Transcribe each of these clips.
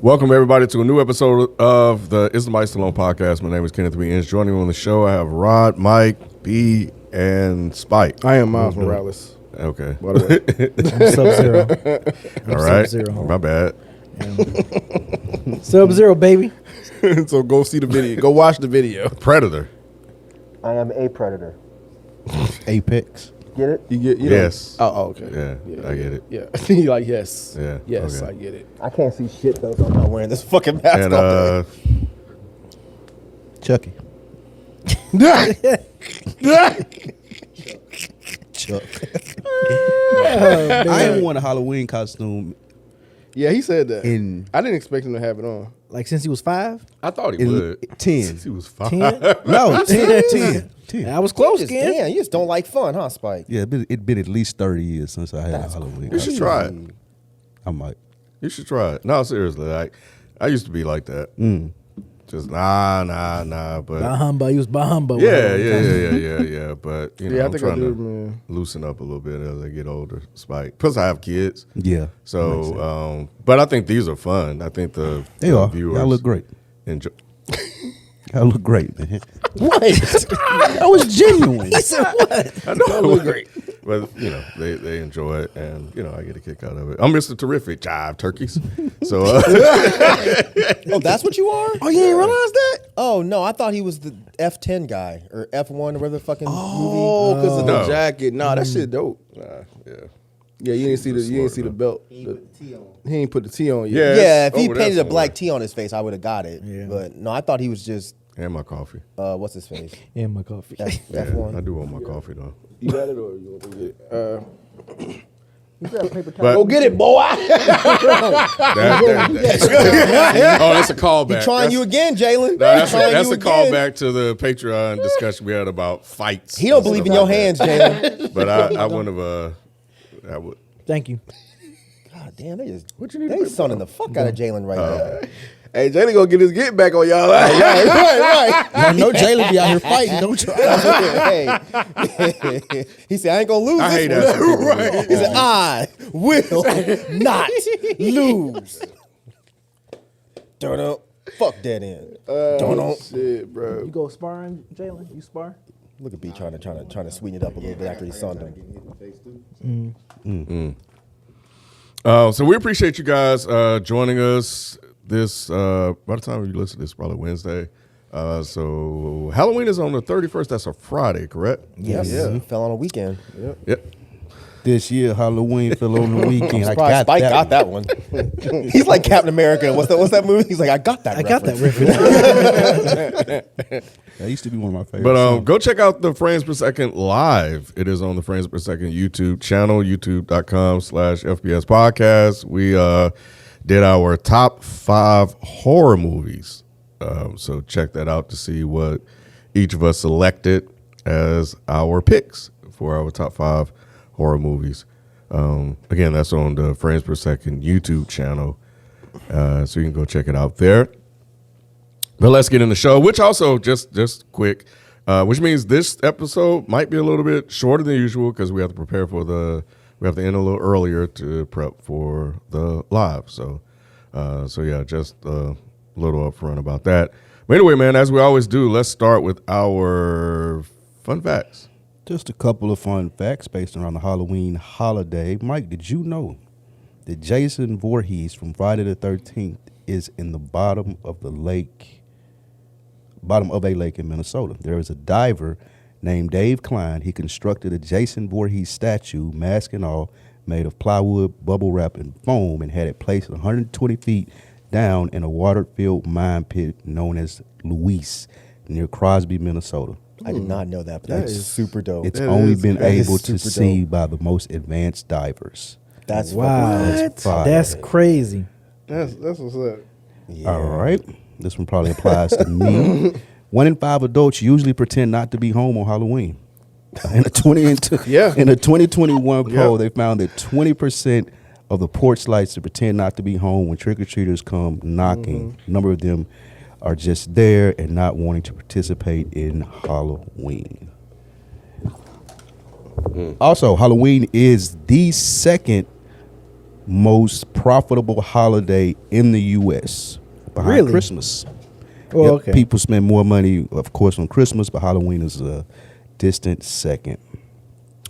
Welcome, everybody, to a new episode of the Is the Mic Still On podcast. My name is Kenneth B. Inch. Joining me on the show, I have Rod, Mike, B, and Spike. I am Miles Morales. Okay. By the I'm Sub-Zero. All right. Sub-Zero. My bad. Sub-Zero, baby. way. So go see the video. Go watch the video. Predator. I am a predator. Apex. Get it? You get Yes. Oh, okay. Yeah, I get it. Yeah. You like yes. Yeah, Yes, okay. I get it. I can't see shit though, so I'm not wearing this fucking mask And all day. Chucky. Chuck. I ain't worn a Halloween costume Yeah, he said that. in I didn't expect him to have it on. Like since he was 5? I thought he in would. 10. Since he was 5. 10? No, 10. I was close, Just, Ken. damn, you just don't like fun, huh, Spike? Yeah, it been at least 30 years since I had a Halloween You should costume. try it. I might. You should try it. No, seriously. Like, I used to be like that. Just nah. But Bahamba, he was Bahamba. yeah. But you know, Yeah, I I'm think I trying do, to man. loosen up a little bit as I get older. Spike. Plus, I have kids. Yeah. So, but I think these are fun. I think the They are. viewers Y'all look great. enjoy. Y'all look great, man. What? That was genuine. He said what? I know, look great. But you know, they enjoy it, and you know, I get a kick out of it. I'm Mr. Terrific, jive turkeys. So, Oh, that's what you are? Oh, you didn't realize that? Oh, no, I thought he was the F10 guy or F1 or whatever the fucking Oh, movie. because of No. the jacket. Nah, that shit dope. yeah, Yeah, you didn't see the belt. He ain't put the T on yet. Yeah, if he over there painted a somewhere. black T on his face, I would have got it. Yeah. But no, I thought he was just, And my coffee. what's his face? And my coffee. Yeah, F1. I do want my coffee though. You got it or you want to get it? But Go get it, boy. oh, that's a callback. Trying you again, Jalen. That's Trying a you again. callback to the Patreon discussion we had about fights. He don't and believe in stuff your like that. hands, Jalen. But I wouldn't have. I would. Thank you. God damn, they just What you need to they do? sunning the fuck out of Jalen right now. Hey, Jalen gonna get his get back on y'all. right. I know Jalen be out here fighting. Don't try. Hey. He said, I ain't gonna lose I this hate one. asking people to He said, I will not lose. Don't fuck that in. Don't. Shit, bro. You go sparring, Jalen? You spar? Look at B trying to sweeten it up a little bit after he sunned him. So we appreciate you guys joining us. This by the time you listen to this, probably Wednesday. So Halloween is on the 31st. That's a Friday, correct? Yes. Yeah. Fell on a weekend. Yep. This year, Halloween fell on the weekend. I Surprised got Spike that. got that one. He's like Captain America. What's that movie? He's like, I got that. I got that reference. That used to be one of my favorites. But go check out the Frames Per Second live. It is on the Frames Per Second YouTube channel, youtube.com/FBS podcast. We did our top 5 horror movies. So check that out to see what each of us selected as our picks for our top 5 horror movies. Again, that's on the Frames Per Second YouTube channel. So you can go check it out there. But let's get in the show, which also just quick, which means this episode might be a little bit shorter than usual because we have to prepare for we have to end a little earlier to prep for the live. So yeah, just a little upfront about that. But anyway, man, as we always do, let's start with our fun facts. Just a couple of fun facts based around the Halloween holiday. Mike, did you know that Jason Voorhees from Friday the 13th is in the bottom of a lake in Minnesota? There is a diver named Dave Klein. He constructed a Jason Voorhees statue, mask and all, made of plywood, bubble wrap, and foam, and had it placed 120 feet down in a water-filled mine pit known as Luis near Crosby, Minnesota. I did not know that, but that is super dope. It's only been that is able to super see dope. by the most advanced divers. That's Wow. fucking Friday. That's crazy. That's what's up. Yeah. All right. This one probably applies to me. 1 in 5 adults usually pretend not to be home on Halloween. In a 2021 poll, they found that 20% of the porch lights to pretend not to be home when trick-or-treaters come knocking. A number of them are just there and not wanting to participate in Halloween. Also, Halloween is the second most profitable holiday in the U.S. behind Really? Christmas. Oh, Yep, okay. People spend more money, of course, on Christmas, but Halloween is a distant second.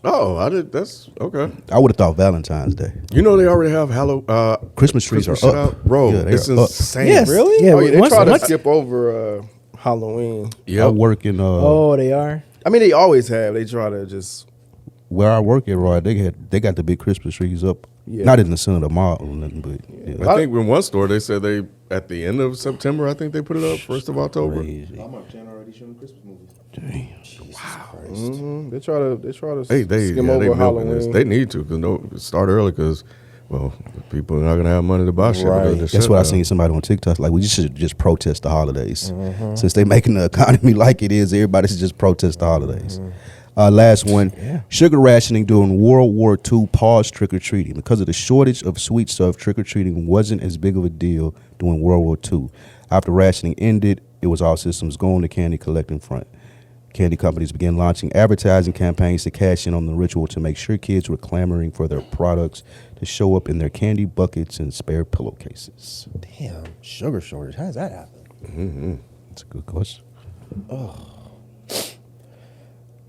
Oh, I did. That's okay. I would have thought Valentine's Day. You know they already have Christmas trees Christmas are shit up. out? Bro. Yeah, they It's are up. insane. Yes. Really? Yeah. Oh, yeah, they once- try to once- skip over Halloween. I Yep. work in Oh, they are. I mean, they always have. They try to just. where I work at, Roy. They got the big Christmas trees up. Yeah. Not in the center of the mall or nothing, but yeah. I think in one store they said they at the end of September. I think they put it up 1st of October. Crazy. already showing Christmas movies. Dang. They try to Hey, they skim yeah, over they milking this. Halloween. They need to because start early because well people are not gonna have money to buy shit. Right. because of this That's shit what I now. seen somebody on TikTok. Like, we should just protest the holidays. Since they making the economy like it is, everybody should just protest the holidays. Last one, sugar rationing during World War II paused trick-or-treating. Because of the shortage of sweet stuff, trick-or-treating wasn't as big of a deal during World War II. After rationing ended, it was all systems go on the candy collecting front. Candy companies began launching advertising campaigns to cash in on the ritual to make sure kids were clamoring for their products to show up in their candy buckets and spare pillowcases. Damn, sugar shortage. How does that happen? That's a good question.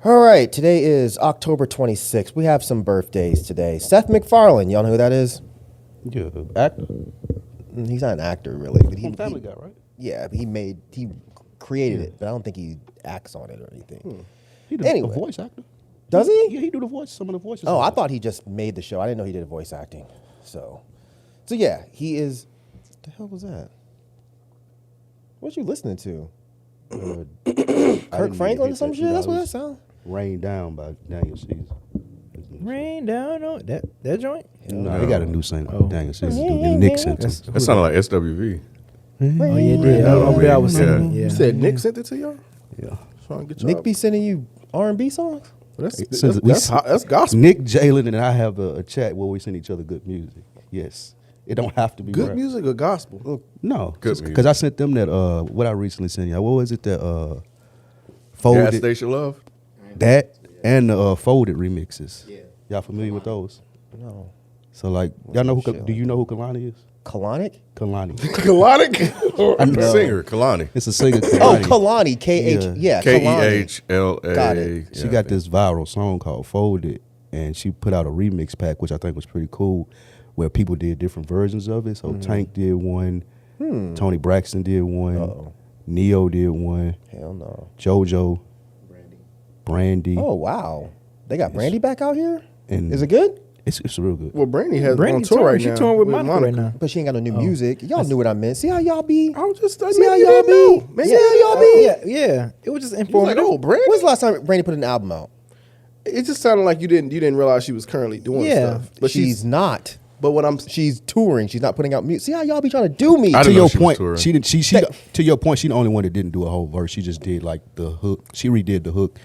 All right, today is October 26th. We have some birthdays today. Seth MacFarlane, y'all know who that is? Yeah, actor. He's not an actor, really. But From Family Guy, right? Yeah, he created it, but I don't think he acts on it or anything. He does Anyway. a voice actor. Does he? Yeah, he do the voice. Some of the voices. Oh, on I it. thought he just made the show. I didn't know he did voice acting. So yeah, he is. What the hell was that? What you listening to? Kirk Franklin or some shit? That's what that sounds. Rain Down by Daniel Caesar. Rain down on that joint. No, they got a new singer. Oh. Daniel Caesar. The Nick sent him. That sounded like SWV. Oh yeah, it did. Over there I was Yeah. singing. Yeah. You said Nick sent it to y'all? Yeah. Trying to get y'all. Nick be sending you R&B songs? That's gospel. Nick, Jalen, and I have a chat where we send each other good music. Yes. It don't have to be Good rap. music or gospel? No. Good Because music. I sent them that, what I recently sent you. What was it that Gas folded? Station Love. That and the folded remixes. Yeah. Y'all familiar with those? No. So, like, y'all know shit do you know who Kalani is? Kalanick? Kalani. Colonic? Singer Kalani. It's a singer. Oh, Kalani. Kalani. K-H. Yeah, K-E-H-L-A. Got it. She got this viral song called Folded, and she put out a remix pack, which I think was pretty cool, where people did different versions of it. So Tank did one, Tony Braxton did one, Uh-oh. Neo did one, Hell no. JoJo, Brandy. Oh, wow. They got Brandy back out here? And Is it good? It's real good. Well, Brandy has Brandy on tour touring. right She now. touring with Monica right now. But she ain't got no new music. Y'all knew what I meant. See how y'all be? I was just See maybe how you y'all didn't be? know. Maybe See how y'all be? Yeah. It was just You was like, informative. oh, Brandy. When's the last time Brandy put an album out? It just sounded like you didn't realize she was currently doing Yeah. stuff. But she's not. But what I'm She's touring. She's not putting out music. See how y'all be trying to do me? I To didn't know your she was point, touring. she didn't. She to your point, she the only one that didn't do a whole verse. She just did like the hook. She redid the hook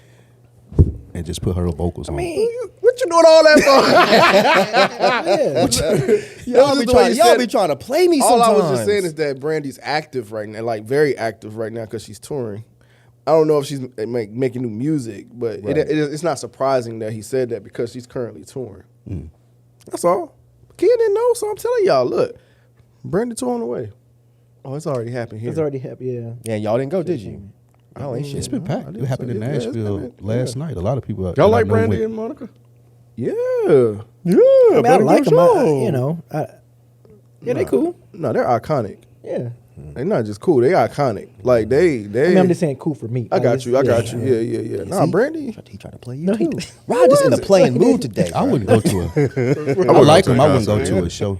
and just put her vocals on. what you doing all that for? Y'all be trying to play me All sometimes. I was just saying is that Brandy's active right now, like very active right now because she's touring. I don't know if she's making new music, but it's not surprising that he said that because she's currently touring. That's all. Kid didn't know, so I'm telling y'all, look, Brandy tour on the way. Oh, it's already happened here. It's already happened. Yeah. Yeah, y'all didn't go, did you? Oh, ain't shit. It's been packed. It happened in Yeah, it's Nashville been- last night. A lot of people. Y'all that I like know Brandy went. and Monica? Yeah. I mean, I like them. Yeah, they cool. No, they're iconic. Yeah. They're not just cool. They iconic. Like they. I mean, I'm just saying cool for me. I got you. I got yeah. you. Yeah. Nah, See? Brandy. He tried to play you No, he too. Rod just in a playing mood today. I bro. wouldn't go to a. I like him. I wouldn't go to a show.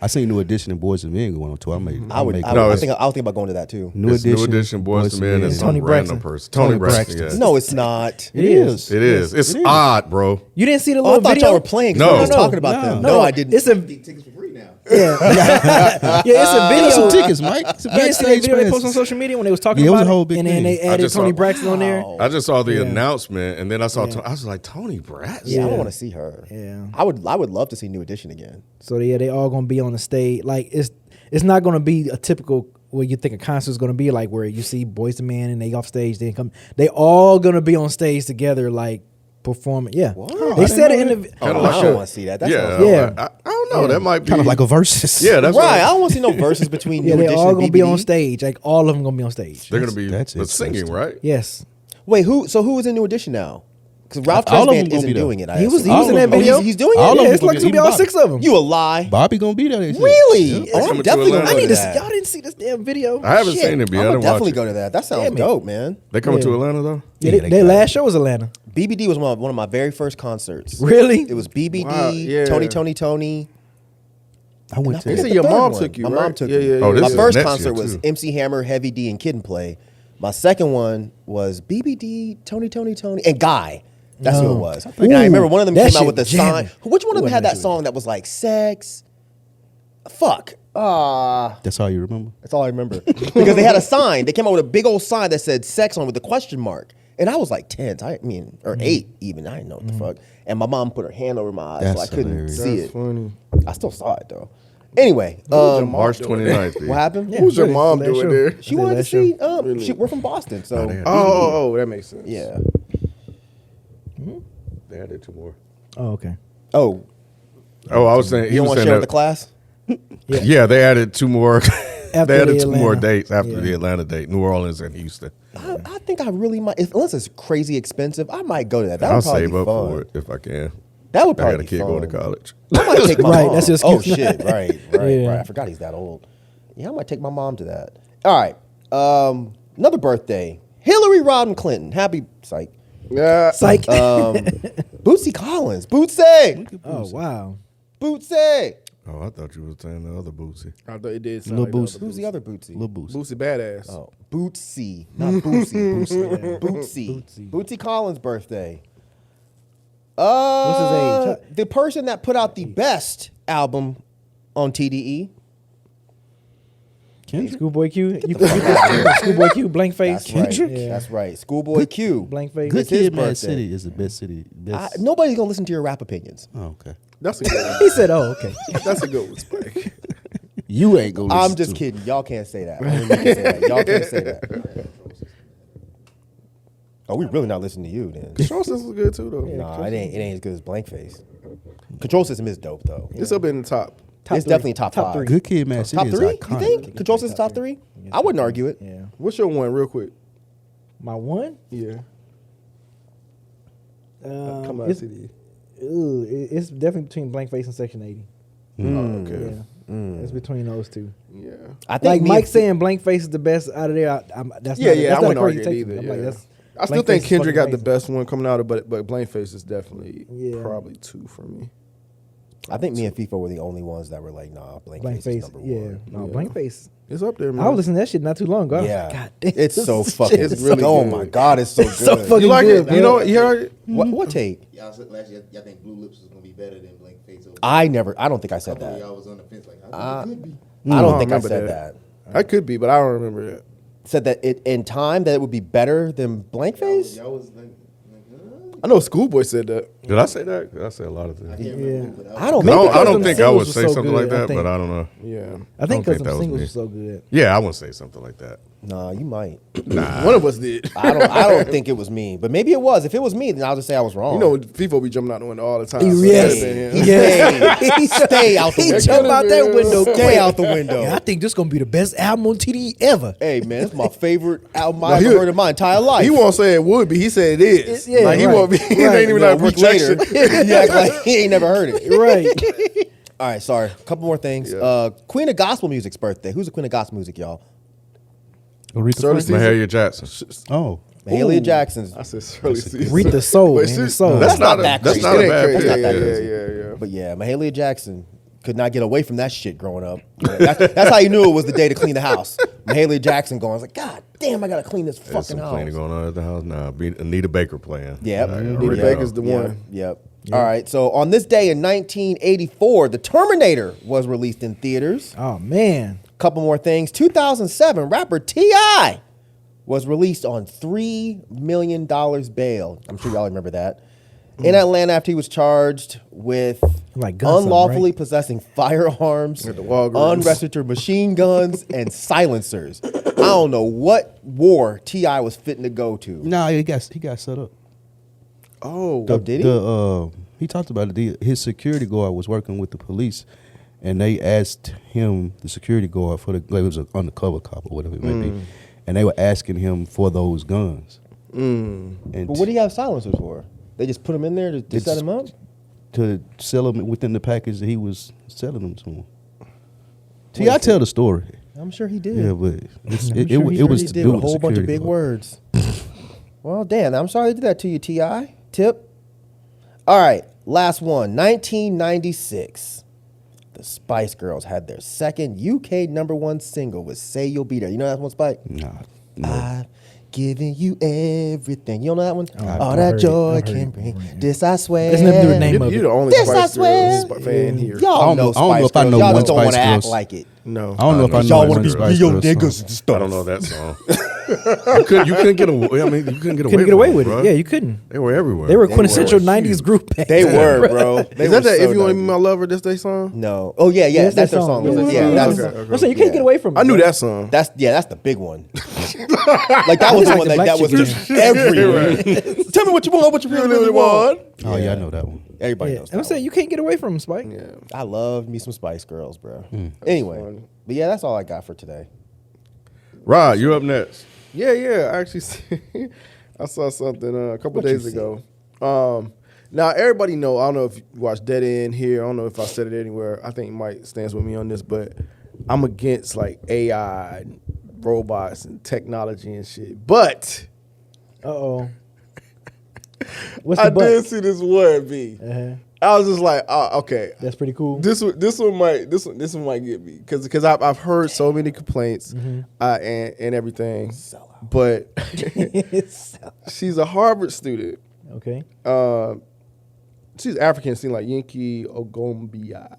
I seen New Edition and Boys and Men going on tour. I would. No, I it's- think about going to that too. New It's New Edition, Boys to Men, and some Tony random Braxton. person. Tony Braxton. Yeah. No, it's not. It is. It is. It's It is. odd, bro. You didn't see the Oh, I little thought video? y'all were playing. 'cause No. I was No, talking about them. No, No, I didn't. It's a Tickets for free now. yeah, it's a Get some video. tickets, Mike. It's a You didn't see the backstage video they posted on presence. social media when they was talking Yeah, it was about a whole big and then thing. they I added just Tony saw- Braxton on there. I just saw the Yeah. announcement, and then I saw. I was like, Tony Braxton. Yeah, I Yeah. don't want to see her. Yeah. I would love to see New Edition again. So yeah, they all gonna be on the stage. Like it's not gonna be a typical where you think a concert's gonna be like where you see Boyz II Men and they off stage, then come. They all gonna be on stage together, like performing. Yeah, What? they said it in the. Kinda I like don't a- want to see that. That's Yeah, Yeah. I don't don't know. That might be Kind of like a versus. Yeah, that's Right. I What don't want to see no verses between Yeah, New they Edition all and gonna be on BBD. stage. Like all of them gonna be on stage. they're gonna be That's but singing, interesting. right? Yes. Wait, who is in New Edition now? Because Ralph All of them Tresvant gonna isn't be there. doing it. He was All in that of them. video. He's doing All it. of Yeah, them it's like it's gonna be even all Bobby. 6 of them. You a lie? Bobby gonna be there. they said. Really? Yeah. Oh, Coming I'm to definitely Atlanta. going I to need to. that. Y'all didn't see this damn video. I haven't Shit, seen it, but I I'm didn't gonna definitely watch go it. to that. That sounds Damn it. dope, man. They coming to Yeah. Atlanta though? Yeah, Yeah, they, they their got last show was Atlanta. BBD was one of my very first concerts. Really? It was BBD, Wow, yeah. Tony. I went to They It's said the your third mom one. took you, My right? mom took Yeah, me. yeah, Oh, yeah. this My is first next concert year, was too. MC Hammer, Heavy D, and Kid and Play. My second one was BBD, Tony, and Guy. That's who it was. And I remember one of them that came out shit with the jamming. sign. Which one of them Wasn't had that that shit? song that was like sex? Fuck. That's all you remember? That's all I remember. Because they had a sign. They came out with a big old sign that said sex on it with a question mark. And I was like 10, or 8 even. I didn't know what the fuck. And my mom put her hand over my eyes so I That's couldn't hilarious. see That's it. funny. I still saw it though. Anyway, March 29th. what happened? Yeah, Who's your really, mom last doing show. there? She That's wanted to last see. show. Really? We're from Boston, so they had- Oh, that makes sense. yeah. They added 2 more. Oh, okay. Oh, Oh, I was saying you he don't was want to saying share that, with the class? Yeah, they added 2 more. After they added the 2 more Atlanta. dates after Yeah. the Atlanta date, New Orleans and Houston. I think I really might. Unless it's crazy expensive, I might go to that. That I'll would probably save be up fun. for it if I can. That would I got probably a be kid fun. going to college. I might take my Right, mom. that's your Oh excuse. shit! Right. Yeah. I forgot he's that old. Yeah, I might take my mom to that. All right. Another birthday. Hillary Rodham Clinton. Happy psych. Yeah. Psych. Bootsy Collins. Bootsy. oh wow. Bootsy. Oh, I thought you were saying the other Bootsy. I thought it did. Lil Sound like Boosie. Who's the other Bootsy? Lil Boost. Boosie badass. Oh, Bootsy, not Bootsy. Bootsy. Bootsy. Bootsy Collins' birthday. What's his age? The person that put out the best album on TDE. Schoolboy Q. You Schoolboy Q. Blank face. That's right. Yeah. That's right. Schoolboy Q. Blank face. Good It's his Kid, Mad birthday. City is the best city. Best. Nobody's gonna listen to your rap opinions. Oh, okay. That's a good one. He said, "Oh, okay." That's a good one, Spike. You ain't gonna I'm listen just to it. kidding. Y'all can't say that. Only me can say that. Y'all can't say that. Oh, we really not listening to you then. Control System was good too, though. Nah, it ain't as good as Blank Face. Control System is dope though. It's up in the top. It's three. definitely top 5. three. Good Kid, Mad City Top is 3? You iconic. think? Control System top 3? I wouldn't argue it. Yeah. What's your one, real quick? My one. Yeah. Come out, It's, CD. it's definitely between Blank Face and Section 80. Oh, okay. Yeah. It's between those two. Yeah. I think Like me Mike and- saying Blank Face is the best out of there. That's Yeah, not, yeah. that's I not wouldn't a argue crazy it take. either. I'm Yeah. like, that's, I still Blank think Face is Kendrick got fucking the amazing. best one coming out of, but Blank Face is definitely Yeah. probably 2 for me. I think me and FIFA were the only ones that were like, nah, Blank Blank Face is Face. number Yeah. one. No, Yeah. Blank Face. It's up there, man. I was listening to that shit not too long ago. I was Yeah. like, God damn. It's so this fucking. shit It's really oh good. my god, it's so good. so fucking You like good, it? You bro. know, you heard it? What take? Y'all said last year, y'all think Blue Lips was gonna be better than Blank Face over. I don't think I said Couple of that. y'all was on the fence like, I think it could be. I don't I think I remember said that. that. I could be, but I don't remember that. Said that it in time that it would be better than Blank Face. Y'all was like I know Schoolboy said that. Did I say that? I said a lot of things. I can't Yeah. remember. But I don't I think don't, I don't them think I would singles say were so something good, like that, I think. but I don't know. Yeah. I think don't think because that the was singles me. were so good. Yeah, I wouldn't say something like that. Nah, you might. One of us did. I don't think it was me, but maybe it was. If it was me, then I'll just say I was wrong. You know, people be jumping out the window all the time. He so really- it could've been him. Stay, stay out the He window. jumped out that window. Stay quick. out the window. Yeah, I think this gonna be the best album on TDE ever. Hey man, it's my favorite album No, I've he- ever heard in my entire life. He won't say it would be. He said it is. Yeah, like he right. won't be. He Right. ain't even a like week later, projection. he act like he ain't never heard it. Right. All right, sorry. A couple more things. Yeah. Queen of Gospel Music's birthday. Who's the Queen of Gospel Music, y'all? Aretha Shirley Franklin? Mahalia Jackson. Oh, Mahalia Jackson's. I said Shirley season. Read the soul, Wait, man. see- The soul. That's not a, that that's crazy. not a It ain't bad crazy. pick. That's not that Yeah, crazy. yeah. But yeah, Mahalia Jackson could not get away from that shit growing up. That's how you knew it was the day to clean the house. Mahalia Jackson going, I was like, God damn, I gotta clean this There's fucking some house. cleaning going on at the house now. Anita Baker playing. Yep. Like, Anita already Baker's know. the one. Yep. All right. So on this day in 1984, The Terminator was released in theaters. Oh man. Couple more things. 2007, rapper T.I. was released on $3 million bail. I'm sure y'all remember that. In Atlanta after he was charged with Like gun unlawfully something, right? possessing firearms, At the Walgreens. unregistered machine guns, and silencers. I don't know what war T.I. was fitting to go to. nah, he got set up. Oh, Oh, did he? The He talked about it. His security guard was working with the police, and they asked him, the security guard for it was an undercover cop or whatever it may be, and they were asking him for those guns. And But what do you have silencers for? They just put them in there to set them up? to sell them within the package that he was selling them to him. I tell the story. I'm sure he did. Yeah, but it sure he was He to did do with a with whole bunch of security big guard. words. Well, Dan, I'm sorry they did that to you, T.I. Tip. All right, last one. 1996. The Spice Girls had their second UK #1 single with Say You'll Be There. You know that one, Spike? Nah, I've given you everything. You don't know that one? All I've that heard joy it. can bring. This I swear. It's nothing to do with the name of You're it. the only This I Spice swear. Girls fan here. Y'all know I don't know Spice if I Girls. know Y'all one just don't want Spice to act Girls. like it. No, I don't know if I know Y'all one want to be Spice real Girls niggas song. and stuff. I don't know that song. you couldn't get away. I mean, you couldn't get away. Couldn't get away from with them, it. bruh. Yeah, you couldn't. They were everywhere. They were quintessential '90s group band. They were, bro. They Is were that that so If You Want to Be 90s. My Lover, that's their song? No. Oh yeah, Yeah, that's their song. Yeah, that's okay. I'm saying you can't get away from it. I knew bro. that song. that's the big one. Like that was the like one the that Black was Chick just everywhere. Tell me what you want, what you really want. Oh yeah, I know that one. Everybody Yeah. knows. I'm that saying you can't get away from them, Spike. Yeah. one. I love me some Spice Girls, bro. Anyway, funny. but yeah, that's all I got for today. Rod, you up next. Yeah. I actually I saw something a couple days ago. Now everybody know. I don't know if you watch Dead End here. I don't know if I said it anywhere. I think Mike stands with me on this, but I'm against like AI, and robots, and technology and shit. But Uh-oh. What's the I but? did see this one B. Uh-huh. I was just like, oh, okay. That's pretty cool. This one might get me because I've heard so many complaints and everything, but she's a Harvard student. Okay. She's African, seemed like Yinki Ogombia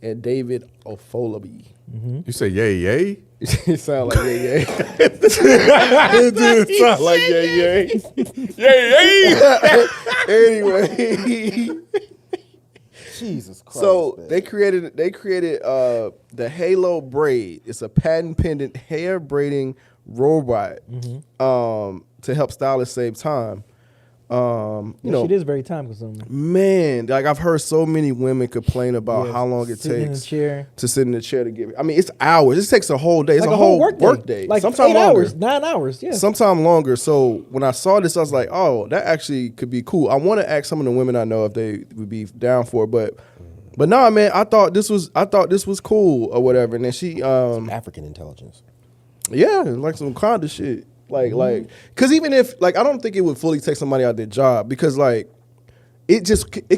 and David Ofolabi. You say yay, yay? It sound like yay. It did sound like yay. Anyway. Jesus Christ. So man. they created the Halo braid. It's a patent pending hair braiding robot to help stylists save time. You know, it is very time consuming. man, like I've heard so many women complain about Yes, how long it sitting in takes the chair. to sit in the chair to get. I mean, it's hours. It takes a whole day. It's Like a whole work day. Like Sometimes 8 longer. hours, 9 hours. Yeah. Sometime longer. So when I saw this, I was like, "Oh, that actually could be cool." I want to ask some of the women I know if they would be down for it, but nah, man. I thought this was cool or whatever. And then she, African intelligence. yeah, like some kind of shit. Like, cause even if like I don't think it would fully take somebody out of their job because like it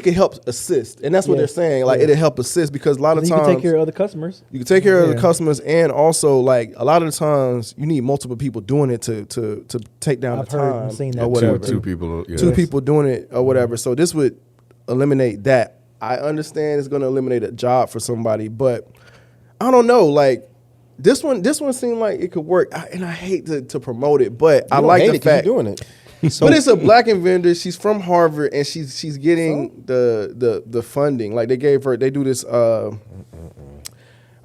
can help assist, and that's what Yeah. they're saying. Like it'll help assist because a lot of you times can take care of other customers. you can take care of the Yeah. customers, and also like a lot of the times you need multiple people doing it to take down I've the heard time and seen that or too. whatever. Two people. Yeah. Two people doing it or whatever. So this would eliminate that. I understand it's going to eliminate a job for somebody, but I don't know. Like this one seemed like it could work, and I hate to promote it, but I like the fact you're doing it. but it's a black inventor. She's from Harvard, and she's getting the funding. Like they do this.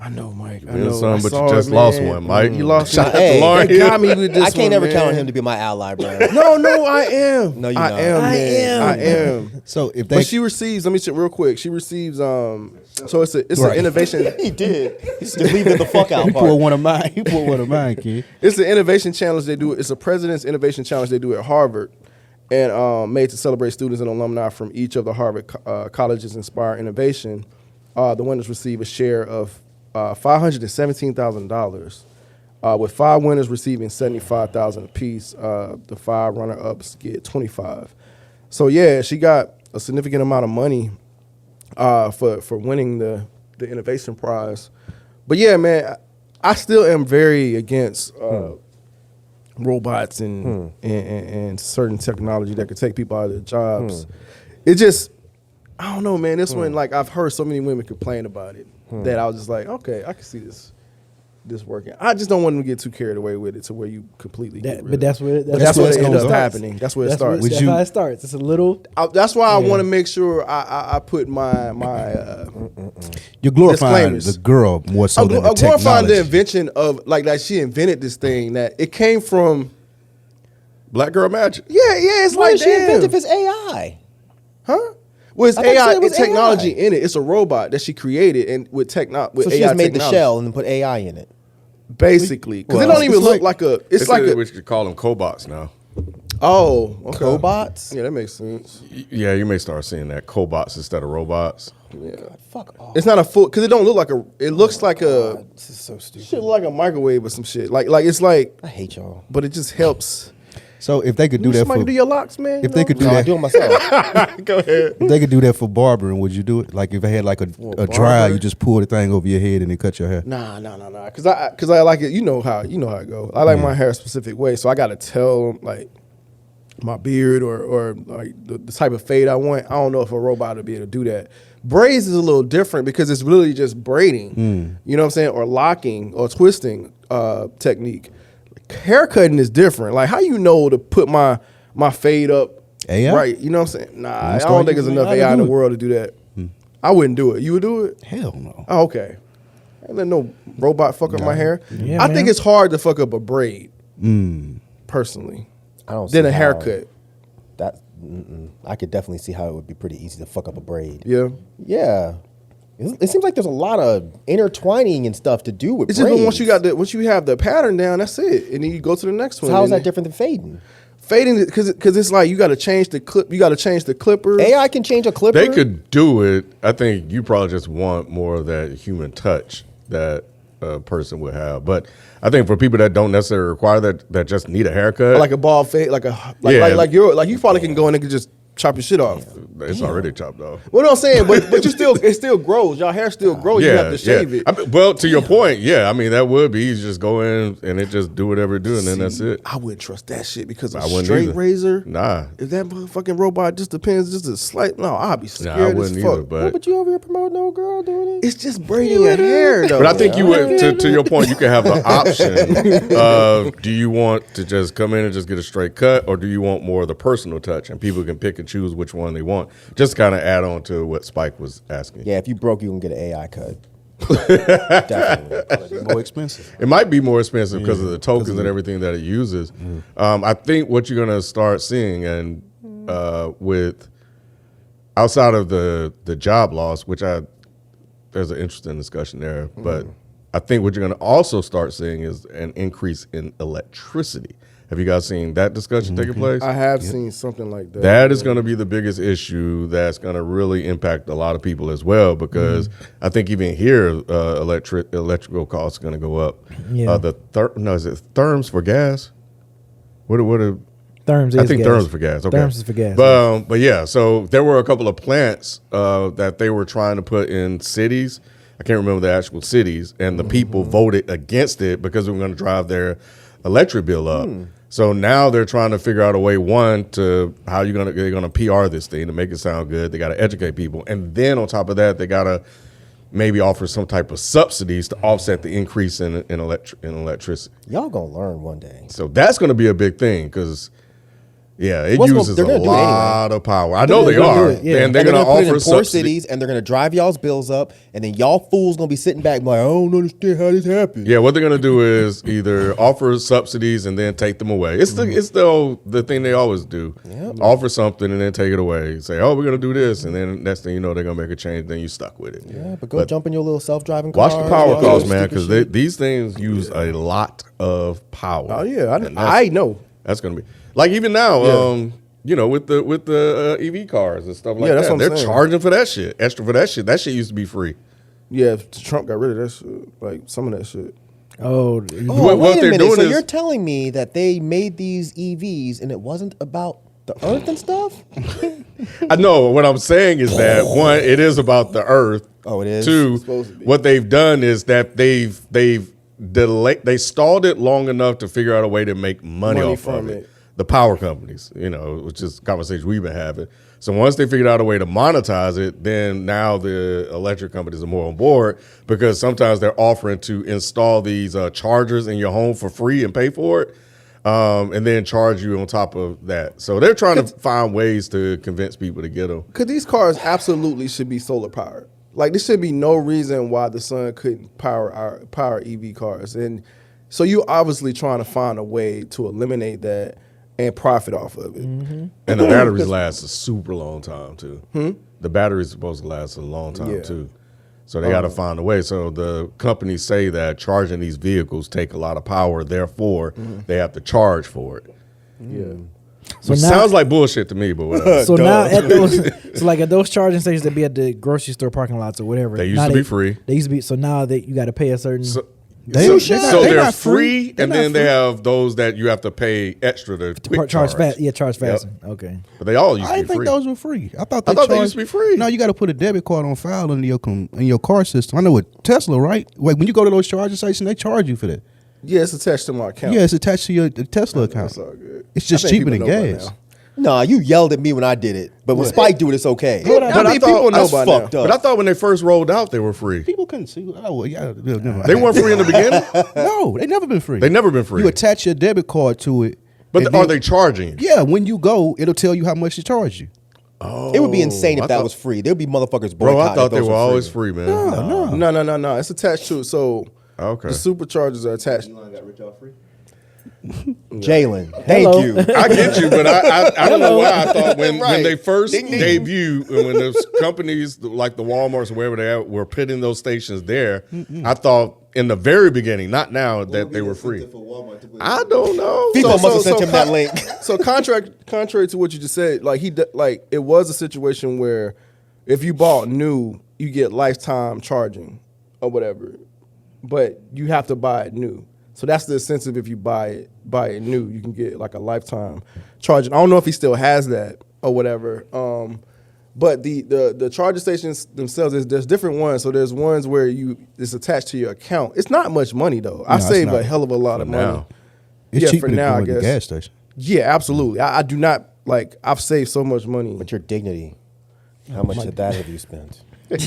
I know, Mike. I Been know. some, I but you saw just it, lost man. one, Mike. You lost. Shout out to Hey, Lauren. They got me with this. I can't one, ever count on man. him to be my ally, bro. No, I am. No, you're I not. am, I man. am. I am. So if they But she receives. Let me check real quick. She receives. So it's an Right. innovation. He did. Just leaving the fuck out he part. pulled one of mine, kid. It's an innovation challenge they do. It's a president's innovation challenge they do at Harvard, and made to celebrate students and alumni from each of the Harvard colleges inspire innovation. The winners receive a share of $517,000, with 5 winners receiving $75,000 apiece. The 5 runner-ups get $25,000. So yeah, she got a significant amount of money for winning the innovation prize. But yeah, man, I still am very against robots and certain technology that could take people out of their jobs. It just, I don't know, man. This one, like, I've heard so many women complain about it that I was just like, okay, I can see this working. I just don't want them to get too carried away with it to where you completely get rid But of that's it. where But that's where what it ends up starts. happening. That's where it starts. That's how it starts. It's a little. That's why I Yeah. want to make sure I put my You're glorifying Disclaimers. the girl more so I'm than the glorifying technology. the invention of like she invented this thing that it came from. Black girl magic. Yeah, it's Why like is she damn. inventive as AI? Huh? Well, it's I thought you said AI it was technology AI. in it. It's a robot that she created and with So AI she just made technology. the shell and then put AI in it. Basically, because it Well, don't even it's look like- like a. They It's like said a. we should call them cobots now. Oh, okay. Cobots? Yeah, that makes sense. Yeah, you may start seeing that cobots instead of robots. Yeah, Fuck off. it's not a full because it don't look like a. It looks like a. This is so stupid. Shit, look like a microwave or some shit. Like it's like, I hate y'all. but it just helps. So if they could do that Somebody for do your locks, man. if they could do No, I that do it myself. Go ahead. if they could do that for barbering, would you do it? Like if they had like a dryer, barber? you just pull the thing over your head and then cut your hair. Nah. Because I like it. You know how it goes. I like my hair a specific way, so I got to tell like my beard or like the type of fade I want. I don't know if a robot would be able to do that. Braids is a little different because it's really just braiding. You know what I'm saying, or locking or twisting technique. Haircutting is different. Like how you know to put my fade up AI? right? You know what I'm saying? Nah, I start don't think there's using enough AI to AI in do the it. world to do that. I wouldn't do it. You would do it? Hell no. Oh, okay. Ain't let no robot fuck up my hair. Yeah, I think man. it's hard to fuck up a braid, personally, I don't see than a how haircut. That I could definitely see how it would be pretty easy to fuck up a braid. Yeah. Yeah. It seems like there's a lot of intertwining and stuff to do with It's just braids. once you have the pattern down, that's it, and then you go to the next one. So how is and that different than fading? Fading because it's like you got to change the clip. You got to change the clipper. AI can change a clipper. They could do it. I think you probably just want more of that human touch that a person would have. But I think for people that don't necessarily require that just need a haircut, like a bald fade, like Yeah. you probably can go in and can just chop your shit off. it's already chopped off. What I'm saying, but it still grows. Your hair still grows. You have to shave it. I mean, well, to your point, yeah. I mean, that would be easy. Just go in and it just do whatever it do, and then that's it. I wouldn't trust that shit because a I wouldn't straight either. razor. Nah. If that motherfucking robot just depends, just a slight. No, I'd be Nah, scared I as wouldn't fuck. either. But But you over here promoting old girl doing it? It's just braiding your hair, though. But I think you would, to your point, you can have the option of do you want to just come in and just get a straight cut, or do you want more of the personal touch? And people can pick and choose which one they want. Just kind of add on to what Spike was asking. Yeah, if you broke, you can get an AI cut. Definitely. More expensive. It might be more expensive because of the tokens and everything that it uses. I think what you're going to start seeing, and with outside of the job loss, which there's an interesting discussion there, but I think what you're going to also start seeing is an increase in electricity. Have you guys seen that discussion taking place? I have seen something like that. That is going to be the biggest issue that's going to really impact a lot of people as well, because I think even here, electrical costs are going to go up. Yeah. Is it therms for gas? What are Therms I is think gas. therms for gas. Okay. Therms is for gas. But yeah, so there were a couple of plants that they were trying to put in cities. I can't remember the actual cities, and the people voted against it because they were going to drive their electric bill up. So now they're trying to figure out a way, to how they're gonna PR this thing to make it sound good. They got to educate people, and then on top of that, they got to maybe offer some type of subsidies to offset the increase in electricity. Y'all gonna learn one day. So that's going to be a big thing because, yeah, it What's gonna- uses they're a gonna do it anyway. lot of power. I know they They're gonna are, do it, yeah. and they're And going to put it offer in poor subsidies. cities, and they're gonna drive y'all's bills up, and then y'all fools gonna be sitting back like, I don't understand how this happened. Yeah, what they're gonna do is either offer subsidies and then take them away. It's the thing they always do. Yep. Offer something and then take it away. Say, oh, we're gonna do this, and then next thing you know, they're gonna make a change. Then you stuck with it. Yeah, but go jump in your little self-driving car. Watch the power all costs, that man, stupid because shit. these things use a lot of power. Oh yeah, And I know. That's gonna be like even now. Yeah. With the EV cars and stuff like Yeah, that's that, what I'm they're saying. charging for that shit, extra for that shit. That shit used to be free. Yeah, Trump got rid of that shit. Like some of that shit. Oh, What- Wait what a they're minute. doing So is- you're telling me that they made these EVs and it wasn't about the Earth and stuff? I know what I'm saying is that one, it is about the earth. Oh, it is? Two, supposed to be. what they've done is that they've delayed. They stalled it long enough to figure out a way to make money off from of it. it. The power companies, which is a conversation we've been having. So once they figured out a way to monetize it, then now the electric companies are more on board because sometimes they're offering to install these chargers in your home for free and pay for it. And then charge you on top of that. So they're trying to find ways to convince people to get them. Because these cars absolutely should be solar powered. Like there should be no reason why the sun couldn't power EV cars. And so you obviously trying to find a way to eliminate that and profit off of it. And the batteries last a super long time too. The the battery's supposed to last a long time Yeah. too. So they got to find a way. So the companies say that charging these vehicles take a lot of power, therefore they have to charge for it. Yeah. So Which now- sounds like bullshit to me, but whatever. So now at those, so like at those charging stations that be at the grocery store parking lots or whatever, They used now to be free. They used to be. So now that you got to pay a certain. So, They- so, they're not- so they're they're not free. free, They're and not then they free. have those that you have to pay extra to quick charge fast. Yeah, charge Yep. fast. Okay. But they all used I to didn't be think free. those were free. I thought I thought they used to be free. No, you got to put a debit card on file in your car system. I know with Tesla, right? Like when you go to those charging stations, they charge you for that. Yeah, it's attached to my account. Yeah, it's attached to your Tesla account. That's all good. It's just I think cheaper than people know by gas. now. Nah, you yelled at me when I did it, but when Spike do it, it's okay. But I mean, people know that's by now. fucked up. But I thought when they first rolled out, they were free. People couldn't see. Oh, well, yeah, never mind. They weren't free in the beginning. No, they never been free. They never been free. You attach your debit card to it. But and are then- they charging you? Yeah, when you go, it'll tell you how much to charge you. It would be insane I if that thought- was free. There'd be motherfuckers Bro, boycotting I thought if they those were always free, man. No. It's attached to it. So Okay. the superchargers are attached. Elon got rich off free. Jalen, thank Hello. you. I get you, but I don't know why I thought when Right. they first Ding, ding. debuted, and when those companies like the Walmarts or wherever they are were putting those stations there, I thought in the very beginning, not now, What that would they be were the free. incentive for Walmart to put I don't know. FIFA must have sent him that link. So contrary to what you just said, like it was a situation where if you bought new, you get lifetime charging or whatever, but you have to buy it new. So that's the incentive. If you buy it new, you can get like a lifetime charging. I don't know if he still has that or whatever. But the charging stations themselves, there's different ones. So there's ones where it's attached to your account. It's not much money though. I No, it's save not. a hell of a lot of money. now. It's Yeah, cheaper for than now, I going to the guess. gas station. Yeah, absolutely. I do not like. I've saved so much money. But your dignity, how much of that have you spent? You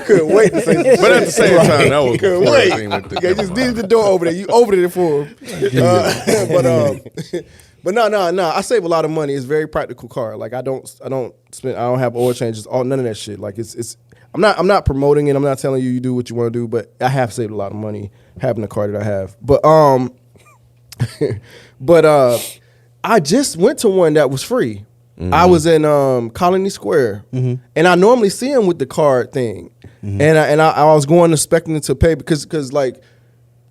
couldn't wait to say. But at the same time, that was couldn't before wait. everything went to- You just needed the door over there. You opened it for him. But no. I save a lot of money. It's a very practical car. Like I don't have oil changes. None of that shit. Like it's. I'm not promoting it. I'm not telling you do what you want to do. But I have saved a lot of money having the car that I have. But I just went to one that was free. I was in Colony Square, and I normally see them with the card thing, and I was going expecting to pay because like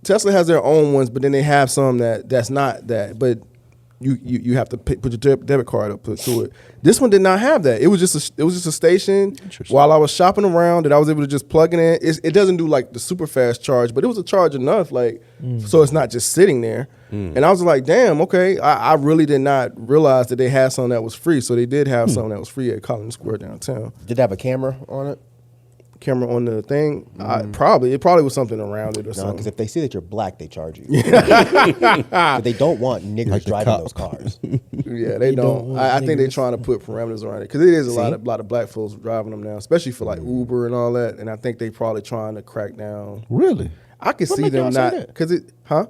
Tesla has their own ones, but then they have some that's not that, but you have to put your debit card up to it. This one did not have that. It was just a station. While I was shopping around, that I was able to just plug it in. It doesn't do like the super fast charge, but it was a charge enough, like so it's not just sitting there. And I was like, damn, okay. I really did not realize that they had something that was free. So they did have something that was free at Colony Square downtown. Did it have a camera on it? Camera on the thing, it probably was something around it or No, because something. if they see that you're black, they charge you. But they don't want niggers Like the driving cop. those cars. Yeah, they You don't don't. want I think they're niggas. trying to put parameters around it because it is a See? lot of black folks driving them now, especially for like Uber and all that. And I think they probably trying to crack down. Really? I can What see make them y'all say not that? because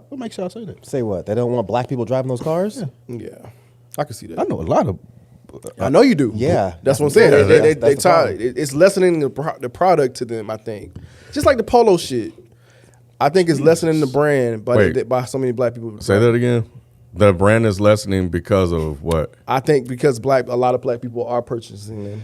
What makes y'all say that? Say what? They don't want black people driving those cars? Yeah, I can see that. I know a lot of. I know you do. Yeah. That's what I'm saying. Yeah, They that's the tired. problem. It's lessening the product to them. I think just like the polo shit. I think it's lessening the brand by so many black people. Say that again. The brand is lessening because of what? I think because a lot of black people are purchasing them.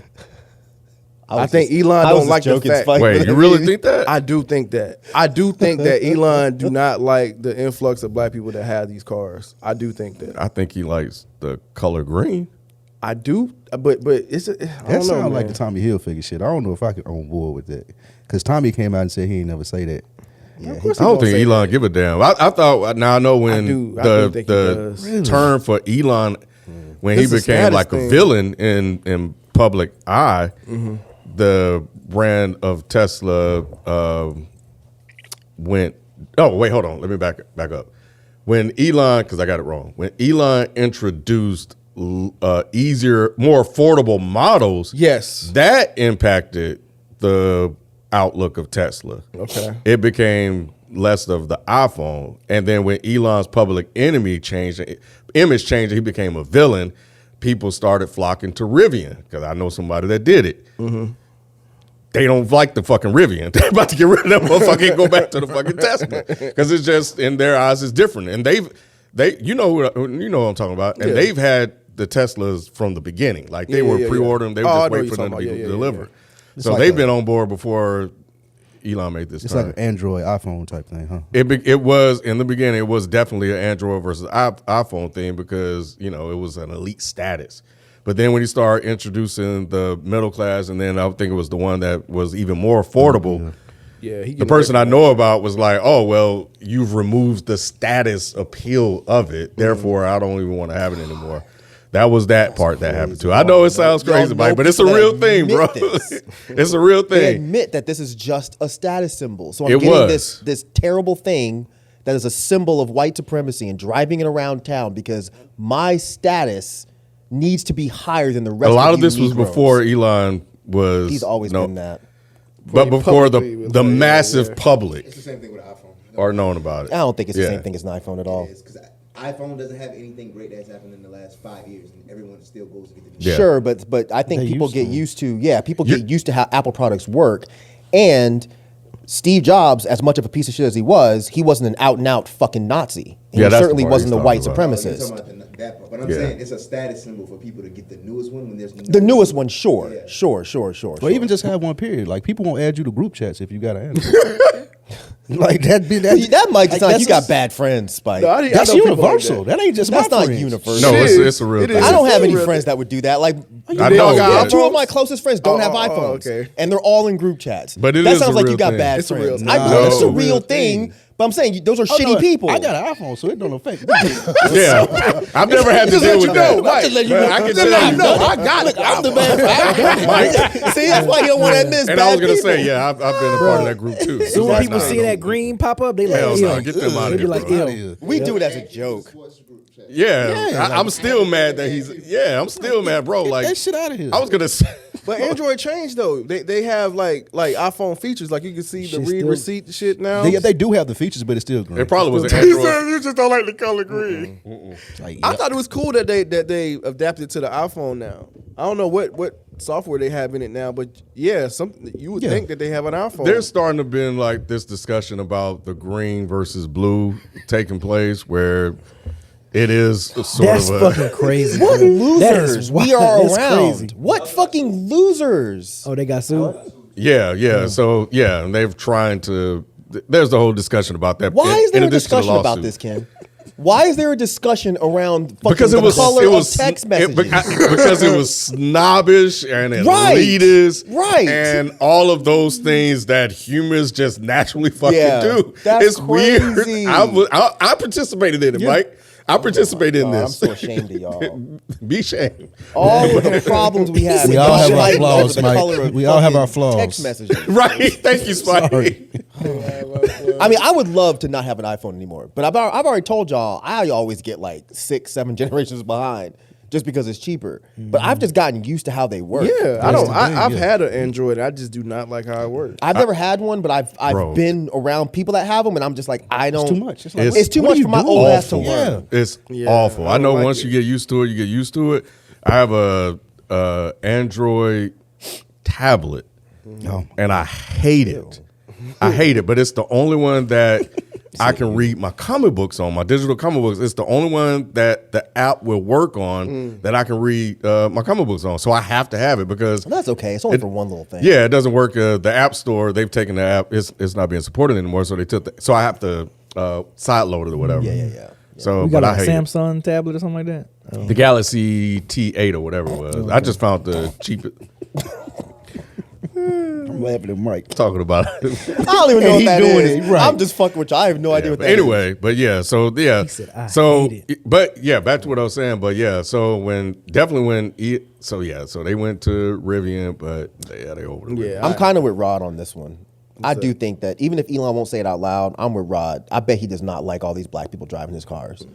I was think just- Elon I was don't just like the joking, fact. Spike. Wait, you really think that? I do think that. I do think that Elon do not like the influx of black people that have these cars. I do think that. I think he likes the color green. I do, but it's. I That don't know, sounds like man. the Tommy Hilfiger shit. I don't know if I could on board with that. Because Tommy came out and said he ain't never say that. Yeah, I don't think Elon give a damn. I thought now I know when I do think he the does. Really? term for Elon when It's he a became status like thing. a villain in public eye, the brand of Tesla went. Oh wait, hold on. Let me back up. When Elon, because I got it wrong. When Elon introduced easier, more affordable models, Yes. that impacted the outlook of Tesla. Okay. It became less of the iPhone. And then when Elon's public image changed, he became a villain, people started flocking to Rivian, because I know somebody that did it. They don't like the fucking Rivian. They're about to get rid of that motherfucker and go back to the fucking Tesla. Because it's just, in their eyes, it's different. And they you know what I'm talking about. And Yeah. they've had the Teslas from the beginning. Like they were yeah. pre-ordering, they were Oh, I just know waiting what for them to you're be talking about. delivered. Yeah. So like they've a- been on board before Elon made this It's turn. like an Android, iPhone type thing, huh? It was in the beginning. It was definitely an Android versus iPhone thing because it was an elite status. But then when you start introducing the middle class, and then I think it was the one that was even more affordable. Yeah, The person I know about was like, "Oh well, you've removed the status appeal of it. Therefore, I don't even want to have it anymore." That was that part that happened too. I know it sounds Y'all crazy, know Mike, but it's a people real that thing, bro. admit this. It's a real They thing. admit that this is just a status symbol. So I'm It getting was. this terrible thing that is a symbol of white supremacy and driving it around town because my status needs to be higher than the rest A lot of you this was Negroes. before Elon was. He's always been that. But before Publicly, it was the like, yeah, massive yeah. public It's the same thing with an iPhone. are known about it. I don't think it's the Yeah. same thing as an iPhone at all. It is, because iPhone doesn't have anything great that's happened in the last 5 years, and everyone still goes to get the new. Yeah. Sure, but I think They people used get to. used to people get used to how Apple products work, and Steve Jobs, as much of a piece of shit as he wasn't an out and out fucking Nazi. And Yeah, he that's the certainly part wasn't he's a white talking about. You're supremacist. talking about that part. But I'm Yeah. saying it's a status symbol for people to get the newest one when there's The newest one, sure, Yeah. sure. Or even just have one period. Like people won't add you to group chats if you got an Android. Like that That might just sound like you got that's- bad friends, Spike. No, I That's know people like universal. that. That ain't just That's my not friends. universal. No, It it's is. a real It thing. is. I don't have any Real friends that would do that. Like, I They know. all got yeah. iPhones? two of my closest friends don't have Oh, iPhones, okay. and they're all in group chats. But it that is sounds a like real you got thing. bad It's a real friends. thing. I know No. it's a It's a real thing, but I'm saying those are Oh, shitty no, people. I got an iPhone, so it don't affect me. Yeah, I've never had to Just deal let with you know, that. Mike. just letting you Man, know. I can Just tell letting you. you know. I got it. I'm the man. See, that's why you don't want to admit it's And bad I was gonna people. say, yeah, I've been a part of that group too. So when Like, people nah, see no. that green pop up, they like, Hell ew. no, get them out They of be here, like, bro. ew. We do it as a joke. Yeah, I'm still mad that he's. Yeah, I'm still mad, bro. Get Like that shit out of here. I was gonna say. But Android changed though. They have like iPhone features. Like you can see the Shit read still- receipt shit now. Oh. they do have the features, but it's still green. It probably was an He Android. said you just don't like the color green. Like, I yeah. thought it was cool that they adapted to the iPhone now. I don't know what software they have in it now, but yeah, something you would Yeah. think that they have an iPhone. There's starting to be like this discussion about the green versus blue taking place, where it is sort That's of a. fucking crazy. What bro. That losers is we wild. are That's around. crazy. What fucking losers? Oh, they got sued. Yeah. So yeah, and they've trying to. There's the whole discussion about that. Why in- is there in a addition to the discussion about lawsuit. this, Ken? Why is there a discussion around fucking Because the it was color it was of text it- messages? because it was snobbish and Right. elitist, Right. and all of those things that humans just naturally fucking Yeah, do. that's It's weird. crazy. I participated in it, Mike. I participated in Oh, I'm this. so ashamed of y'all. Be ashamed. All of the problems we have. We with all have our fighting over flaws, the Mike. color of We all have fucking our flaws. Text messages. Right. Thank you, Spike. Sorry. I mean, I would love to not have an iPhone anymore, but I've already told y'all I always get like 6, 7 generations behind just because it's cheaper. But I've just gotten used to how they work. yeah, That's the thing, I've yeah. had an Android. I just do not like how it works. I've never had one, but I've Bro. been around people that have them, and I'm just like, I don't. It's too much. It's like, It's too what much are for you my doing? old ass to Awful. learn. It's Yeah, awful. I I know don't like once it. you get used to it, you get used to it. I have a Android tablet, No. and I hate it. I hate it, but it's the only one that I can read my comic books on, my digital comic books. It's the only one that the app will work on that I can read my comic books on. So I have to have it because That's okay. It's only for one little thing. yeah, it doesn't work. The App Store, they've taken the app. It's not being supported anymore. So they took so I have to sideload it or whatever. Yeah. So We got but I like a hate it. Samsung tablet or something like that. Oh. The Galaxy T8 or whatever it was. I just found the cheapest. I'm laughing at Mike. Talking about it. I don't even know And what he that doing is. it, right. I'm just fucking with you. I have no idea what But that is. anyway, but yeah, so yeah, He said, "I so hate it." but yeah, back to what I was saying. But yeah, so so they went to Rivian, but they over the Yeah, I'm kind of with Rod on this one. I do think that even if Elon won't say it out loud, I'm with Rod. I bet he does not like all these black people driving his cars.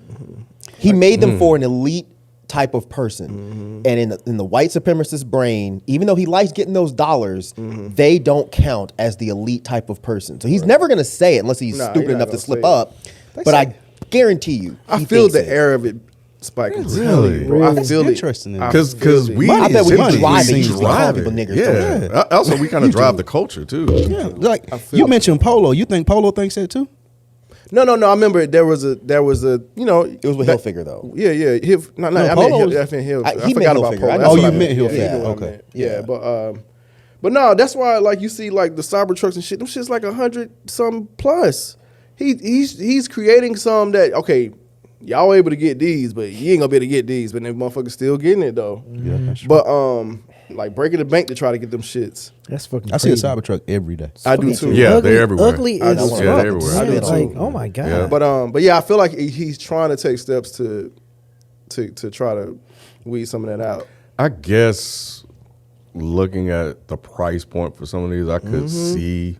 He made them for an elite type of person. And in the white supremacist brain, even though he likes getting those dollars, they don't count as the elite type of person. So he's never going to say it unless he's Nah, stupid he's not enough to gonna slip say it. up. But I guarantee you, I he feel thinks the it. air of it, Spike. I'm telling Really? you, bro. I Really? feel it. Interesting. I because feel it. we I bet we essentially drive it, we you just be drive calling it. people niggers, Yeah. don't Also, we kind of drive the culture too. Yeah, like you mentioned Polo. You think Polo thinks that too? No. I remember there was a you know It was with Hilfiger though. Yeah. I meant Polo was- I meant Hill. he I meant forgot about Hilfiger. Polo. I know That's you what I meant Hilfiger. Yeah, you know what I Okay. meant. Yeah, but no, that's why like you see like the Cybertrucks and shit. Them shit's like 100 some plus. He's creating some that okay. Y'all able to get these, but you ain't gonna be able to get these. But them motherfuckers still getting it though. Yeah, that's true. But like breaking the bank to try to get them shits. That's fucking I see a crazy. Cybertruck every day. I do too. Yeah, they're everywhere. Ugly I as do fuck. too. Yeah, they're everywhere. Yeah, I do like, too. oh my god. Yeah. But yeah, I feel like he's trying to take steps to try to weed some of that out. I guess looking at the price point for some of these, I could see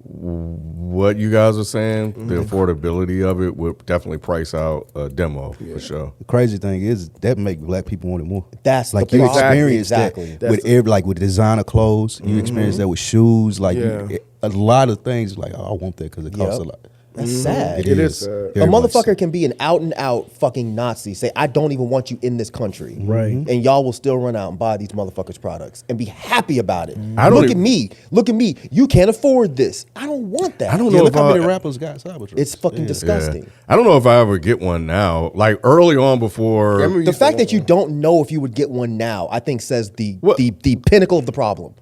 what you guys are saying. The affordability of it would definitely price out a demo for sure. The crazy thing is that make black people want it more. That's like the you problem. experience Exactly. that That's with every, like with designer clothes. You experience that with shoes. Like Yeah. a lot of things. Like I want that because it costs Yep. a lot. That's sad. It is sad. A Very much motherfucker so. can be an out and out fucking Nazi, say, I don't even want you in this country. Right. And y'all will still run out and buy these motherfuckers' products and be happy about it. I don't Look at even- me. Look at me. You can't afford this. I don't want that. I don't Yeah, know look if how many I, rappers got Cybertrucks. It's fucking yeah. disgusting. I don't know if I ever get one now. Like early on before. remember The used to fact want that you one. don't know if you would get one now, I think says the What? the pinnacle of the problem.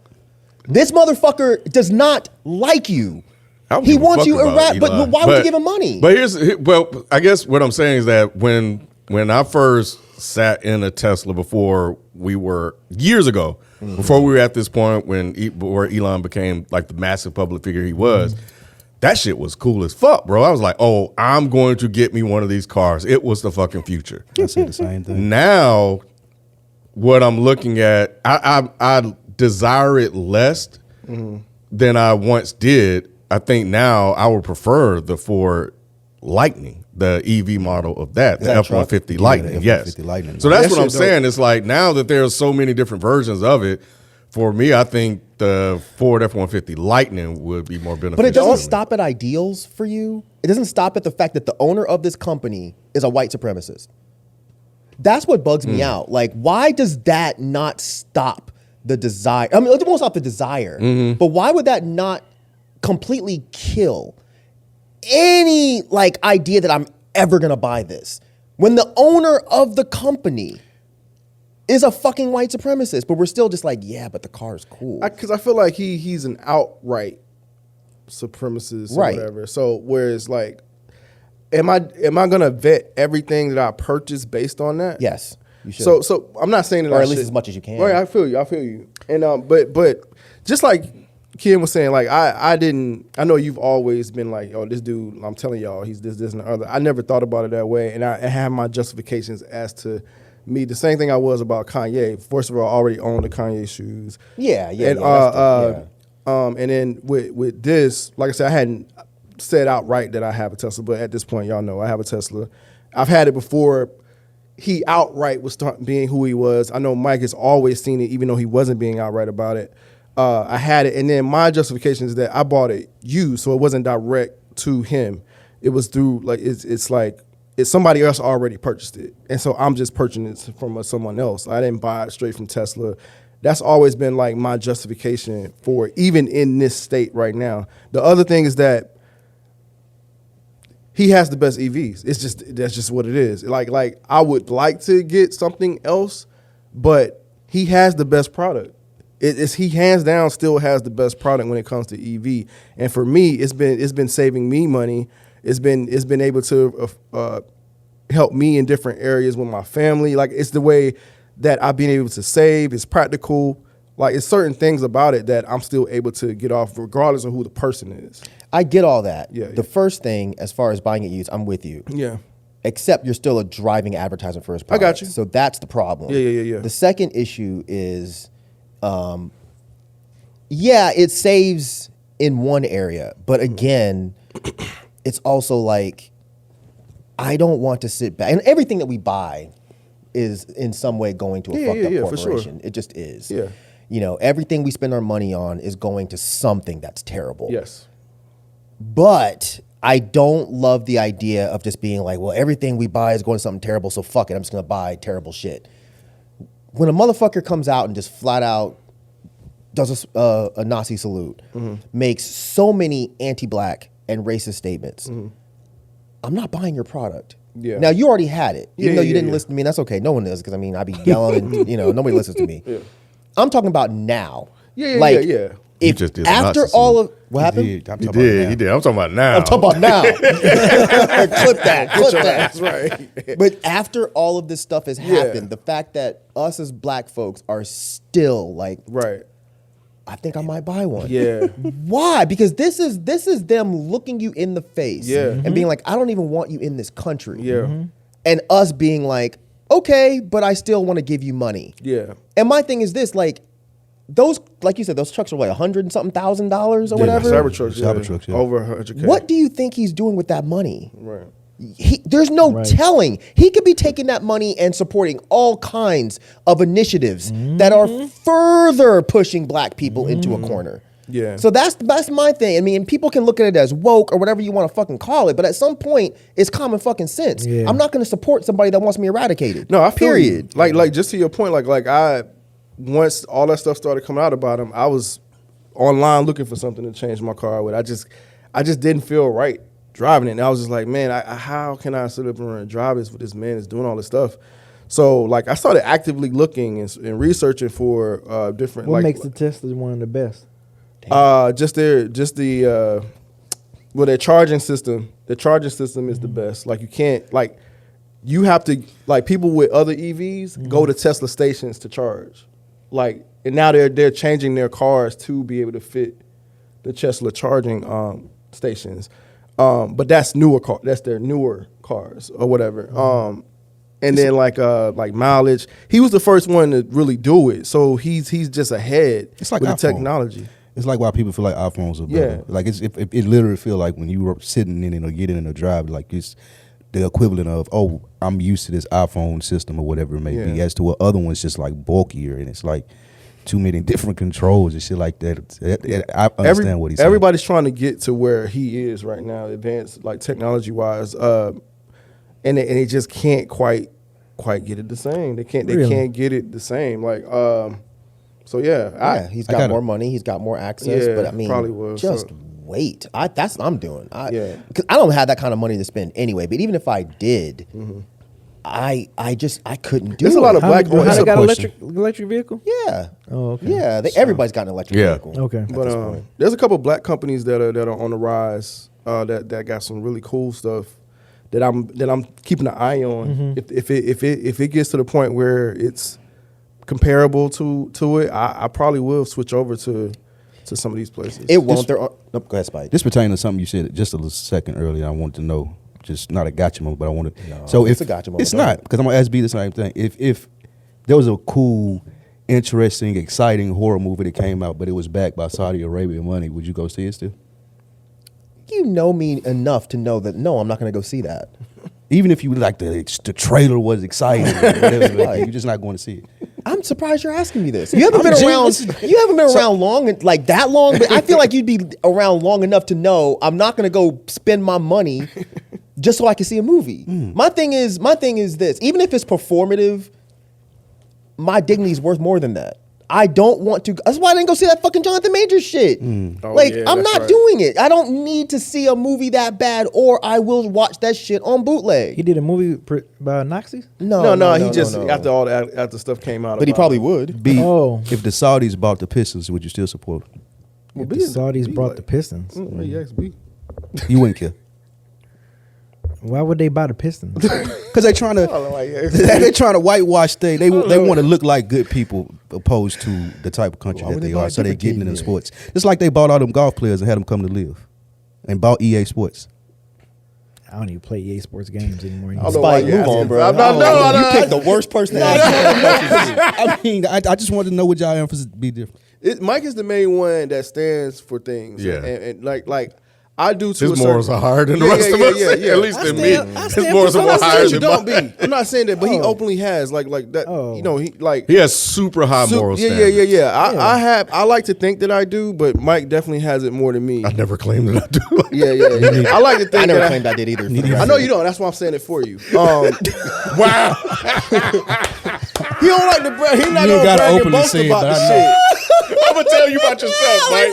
This motherfucker does not like you. I don't He give a wants fuck you about around, but Elon. why would you give him money? But well, I guess what I'm saying is that when I first sat in a Tesla before we were years ago, before we were at this point where Elon became like the massive public figure he was, that shit was cool as fuck, bro. I was like, oh, I'm going to get me one of these cars. It was the fucking future. I see the same thing. Now, what I'm looking at, I desire it less than I once did. I think now I would prefer the Ford Lightning, the EV model of that, the that F-150 truck? Lightning. Yeah, the Yes. F-150 Lightning. So that's That what I'm shit dope. saying. It's like now that there's so many different versions of it, for me, I think the Ford F-150 Lightning would be more beneficial. But it doesn't to me. stop at ideals for you. It doesn't stop at the fact that the owner of this company is a white supremacist. That's what bugs me out. Like, why does that not stop the desire? I mean, it won't stop the desire, but why would that not completely kill any like idea that I'm ever gonna buy this? When the owner of the company is a fucking white supremacist, but we're still just like, yeah, but the car is cool. Because I feel like he's an outright supremacist or Right. whatever. So whereas like, am I gonna vet everything that I purchase based on that? Yes, you should. So I'm not saying that, Or I at least should- as much as you can. Right, I feel you. And but just like Kim was saying, like I know you've always been like, oh, this dude, I'm telling y'all, he's this, and the other. I never thought about it that way, and I have my justifications as to me. The same thing I was about Kanye. First of all, I already owned the Kanye shoes. Yeah, yeah, And yeah, and then with this, like I said, I hadn't said outright that I have a Tesla, but at this point, y'all know I have a Tesla. I've had it before. He outright was being who he was. I know Mike has always seen it, even though he wasn't being outright about it. I had it, and then my justification is that I bought it used, so it wasn't direct to him. It was through like it's like it's somebody else already purchased it, and so I'm just purchasing it from someone else. I didn't buy it straight from Tesla. That's always been like my justification for it, even in this state right now. The other thing is that he has the best EVs. That's just what it is. Like I would like to get something else, but he has the best product. He hands down still has the best product when it comes to EV. And for me, it's been saving me money. It's been able to help me in different areas with my family. Like it's the way that I've been able to save. It's practical. Like it's certain things about it that I'm still able to get off regardless of who the person is. I get all that. Yeah, The yeah. first thing, as far as buying it used, I'm with you. Yeah. Except you're still a driving advertisement for his I product. got you. So that's the problem. Yeah. The second issue is, it saves in one area, but again, it's also like, I don't want to sit back. And everything that we buy is in some way going to a fucked up for sure. corporation. It just is. Yeah. You know, everything we spend our money on is going to something that's terrible. Yes. But I don't love the idea of just being like, well, everything we buy is going to something terrible, so fuck it, I'm just going to buy terrible shit. When a motherfucker comes out and just flat out does a Nazi salute, makes so many anti-black and racist statements, I'm not buying your product. Yeah. Now you already had it, even Yeah, though you yeah, didn't yeah. listen to me. And that's okay. No one is, because I mean, I be yelling, and nobody listens to me. Yeah. I'm talking about now. Yeah, like, yeah. You If just did after Nazis all to of what happened, He did. I'm He talking about did. now. He did. I'm talking about now. I'm talking about now. Clip that. Clip that. That's right. But after all of this stuff has happened, the fact that us as black folks are still like, Right. I think I might buy one. Yeah. Why? Because this is them looking you in the face, Yeah. and being like, I don't even want you in this country. Yeah. And us being like, okay, but I still want to give you money. Yeah. And my thing is this, like, those, like you said, those trucks are what, $100 and something thousand or whatever. Cybertrucks, yeah. Over 100K. What do you think he's doing with that money? Right. There's no Right. telling. He could be taking that money and supporting all kinds of initiatives that are further pushing black people into a corner. Yeah. So that's my thing. I mean, people can look at it as woke or whatever you want to fucking call it, but at some point, it's common fucking sense. Yeah. I'm not going to support somebody that wants me eradicated. No, I feel period. you. Like just to your point, like I once all that stuff started coming out about him, I was online looking for something to change my car with. I just didn't feel right driving it. And I was just like, man, how can I sit up and drive this when this man is doing all this stuff? So like I started actively looking and researching for different. What like, makes the Tesla one of the best? just their charging system. The charging system is the best. Like you can't like you have to like people with other EVs go to Tesla stations to charge. Like and now they're changing their cars to be able to fit the Tesla charging stations. But that's newer car. That's their newer cars or whatever. And then like mileage. He was the first one to really do it. So he's just ahead It's like with the iPhone. technology. It's like why people feel like iPhones are better. Yeah. Like it literally feel like when you were sitting in it or getting in a drive, like it's the equivalent of, oh, I'm used to this iPhone system or whatever it may be, Yeah. as to what other one's just like bulkier and it's like too many different controls and shit like that. I understand what he's saying. Everybody's trying to get to where he is right now, advanced like technology wise, and they just can't quite get it the same. They can't get it the same. Like so yeah, He's I got gotta- more money, he's got more access, Yeah, but I mean, probably will, just so. wait. That's what I'm doing. Yeah. Because I don't have that kind of money to spend anyway. But even if I did, I couldn't do There's it. a lot of How black how boys. they got question. electric vehicle? Yeah. Oh, okay. Yeah. Everybody's got an electric Yeah. vehicle. Okay. at But this point. there's a couple black companies that are on the rise that got some really cool stuff that I'm keeping an eye on. If it gets to the point where it's comparable to it, I probably will switch over to some of these places. It won't. Go ahead, Spike. This pertains to something you said just a little second earlier. I wanted to know, just not a gotcha moment, but I wanted. No, it's a gotcha moment. It's Go not ahead. because I'm gonna ask B the same thing. If there was a cool, interesting, exciting horror movie that came out, but it was backed by Saudi Arabian money, would you go see it still? You know me enough to know that no, I'm not going to go see that. Even if you like the trailer was exciting, or whatever, like, you're just not going to see it. I'm surprised you're asking me this. You haven't I'm been genuine. around. You haven't been around long, like that long. But I feel like you'd be around long enough to know I'm not going to go spend my money just so I can see a movie. My thing is this. Even if it's performative, my dignity is worth more than that. I don't want to. That's why I didn't go see that fucking Jonathan Majors shit. Oh, Like yeah, I'm that's not right. doing it. I don't need to see a movie that bad, or I will watch that shit on bootleg. He did a movie about Nazis? No, he just no. after all that after stuff came out. But he about probably it. would. B, Oh. if the Saudis bought the Pistons, would you still support them? If the Saudis brought the Pistons. Yes, B. You wouldn't care. Why would they buy the Pistons? Because they're trying to they're trying to whitewash things. They want to look like good people opposed to the type of country Why that would they they buy are. a So they're different getting team into then? sports. Just like they bought all them golf players and had them come to live, and bought EA Sports. I don't even play EA Sports games anymore. I don't know why Spike, you move asking. on, bro. I'm not- no, You picked the worst person to ask. I mean, I just wanted to know what y'all emphasis be different. Mike is the main one that stands for things. Yeah. and like I do to His a morals certain- are higher than the rest of us. At least I in stand- me. I His stand morals for are more something. higher you than don't mine. be. I'm not saying that, but he Oh. openly has like that. Oh. You know, he like He has super high moral yeah, standards. yeah. I like to think that I do, but Mike definitely has it more than me. I never claimed that I do. Yeah. I like to think I never that claimed I did either. I know you don't. That's why I'm saying it for you. Wow. He don't like to brag. He not You gonna gotta brag and openly boast say it, about but the I know. shit. I'm gonna tell you about yourself, Mike.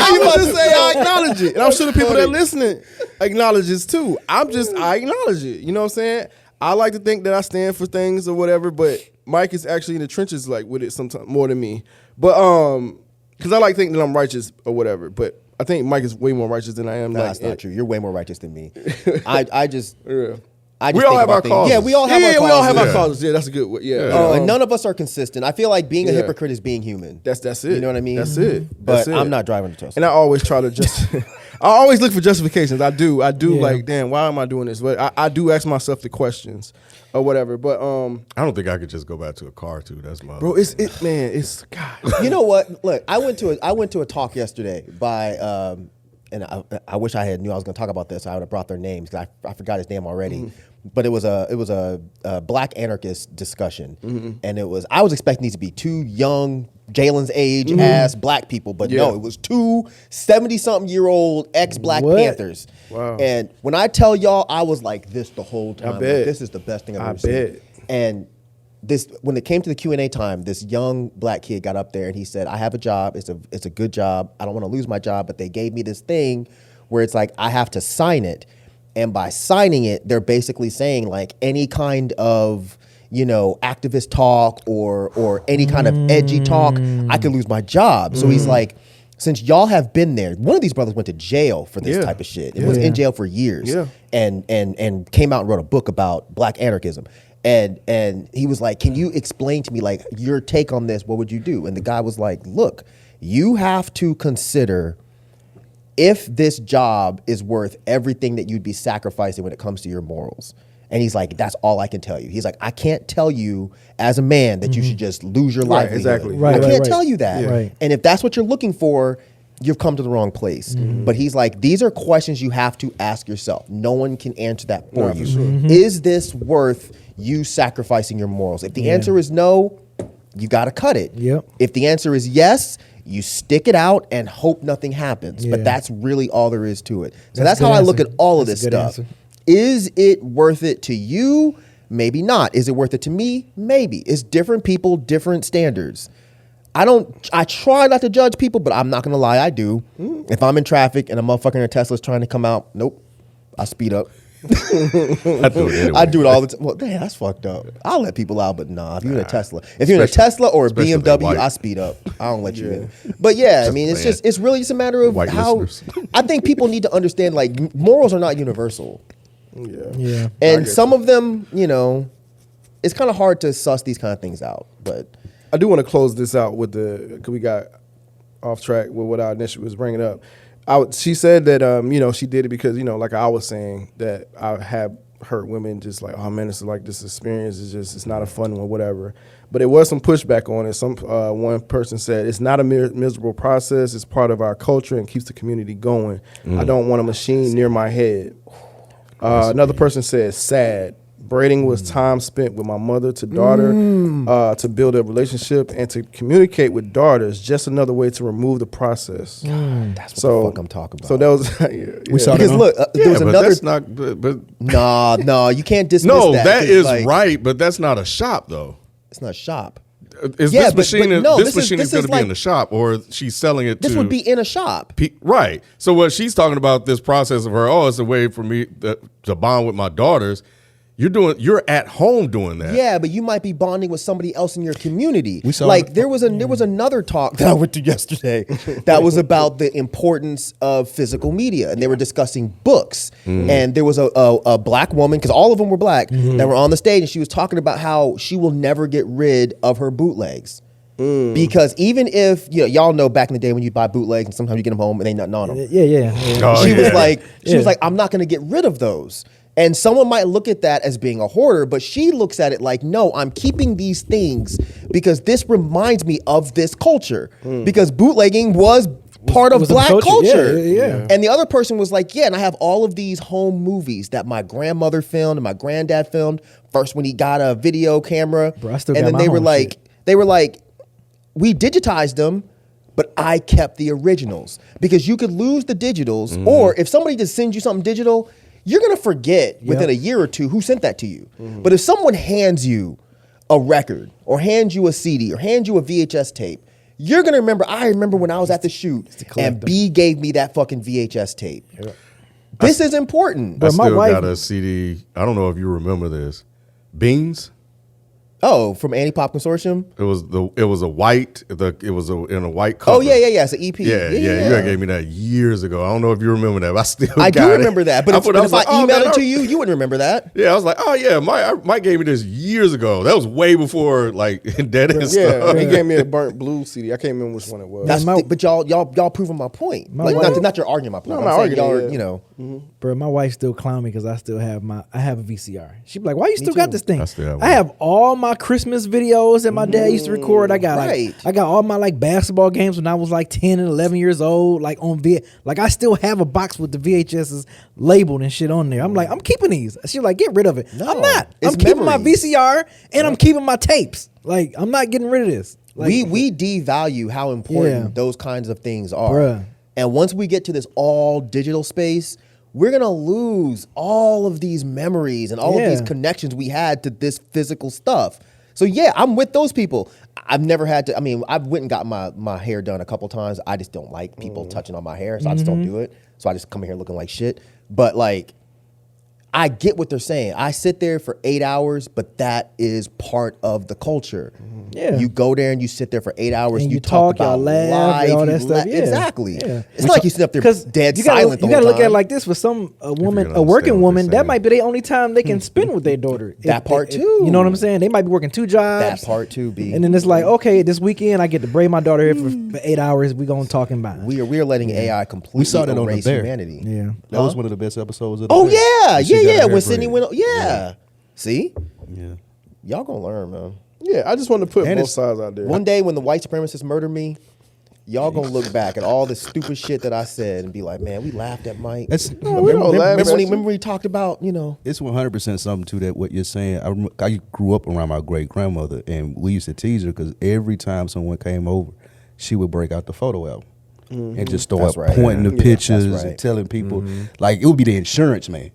I'm just say I acknowledge it, and I'm sure the people that listening acknowledge it too. I acknowledge it. You know what I'm saying? I like to think that I stand for things or whatever, but Mike is actually in the trenches like with it sometimes more than me. But because I like thinking that I'm righteous or whatever, but I think Mike is way more righteous than I am. No, that's not true. You're way more righteous than me. I just We all have our causes. Yeah, we all have our causes. We all have our causes. Yeah, that's a good one. Yeah. And none of us are consistent. I feel like being a hypocrite is being human. That's it. You know what I mean? That's it. But That's it. I'm not driving a Tesla. And I always try to I always look for justifications. I do like, damn, why am I doing this? But I do ask myself the questions or whatever. But I don't think I could just go back to a car too. That's my bro. It's God. You know what? Look, I went to a talk yesterday by and I wish I had knew I was going to talk about this. I would have brought their names because I forgot his name already. But it was a black anarchist discussion, and I was expecting these to be two young Jalen's age ass black people, but no, it was two 70-something-year-old ex-Black Panthers. Wow. And when I tell y'all, I was like this the whole time. I bet. Like, this is the best thing I've ever seen. And when it came to the Q&A time, this young black kid got up there and he said, I have a job. It's a good job. I don't want to lose my job, but they gave me this thing where it's like I have to sign it. And by signing it, they're basically saying like any kind of, activist talk or any kind of edgy talk, I could lose my job. So he's like, since y'all have been there, one of these brothers went to jail for this type of shit. It was in jail for years. Yeah. And came out and wrote a book about black anarchism. And he was like, can you explain to me like your take on this? What would you do? And the guy was like, look, you have to consider if this job is worth everything that you'd be sacrificing when it comes to your morals. And he's like, that's all I can tell you. He's like, I can't tell you as a man that you should just lose your livelihood. Exactly. I can't tell you that. Yeah. Right. And if that's what you're looking for, you've come to the wrong place. But he's like, these are questions you have to ask yourself. No one can answer that for you. Is this worth you sacrificing your morals? If the answer is no, you got to cut it. Yep. If the answer is yes, you stick it out and hope nothing happens. But that's really all there is to it. So that's how I look at all of this stuff. Is it worth it to you? Maybe not. Is it worth it to me? Maybe. It's different people, different standards. I try not to judge people, but I'm not going to lie, I do. If I'm in traffic and a motherfucker in a Tesla's trying to come out, nope, I speed up. I do it anyway. I do it all the time. Well, damn, that's fucked up. I'll let people out, but nah. If you're in a Tesla, or a BMW, I speed up. I don't let you in. But yeah, I mean, it's really just a matter of White how. I think people need to understand like morals are not universal. Yeah. And some of them, it's kind of hard to suss these kind of things out. But I do want to close this out with because we got off track with what I initially was bringing up. She said that, she did it because, like I was saying, that I have heard women just like, oh man, it's like this experience is it's not a fun one, whatever. But it was some pushback on it. One person said, it's not a miserable process. It's part of our culture and keeps the community going. I don't want a machine near my head. Another person said, sad. Braiding was time spent with my mother to daughter to build a relationship and to communicate with daughters. Just another way to remove the process. that's what the fuck I'm talking about. So that was We saw because that. look, there was but another. that's not. But No, you can't dismiss no, that. that 'cause, is like, right. But that's not a shop though. It's not shop. Is Yeah, this machine? but no, this this is- machine is this going is to be in like- the shop, or she's selling it This to. would be in a shop. Right. So what she's talking about, this process of her, it's a way for me to bond with my daughters. You're at home doing that. Yeah, but you might be bonding with somebody else in your community. We saw like it. there was another talk that I went to yesterday that was about the importance of physical media, and they were discussing books. And there was a black woman, because all of them were black, that were on the stage, and she was talking about how she will never get rid of her bootlegs. Because even if y'all know back in the day when you buy bootlegs and sometimes you get them home and they nothing on them. Yeah. Oh, She was yeah. like, I'm not going to get rid of those. And someone might look at that as being a hoarder, but she looks at it like, no, I'm keeping these things because this reminds me of this culture. Because bootlegging was part of was a black culture. Yeah. And the other person was like, yeah, and I have all of these home movies that my grandmother filmed and my granddad filmed. First when he got a video camera. Bro, I still and got then my they were home like, shit. we digitized them, but I kept the originals. Because you could lose the digitals, or if somebody just sends you something digital, you're going to forget within a year or two who sent that to you. But if someone hands you a record or hands you a CD or hands you a VHS tape, You're gonna remember. I remember when I was at the shoot, and B gave me that fucking VHS tape. Yeah. This is important. I still got a CD. I don't know if you remember this. Beans. Oh, from Anti-Pop Consortium. It was a white. It was in a white cover. Oh yeah. It's an EP. Yeah. You gave me that years ago. I don't know if you remember that. But I do remember that. But if I emailed it to you, you wouldn't remember that. Yeah, I was like, oh yeah, Mike gave me this years ago. That was way before like Dead and stuff. He gave me a burnt blue CD. I can't remember which one it was. But y'all proving my point. Not you're arguing my point. No, I'm saying y'all, you know. Bro, my wife still clown me because I still have I have a VCR. She be like, why you still got this thing? I still have I have all my Christmas videos that my dad used to record. I got I got all my like basketball games when I was like 10 and 11 years old, like on like I still have a box with the VHSs labeled and shit on there. I'm like, I'm keeping these. She's like, get rid of it. No, I'm not. I'm keeping my VCR and I'm keeping my tapes. Like, I'm not getting rid of this. Like, we devalue how important those kinds of things are. Bruh. And once we get to this all digital space, we're going to lose all of these memories and all of these connections we had to this physical stuff. So yeah, I'm with those people. I've never had to, I've went and got my hair done a couple times. I just don't like people touching on my hair, so I just don't do it. So I just come in here looking like shit. But like, I get what they're saying. I sit there for 8 hours, but that is part of the culture. Yeah. You go there and you sit there for 8 hours. And you talk about life, all that stuff. Exactly. Yeah. It's not like you sit up there dead silent. You got to look at it like this. For some a working woman, that might be the only time they can spend with their daughter. That part too. You know what I'm saying? They might be working 2 jobs. That part too, B. And then it's like, okay, this weekend I get to braid my daughter here for 8 hours. We gonna talk about it. We are letting AI completely erase humanity. Yeah. That was one of the best episodes of the Oh Bear. yeah. When Sydney went. Yeah. See? Yeah. Y'all gonna learn, man. Yeah, I just want to put both sides out there. One day when the white supremacists murder me, y'all gonna look back at all the stupid shit that I said and be like, man, we laughed at Mike. Remember when we talked about, It's 100% something to that, what you're saying. I grew up around my great-grandmother, and we used to tease her because every time someone came over, she would break out the photo album and just start pointing the pictures and telling people, like, it would be the insurance man.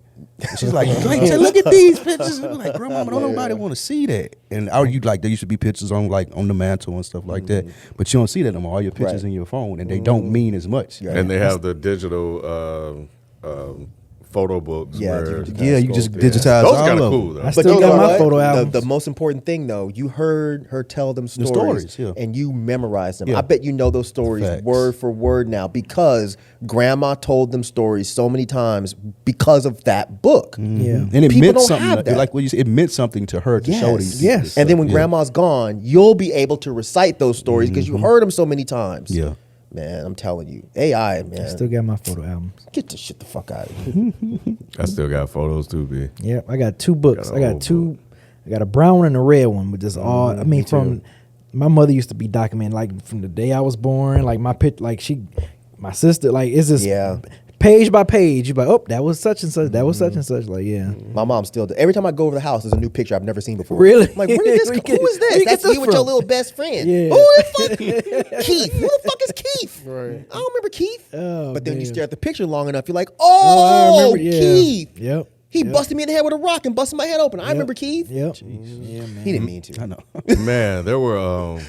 She's like, look at these pictures. And like, grandma, don't nobody want to see that. And there used to be pictures on the mantle and stuff like that. But you don't see that no more. All your pictures in your phone, and they don't mean as much. And they have the digital photo books. You just digitize those all kind of of cool, them. though. I still got my photo albums. The most important thing, though, you heard her tell them stories, yeah. and you memorized them. Yeah. I bet you know those stories word for word now because grandma told them stories so many times because of that book. Yeah. And it People meant don't something. have that. Like what you said, it meant something to her to show these. Yes. And then when grandma's gone, you'll be able to recite those stories because you heard them so many times. Yeah. Man, I'm telling you. AI, man. I still got my photo albums. Get this shit the fuck out of here. I still got photos too, B. Yeah, I got 2 books. Got a I got whole 2. I got a brown one and a red one, but just all. From my mother used to be documenting like from the day I was born. Like my my sister. Like it's just page by page. You're like, oh, that was such and such. That was such and such. Like My mom still. Every time I go over the house, there's a new picture I've never seen before. Really? I'm like, where did this? Who is this? That's you with your little best friend. Yeah. Who the fuck? Keith. Who the fuck is Keith? Right. I don't remember Keith. Oh, but then you man. stare at the picture long enough, you're like, I remember, Keith. Yep. He busted me in the head with a rock and busted my head open. I remember Keith. Yep. Yeah, man. He didn't mean to. I know. Man, there were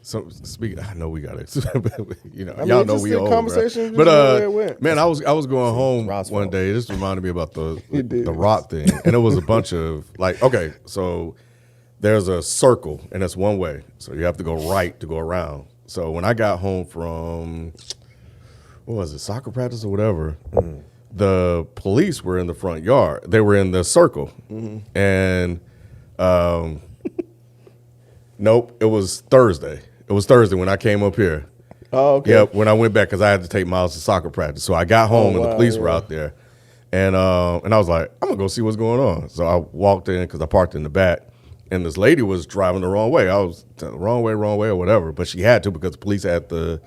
speaking. I know we got it. mean, y'all know just we the old, conversation, bro. just the way it went. Man, I was going home Roswell. one day. This reminded me about the rock thing, and it was a bunch of so there's a circle, and it's one way, so you have to go right to go around. So when I got home from what was it, soccer practice or whatever, the police were in the front yard. They were in the circle, and nope, it was Thursday. It was Thursday when I came up here. Oh, okay. Yep, when I went back because I had to take Miles to soccer practice. So I got home and the police were out there, and I was like, I'm gonna go see what's going on. So I walked in because I parked in the back, and this lady was driving the wrong way. I was wrong way or whatever, but she had to because the police had the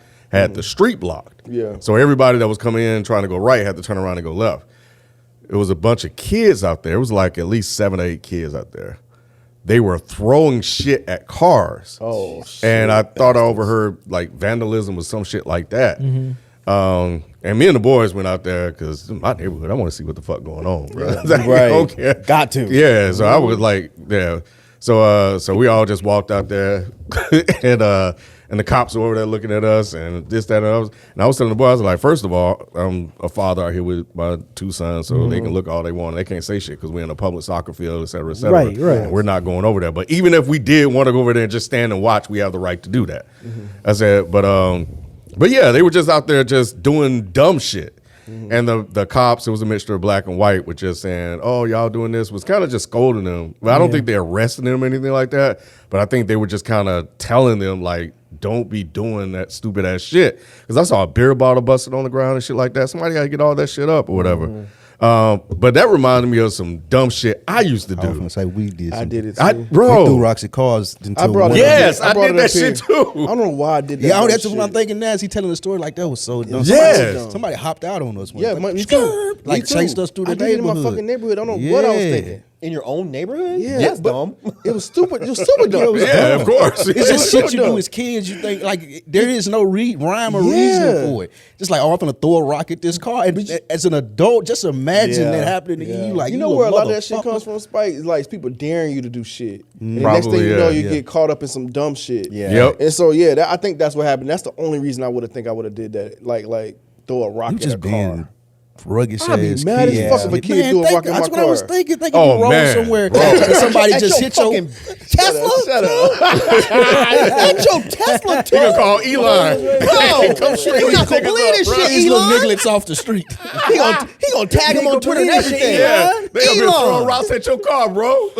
street blocked. Yeah. So everybody that was coming in trying to go right had to turn around and go left. It was a bunch of kids out there. It was like at least 7 or 8 kids out there. They were throwing shit at cars. Oh, shit. And I thought I overheard like vandalism or some shit like that. And me and the boys went out there because my neighborhood, I want to see what the fuck going on, bro. Right. Okay. Got to. Yeah. So I was like, yeah. So we all just walked out there, and And the cops were over there looking at us and this, that, and I was telling the boys, I was like, first of all, I'm a father out here with my 2 sons, so they can look all they want. They can't say shit because we're in a public soccer field, et cetera, et cetera. Right, right. And we're not going over there. But even if we did want to go over there and just stand and watch, we have the right to do that. I said, but yeah, they were just out there just doing dumb shit. And the cops, it was a mixture of black and white, were just saying, oh, y'all doing this, was kind of just scolding them. But I don't think they arrested them or anything like that. But I think they were just kind of telling them, like, don't be doing that stupid ass shit. Because I saw a beer bottle busted on the ground and shit like that. Somebody got to get all that shit up or whatever. But that reminded me of some dumb shit I used to I was do. gonna say we did. I some- did it too. We Bro, threw rocks at cars until I brought it. Yes, up. I brought did it that up shit here. too. I don't know why I did that. Yeah, dumb that's what I'm shit. thinking now. Is he telling the story like that was so dumb? Yes. Somebody hopped out on us. Yeah, like, me too. like Me too. chased us through the I did it in my neighborhood. fucking neighborhood. I don't know what I was Yeah. thinking. In your own neighborhood? Yeah, That's but dumb. It was stupid. It was super dumb. Yeah, of course. It's just so shit you dumb. do as kids. You think like there is no rhyme or Yeah. reason for it. Just like, oh, I'm gonna throw a rock at this car. And as an adult, just imagine Yeah. that happening to you. Like, you know where a lot of that shit comes from, Spike? It's like people daring you to do shit. And the next thing Probably, you know, yeah. you get caught up in some dumb shit. Yeah. Yep. And so I think that's what happened. That's the only reason I would have did that. Like throw a rock You at just a car. being rugged I'd be ass mad kid. as fuck if a kid threw a rock in my That's what I was car. thinking. Thinking Oh, you roll man. somewhere Bro. and somebody At just your hit your fucking Tesla? Shut up. At your Tesla You too. gonna call Elon. Bro, Come straight you're not take gonna us believe up, this bro. shit, these little Elon. nigglets off the street. He gonna tag him on Twitter and everything. Yeah, they up here Elon. throwing rocks at your car, bro.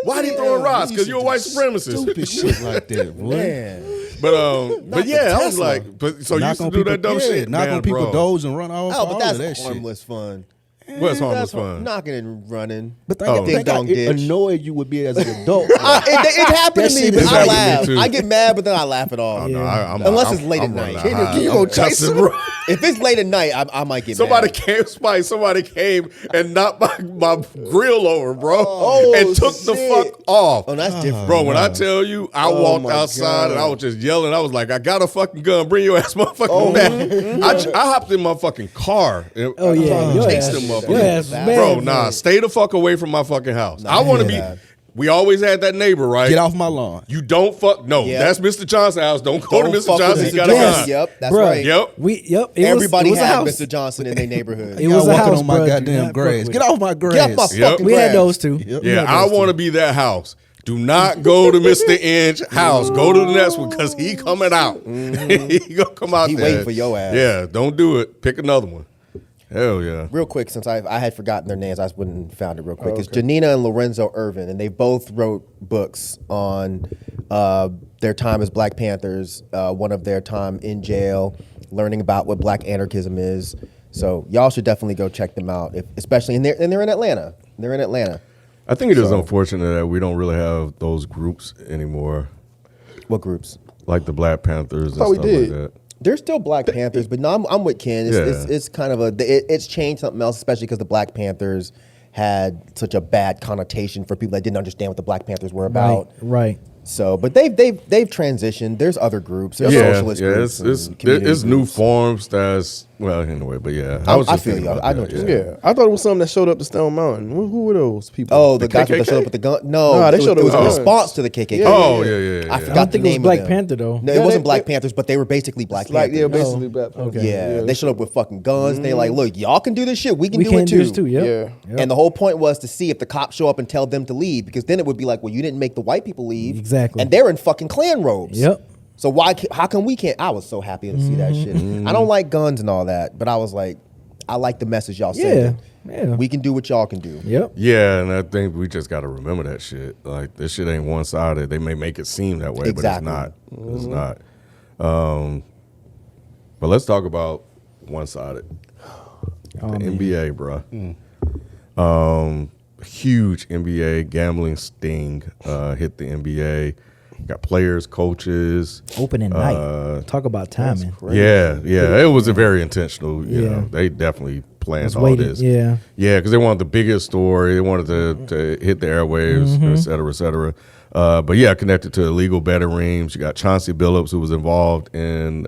Why they throwing rocks? Because you're a white supremacist. Stupid shit like that, boy. Man. But yeah, I was Tesla. like, so you Knock used to on do people- that dumb yeah, shit. knock Man, on people's bro. doors and run off. Oh, all but of that's that shit. harmless fun. What's harmless That's fun? knocking and running. But Oh. think Ding dong it ditch. annoyed you would be as an adult. It happened That to me, shit but is I happened to me laugh. too. I get mad, but then I laugh it off. Oh, no, Unless it's late at night. running high. You I'm gonna chase cussing, him? bro. If it's late at night, I might get Somebody mad. came, Spike. Somebody came and knocked my grill over, bro, Oh, and took the shit. fuck off. Oh, that's different. Bro, when I tell you, I walked my outside and God. I was just yelling. I was like, I got a fucking gun. Bring your ass motherfucking back. I hopped in my fucking car. And Oh yeah, your chased ass, them your motherfuckers. ass was bad, Bro, man. nah, stay the fuck away from my fucking house. I want to be. bad. We always had that neighbor, right? Get off my lawn. You don't fuck. No, Yep. that's Mr. Johnson's house. Don't go Don't to Mr. fuck with Johnson. He Mr. got a Johnson. gun. Yep, that's Bruh. right. Yep. Everybody it was a had house. Mr. Johnson in their neighborhood. It Y'all was a walking house, on my bro. Do goddamn not fuck grass. with Get it. off my grass. Get off my Yep. fucking We had grass. those two. Yep. We Yeah, had I those two. want to be that house. Do not go to Mr. Inge house. Go to the next one because he coming out. He gonna come out He there. waiting for your ass. Yeah, don't do it. Pick another one. Hell yeah. Real quick, since I had forgotten their names, I just went and found it real quick. It's Janina and Lorenzo Irvin, and they both wrote books on their time as Black Panthers, one of their time in jail, learning about what Black anarchism is. So y'all should definitely go check them out, especially they're in Atlanta. They're in Atlanta. I think it is unfortunate that we don't really have those groups anymore, What groups? like the Black Panthers and thought we stuff did. like that. There's still Black Panthers, but no, I'm with Ken. It's kind of it's changed something else, especially because the Black Panthers had such a bad connotation for people that didn't understand what the Black Panthers were about. Right. So, but they've transitioned. There's other groups. There's socialist groups. It's and community it's new groups. forms. That's anyway, but yeah, I was just feel thinking you. about I know that, what you're yeah. saying. Yeah, I thought it was something that showed up to Stone Mountain. Who were those people? Oh, the guys KKK? that showed up with the gun. No, Nah, they it showed was up a with response to the KKK. Yeah. Oh yeah. I I forgot don't the think it was name Black of them. Panther though. No, it Yeah, wasn't they- Black Panthers, but they were basically Black Like Panthers. yeah, basically Black Panther. Okay. Yeah, they showed up with fucking guns. They like, look, y'all can do this shit. We can We do can it do too. this too. Yep. Yeah. Yep. And the whole point was to see if the cops show up and tell them to leave, because then it would be like, well, you didn't make the white people leave. Exactly. And they're in fucking Klan robes. Yep. So how come we can't? I was so happy to see that shit. I don't like guns and all that, but I was like, I like the message y'all sending. Yeah. We can do what y'all can do. Yep. Yeah, and I think we just got to remember that shit. Like this shit ain't one sided. They may make it seem that way, Exactly. but it's not. It's not. But let's talk about one sided. Oh, The man. NBA, bro. Huge NBA gambling sting hit the NBA. Got players, coaches. Opening night. Talk about timing. Yeah, it was a very intentional. You Yeah. know, they definitely planned Was all waiting, this. yeah. because they wanted the biggest story. They wanted to hit the airwaves, et cetera, et cetera. But yeah, connected to illegal betting rings. You got Chauncey Billups, who was involved in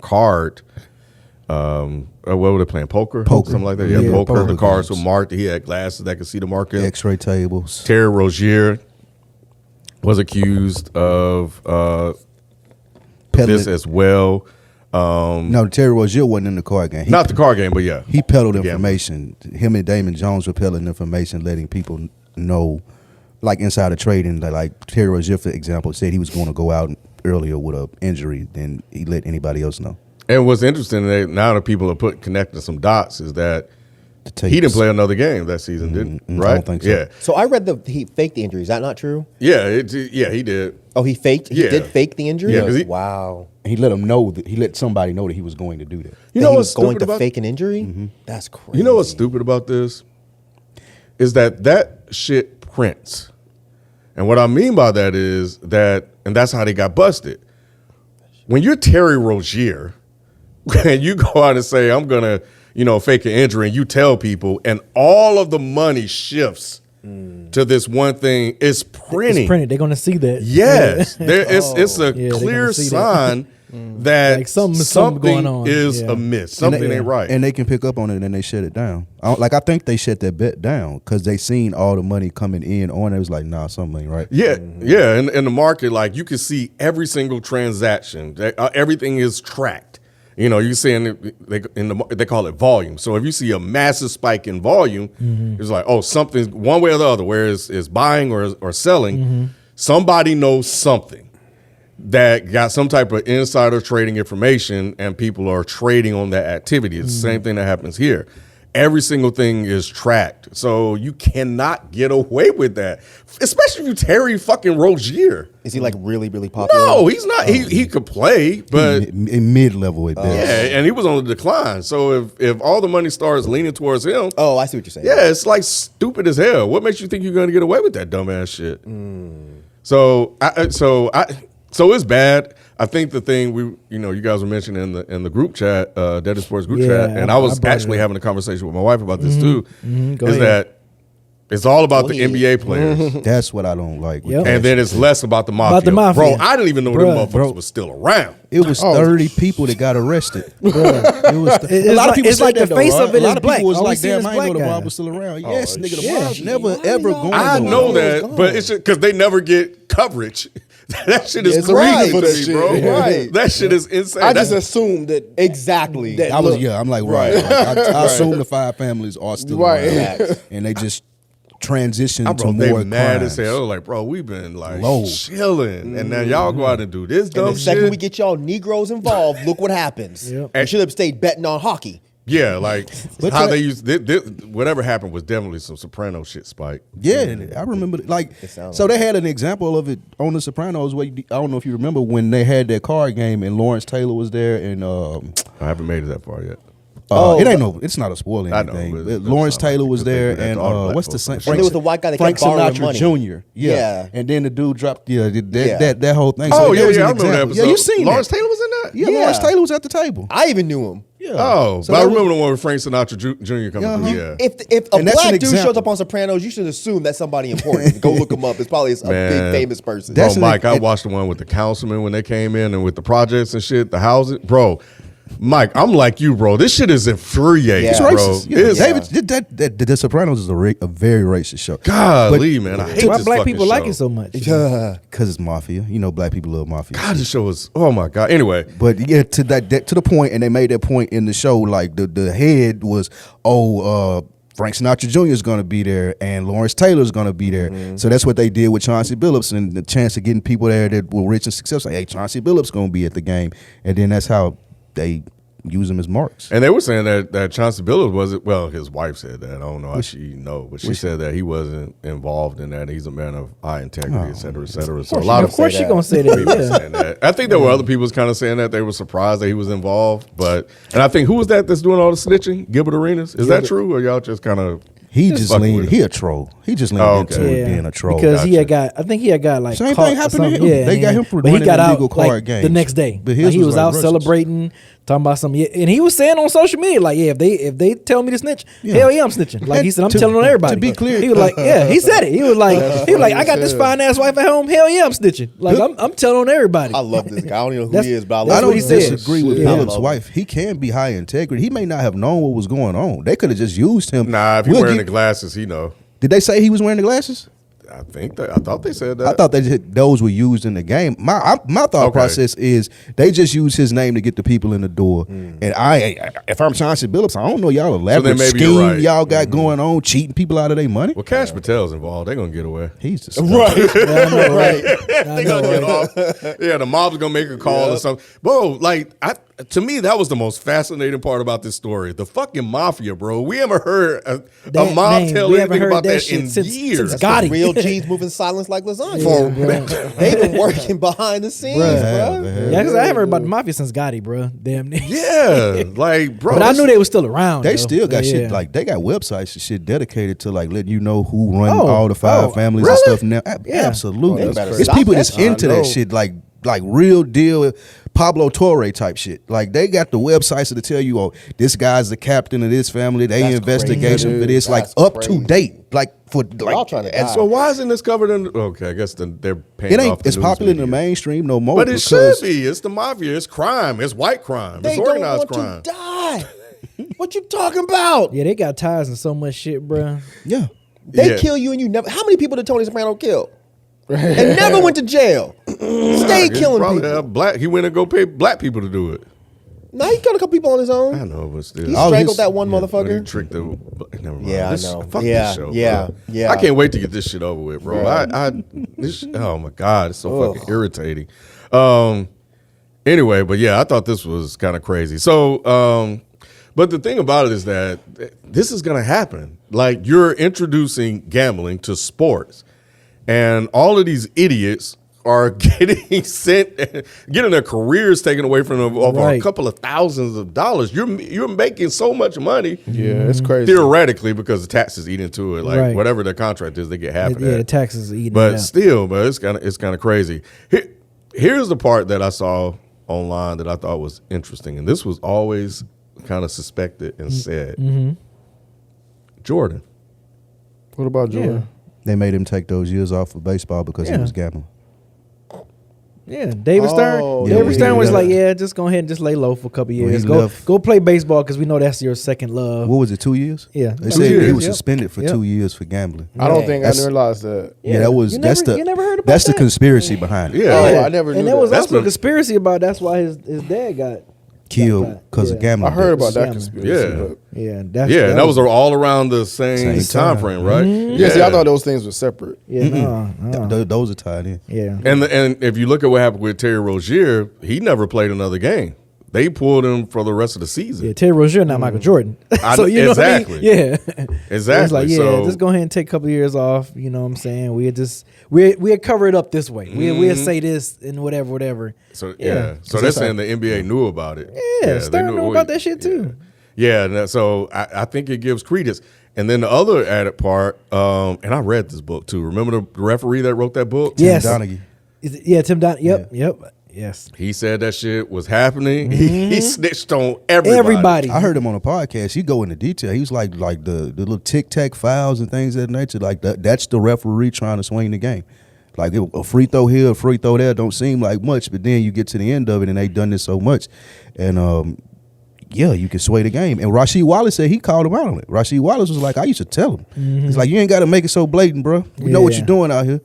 card. What were they playing? Poker, something like that. Yeah, Yeah, poker. poker The cards games. were marked. He had glasses that could see the market. X-ray tables. Terry Rozier was accused of this as well. No, Terry Rozier wasn't in the card game. Not the card game, but yeah. He peddled information. Him and Damon Jones were peddling information, letting people know, like insider trading. Like Terry Rozier, for example, said he was going to go out earlier with an injury than he let anybody else know. And what's interesting now that people are connecting some dots is that he didn't play another game that season, didn't right? I don't think so. Yeah. So I read he faked the injury. Is that not true? Yeah, he did. Oh, he faked? He Yeah. did fake the injury? Yeah, 'cause wow. He let them know that he let somebody know that he was going to do that. You That know he what's was going stupid to about fake an injury? That's crazy. You know what's stupid about this? Is that shit prints. And what I mean by that is that, and that's how they got busted. When you're Terry Rozier and you go out and say, I'm going to, fake an injury, and you tell people, and all of the money shifts to this one thing, it's printing. It's printed. They're gonna see that. Yes. It's a Yeah, they're clear gonna see that. sign that Like something something going on. is Yeah. amiss. Something ain't right. And they can pick up on it and they shut it down. I think they shut that bet down because they seen all the money coming in on it. It was like, nah, something ain't right. Yeah, yeah. In the market, like you can see every single transaction. Everything is tracked. You see they call it volume. So if you see a massive spike in volume, it's like, oh, something's one way or the other, where it's buying or selling. Somebody knows something that got some type of insider trading information, and people are trading on that activity. It's the same thing that happens here. Every single thing is tracked. So you cannot get away with that. Especially if you Terry fucking Rozier. Is he like really, really popular? No, he's not. He could play, but In mid-level at best. yeah, and he was on the decline. So if all the money starts leaning towards him, Oh, I see what you're saying. yeah, it's like stupid as hell. What makes you think you're going to get away with that dumbass shit? So it's bad. I think the thing you guys were mentioning in the group chat, Dead Sports group chat, and I was actually having a conversation with my wife about this too. Go is ahead. that it's all about the NBA players, That's what I don't like. with Yep. that and then shit. it's less about the mafia. About the mafia. Bro, I didn't even know them Bruh. motherfuckers was still around. It was 30 people that got arrested. It was It's a lot like- of people it's said like that, the though, face right? of it A lot is of black. people was All we like, see damn, is I ain't know black the guys. mob was still around. Yes, nigga, the yeah. mob's never ever going I nowhere. know that, but it's because they never get coverage. That shit is It's crazy right to for that me, shit. bro. Right. That shit is insane. I just That's- assumed that Exactly. That- I'm like, right. Right. Like, I assume the 5 families are still Right. around. And they just transitioned bro, to they more mad crimes. as hell. Like, bro, we've been like Low. chilling, and now y'all go out and do this And dumb the second shit. we get y'all Negroes involved, look what happens. Yep. You should have stayed betting on hockey. Yeah, like But how that- they used whatever happened was definitely some Soprano shit, Spike. Yeah, I remember. sounds So they had an example of it on The Sopranos. Where I don't know if you remember when they had that card game and Lawrence Taylor was there, and I haven't made it that far yet. it's not a spoiler or I know, anything. but but it's Lawrence not like Taylor it, was 'cause they there, do that and to all the black what's the folks. same? And it was the white guy that Frank kept borrowing Sinatra money. Jr. Yeah. Yeah. And then the dude dropped that Yeah. that whole thing. Oh that yeah, was yeah, an I remember that example. episode. Yeah, you seen Lawrence that? Taylor was in that? Yeah, Yeah. Lawrence Taylor was at the table. I even knew him. Yeah. Oh, So but I that remember was- the one with Frank Sinatra Jr. coming through. Yeah, If a And that's black an dude shows example. up on Sopranos, you should assume that's somebody important. Go look him up. It's probably a Man. big famous person. That's bro, an- Mike, I watched the one with the councilman when they came in and with the projects and shit, the housing, bro. Mike, I'm like you, bro. This shit is infuriating, Yeah. It's bro. racist. Yeah, It's- David, The Sopranos is a very racist show. Golly, man, I hate Why this black fucking people show. like it so much? Because it's mafia. You know, black people love mafia. God, this show is. Oh my god. Anyway, But yeah, to the point, and they made that point in the show. Like the head was, Frank Sinatra Jr. is going to be there, and Lawrence Taylor is going to be there. So that's what they did with Chauncey Billups, and the chance of getting people there that were rich and successful. Like, hey, Chauncey Billups going to be at the game, and then that's how they use them as marks. and they were saying that Chauncey Billups wasn't. Well, his wife said that. I don't know how she know, but she said that he wasn't involved in that. He's a man of high integrity, et cetera, et cetera. So a lot Of course, say she that. gonna say people that. Yeah. saying that. I think there were other people was kind of saying that they were surprised that he was involved. And I think who was that's doing all the snitching? Gilbert Arenas. Is that true, or y'all just kind of? He just fucking leaned. with He a troll. He just leaned Oh, okay. into Yeah, being a troll. because he had Gotcha. got. I think he had got like Same caught thing or happened to something. him. Yeah, They got and- him for but he running got out illegal card like games. the next day. But his Like, he was was like out Russians. celebrating, talking about something. And he was saying on social media, like, yeah, if they tell me to snitch, hell yeah, I'm snitching. Like he said, I'm To- telling on everybody. to be clear- he was like, yeah, he said it. He was like, I got this fine ass wife at home. Hell yeah, I'm snitching. Like I'm telling on everybody. I love this guy. I don't even know who That's- he is, but I that's love I what don't he said. disagree with Yeah. Billups' wife. He can be high integrity. He may not have known what was going on. They could have just used him. Nah, if you're We'll wearing get- the glasses, he know. Did they say he was wearing the glasses? I thought they said that. I thought those were used in the game. My thought process is they just use his name to get the people in the door. And if I'm Chauncey Billups, I don't know y'all elaborate scheme y'all got going on, cheating people out of their money. Well, Cash Patel's involved. They're gonna get away. He's the stuff. Right. They're gonna get off. Yeah, the mob's gonna make a call or something. Bro, like to me, that was the most fascinating part about this story. The fucking mafia, bro. We haven't heard a mob tell anything about that in years. Since Gotti. Real G's moving silence like lasagna. They've been working behind the scenes, bro. Yeah, because I haven't heard about the mafia since Gotti, bro. Damn near. Yeah, like, bro. But I knew they were still around. They though. still got shit, like, they got websites and shit dedicated to, like, letting you know who run all the five families and stuff now. Absolutely. It's people that's into that shit, like real deal Pablo Torre type shit. Like, they got the websites to tell you, oh, this guy's the captain of this family. They investigation for this, like, up to date. Like, for like, y'all trying to die. So why isn't this covered in? Okay, I guess they're paying. It ain't. Off the It's news popular in media. the mainstream no more. But it should be. It's the mafia. It's crime. It's white crime. They It's organized don't want crime. to die. What you talking about? Yeah, they got ties and so much shit, bro. Yeah. They kill you and you never. How many people did Tony Soprano kill? And never went to jail. Stayed killing people. He went and go pay black people to do it. Now he killed a couple people on his own. I know, but still, He strangled that one But motherfucker. he tricked the. Never mind. Yeah, I This- know. Fuck Yeah, this show. yeah, bro. yeah. I can't wait to get this shit over with, bro. Oh my god, it's so fucking irritating. Anyway, but yeah, I thought this was kind of crazy. So, but the thing about it is that this is gonna happen. Like, you're introducing gambling to sports, and all of these idiots are getting their careers taken away from them over a couple of thousands of dollars. You're making so much money. Yeah, it's crazy. Theoretically, because the taxes eat into it. Like, whatever their contract is, they get half of that. Yeah, the taxes are eating. But still, but it's kind of crazy. Here's the part that I saw online that I thought was interesting, and this was always kind of suspected and said. Jordan. What about Jordan? They made him take those years off of baseball because he was gambling. Yeah, David Stern. yeah, David Stern was yeah. like, "Yeah, just go ahead and just lay low for a couple Well, years. he Go left. go play baseball because we know that's your second love." What was it, 2 years? Yeah. They 2 said years, he was yep. suspended for 2 years for gambling. I don't think I That's- realized that. Yeah, that was You that's never heard about that's the that? conspiracy behind it. Yeah. Oh, I never knew And there was that. also a conspiracy about that's why his dad got Killed because of gambling. I heard about debts. that Yeah. conspiracy. Yeah. But And that was all around the same time frame, right? yeah, see, I thought those things were separate. Yeah, no. Those are tied in. Yeah. And if you look at what happened with Terry Rozier, he never played another game. They pulled him for the rest of the season. Yeah, Terry Rozier, not Michael Jordan. So you know exactly. what I mean? Yeah. Exactly. It's like, yeah, So- just go ahead and take a couple of years off. You know what I'm saying? We'll cover it up this way. We'll say this and whatever. So Yeah. so they're saying the NBA knew about it. Yeah, they Stern knew about that shit too. Yeah, and so I think it gives credence. And then the other added part, and I read this book too. Remember the referee that wrote that book? Yes. Donaghy. Tim Donaghy. Yep. Yes. He said that shit was happening. He snitched on everybody. I heard him on a podcast. He go into detail. He was like the little tic tac fouls and things of that nature. Like that's the referee trying to swing the game. Like a free throw here, a free throw there don't seem like much, but then you get to the end of it and they done this so much, and yeah, you can sway the game. And Rasheed Wallace said he called him out on it. Rasheed Wallace was like, I used to tell him. He's like, you ain't got to make it so blatant, bro. We know what you're doing out here.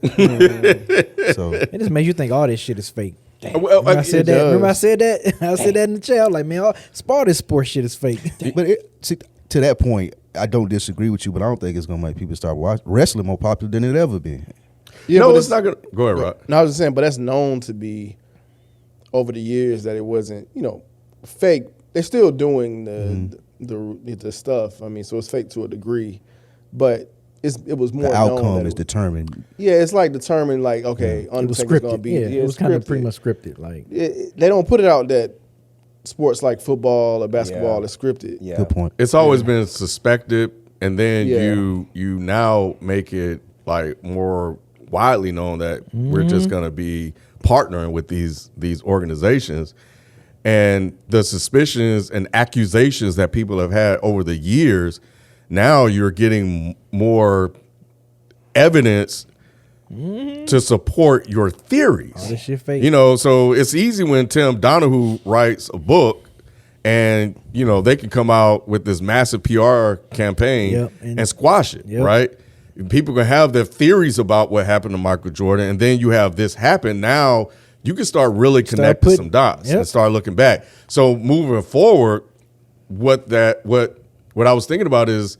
So It just makes you think all this shit is fake. Well, Remember I said that? does. Remember I said that? I said that in the chat. Like, man, all this sports shit is fake. But see, to that point, I don't disagree with you, but I don't think it's gonna make people start watching wrestling more popular than it ever been. Yeah, no, but it's not gonna. Go ahead, Rod. No, I was just saying, but that's known to be over the years that it wasn't, fake. They're still doing the stuff. I mean, so it's fake to a degree, but it was more The known outcome that is it- determined. Yeah, it's like determined. Like, okay, It was Undertaker's gonna scripted. be. Yeah, it was kind of scripted. pretty much scripted. Like, They don't put it out that sports like football or basketball is scripted. Yeah. Good point. It's always been suspected, and then Yeah. you now make it like more widely known that we're just gonna be partnering with these organizations, and the suspicions and accusations that people have had over the years. Now you're getting more evidence to support your theories. all this shit fake. So it's easy when Tim Donahue writes a book and, they can come out with this massive PR campaign Yep, and squash it, Yep. right? people can have their theories about what happened to Michael Jordan, and then you have this happen. Now you can start really connecting some dots and start looking back. So moving forward, what I was thinking about is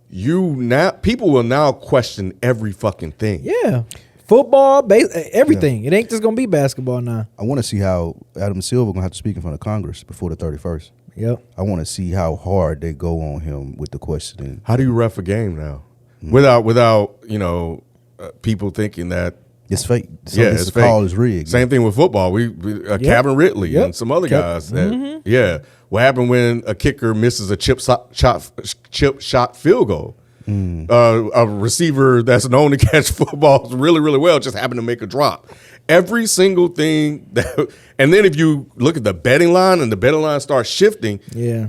people will now question every fucking thing. Yeah. Football, everything. It ain't just gonna be basketball now. I want to see how Adam Silver gonna have to speak in front of Congress before the 31st. Yep. I want to see how hard they go on him with the questioning. How do you ref a game now without people thinking that it's fake? So it's fake. Call is rigged. Same thing with football. Calvin Ridley and some other guys. What happened when a kicker misses a chip shot field goal? A receiver that's known to catch footballs really, really well just happened to make a drop. Every single thing and then if you look at the betting line and the betting line starts shifting,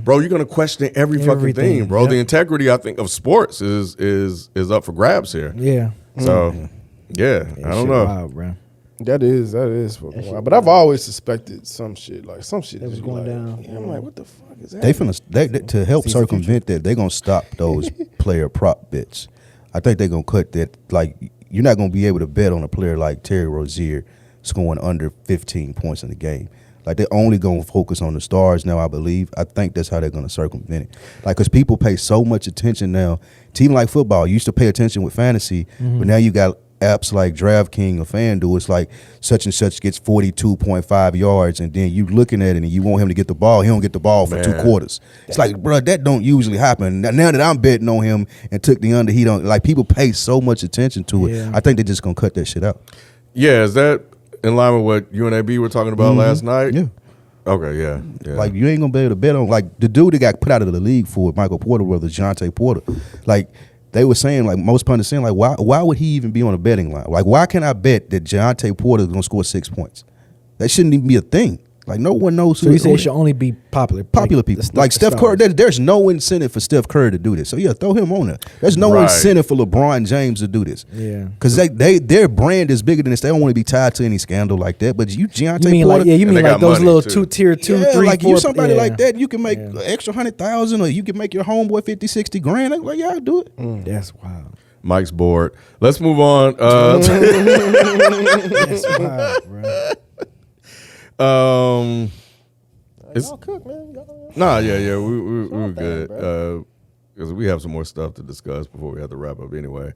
bro, you're gonna question every fucking thing, bro. The integrity, I think, of sports is up for grabs here. Yeah. So I don't know. Wild, bro. That is fucking wild. But I've always suspected some shit that was going down. Yeah, I'm like, what the fuck is that? They to help circumvent that, they're gonna stop those player prop bets. I think they're gonna cut that. Like, you're not gonna be able to bet on a player like Terry Rozier scoring under 15 points in the game. Like, they're only gonna focus on the stars now, I believe. I think that's how they're gonna circumvent it. Like, because people pay so much attention now. Team like football, you used to pay attention with fantasy, but now you got apps like DraftKings or FanDuel. It's like such and such gets 42.5 yards, and then you looking at it and you want him to get the ball. He don't get the ball for 2 quarters. It's like, bro, that don't usually happen. Now that I'm betting on him and took the under, he don't. Like, people pay so much attention to it. I think they're just gonna cut that shit out. Yeah, is that in line with what you and AB were talking about last night? Yeah. Okay, yeah. Like, you ain't gonna be able to bet on, like, the dude that got put out of the league for it, Michael Porter brother, Jonte Porter. Like, they were saying, like, most pundits saying, like, why would he even be on a betting line? Like, why can I bet that Jonte Porter is gonna score 6 points? That shouldn't even be a thing. Like, no one knows. So you say it should only be popular people. Like Steph Curry, there's no incentive for Steph Curry to do this. So yeah, throw him on there. There's no incentive for LeBron James to do this. Yeah, because their brand is bigger than this. They don't want to be tied to any scandal like that. But you, Jonte Porter, you mean like those little tier 2, 3, like 4, you somebody like that, you can make an extra 100,000, or you can make your homeboy 50, 60 grand. Like, yeah, I'll do it. That's wild. Mike's bored. Let's move on. That's wild, bro. Y'all cook, man. Nah, yeah, we're good because we have some more stuff to discuss before we have to wrap up. Anyway,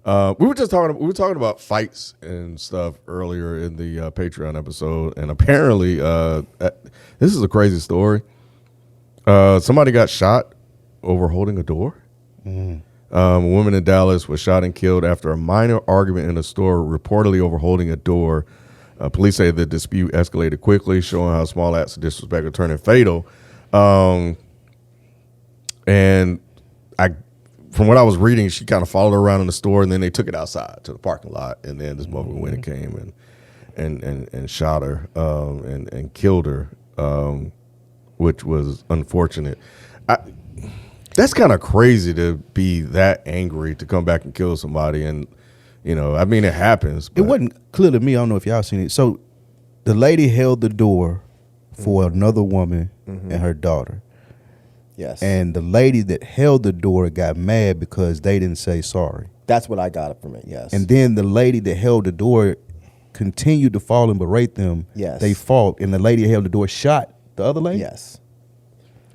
we were talking about fights and stuff earlier in the Patreon episode, and apparently, this is a crazy story. Somebody got shot over holding a door. A woman in Dallas was shot and killed after a minor argument in a store, reportedly over holding a door. Police say the dispute escalated quickly, showing how small acts of disrespect are turning fatal. And from what I was reading, she kind of followed her around in the store, and then they took it outside to the parking lot, and then this motherfucker went and came and shot her and killed her, which was unfortunate. That's kind of crazy to be that angry to come back and kill somebody, and I mean, it happens. It wasn't clear to me. I don't know if y'all seen it. So the lady held the door for another woman and her daughter. Yes. And the lady that held the door got mad because they didn't say sorry. That's what I got from it, yes. And then the lady that held the door continued to fall and berate them. Yes. They fought, and the lady that held the door shot the other lady? Yes.